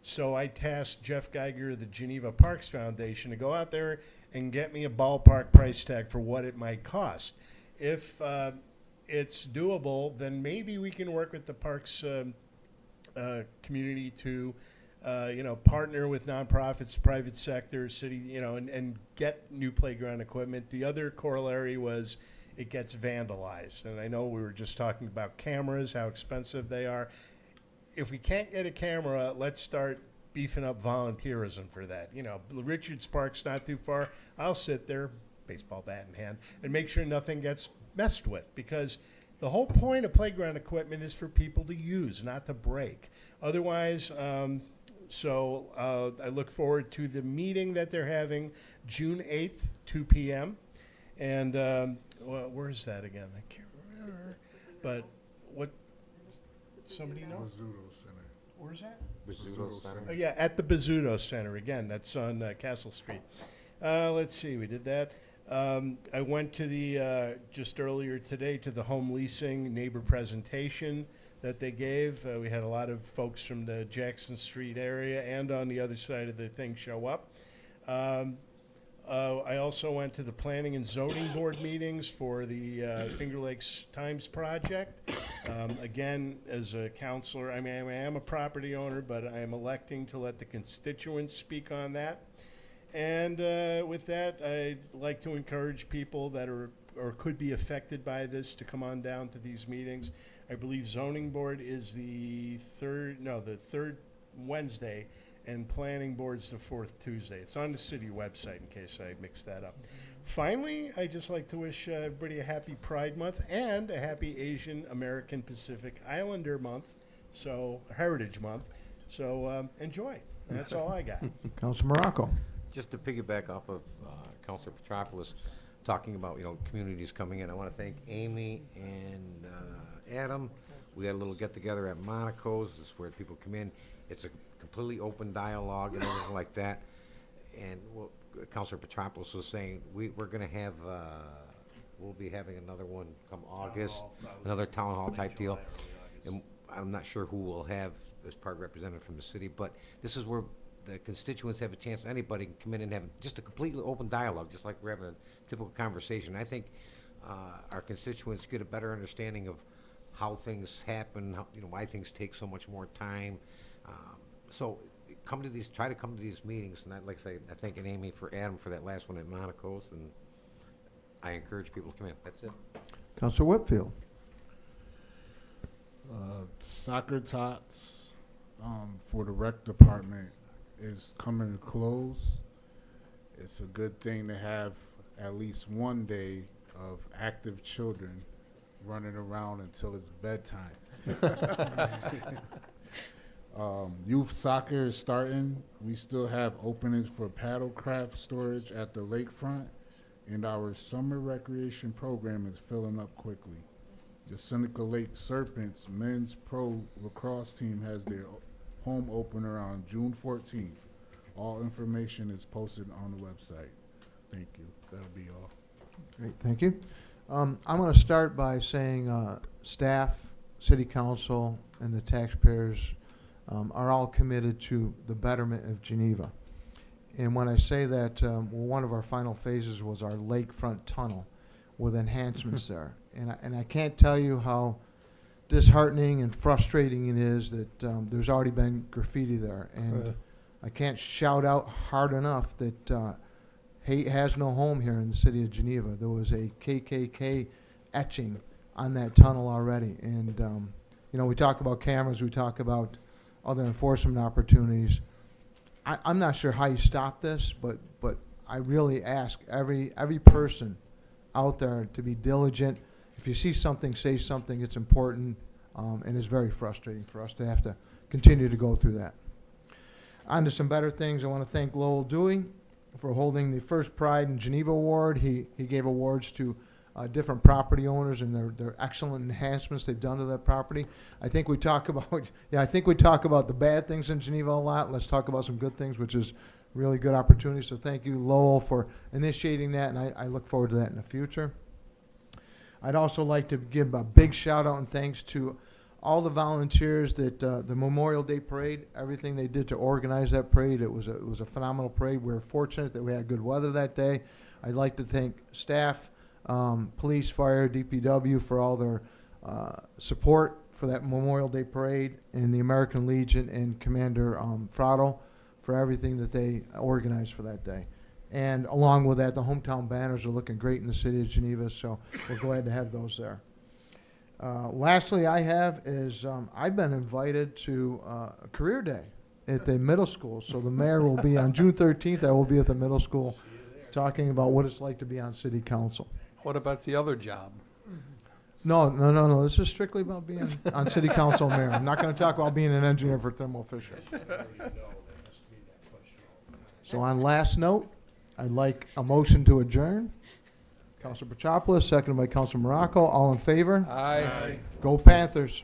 So I tasked Jeff Geiger, the Geneva Parks Foundation, to go out there and get me a ballpark price tag for what it might cost. If it's doable, then maybe we can work with the parks community to, partner with nonprofits, private sector, city, and get new playground equipment. The other corollary was it gets vandalized. And I know we were just talking about cameras, how expensive they are. If we can't get a camera, let's start beefing up volunteerism for that. Richards Park's not too far. I'll sit there, baseball bat in hand, and make sure nothing gets messed with, because the whole point of playground equipment is for people to use, not to break. Otherwise, I look forward to the meeting that they're having June 8th, 2 p.m. And where is that again? I can't remember. But what? Somebody knows? Bizzuto Center. Where's that? Bizzuto Center. Oh, yeah, at the Bizzuto Center. Again, that's on Castle Street. Let's see, we did that. I went to the, just earlier today, to the home leasing neighbor presentation that they gave. We had a lot of folks from the Jackson Street area and on the other side of the thing show up. I also went to the planning and zoning board meetings for the Finger Lakes Times project. Again, as a counselor, I am a property owner, but I am electing to let the constituents speak on that. And with that, I'd like to encourage people that are or could be affected by this to come on down to these meetings. I believe zoning board is the third Wednesday, and planning board's the fourth Tuesday. It's on the city website in case I mixed that up. Finally, I'd just like to wish everybody a happy Pride Month and a happy Asian American Pacific Islander Month, so Heritage Month. So enjoy. And that's all I got. Council Morocco. Just to piggyback off of Councilor Petropoulos talking about, communities coming in, I want to thank Amy and Adam. We had a little get-together at Monaco's. This is where people come in. It's a completely open dialogue and everything like that. And what Councilor Petropoulos was saying, we're going to have, we'll be having another one come August, another town hall type deal. And I'm not sure who we'll have as part representative from the city, but this is where the constituents have a chance, anybody can come in and have just a completely open dialogue, just like we're having a typical conversation. I think our constituents get a better understanding of how things happen, how, why things take so much more time. So try to come to these meetings, and I'd like to say, I thank Amy for Adam for that last one at Monaco's, and I encourage people to come in. That's it. Councilor Whitfield. Soccer tots for the rec department is coming to close. It's a good thing to have at least one day of active children running around until it's bedtime. Youth soccer is starting. We still have openings for paddlecraft storage at the lakefront, and our summer recreation program is filling up quickly. The Seneca Lake Serpents men's pro lacrosse team has their home opener on June 14th. All information is posted on the website. Thank you. That'll be all. Great, thank you. I'm going to start by saying staff, city council, and the taxpayers are all committed to the betterment of Geneva. And when I say that, one of our final phases was our lakefront tunnel with enhancements there. And I can't tell you how disheartening and frustrating it is that there's already been graffiti there. And I can't shout out hard enough that hate has no home here in the city of Geneva. There was a KKK etching on that tunnel already. And, we talk about cameras, we talk about other enforcement opportunities. I'm not sure how you stop this, but I really ask every person out there to be diligent. If you see something, say something. It's important, and it's very frustrating for us to have to continue to go through that. On to some better things. I want to thank Lowell Dewey for holding the first Pride in Geneva Award. He gave awards to different property owners and their excellent enhancements they've done to that property. I think we talk about the bad things in Geneva a lot. Let's talk about some good things, which is really good opportunity. So thank you, Lowell, for initiating that, and I look forward to that in the future. I'd also like to give a big shout out and thanks to all the volunteers that, the Memorial Day Parade, everything they did to organize that parade, it was a phenomenal parade. We were fortunate that we had good weather that day. I'd like to thank staff, police, fire, DPW for all their support for that Memorial Day Parade, and the American Legion and Commander Frotto for everything that they organized for that day. And along with that, the hometown banners are looking great in the city of Geneva, so we're glad to have those there. Lastly, I have is I've been invited to a career day at the middle school. So the mayor will be on June 13th. I will be at the middle school talking about what it's like to be on city council. What about the other job? No. This is strictly about being on city council, mayor. I'm not going to talk about being an engineer for Thermo Fisher. So on last note, I'd like a motion to adjourn. Councilor Pachopoulos, seconded by Councilor Morocco. All in favor? Aye. Go Panthers.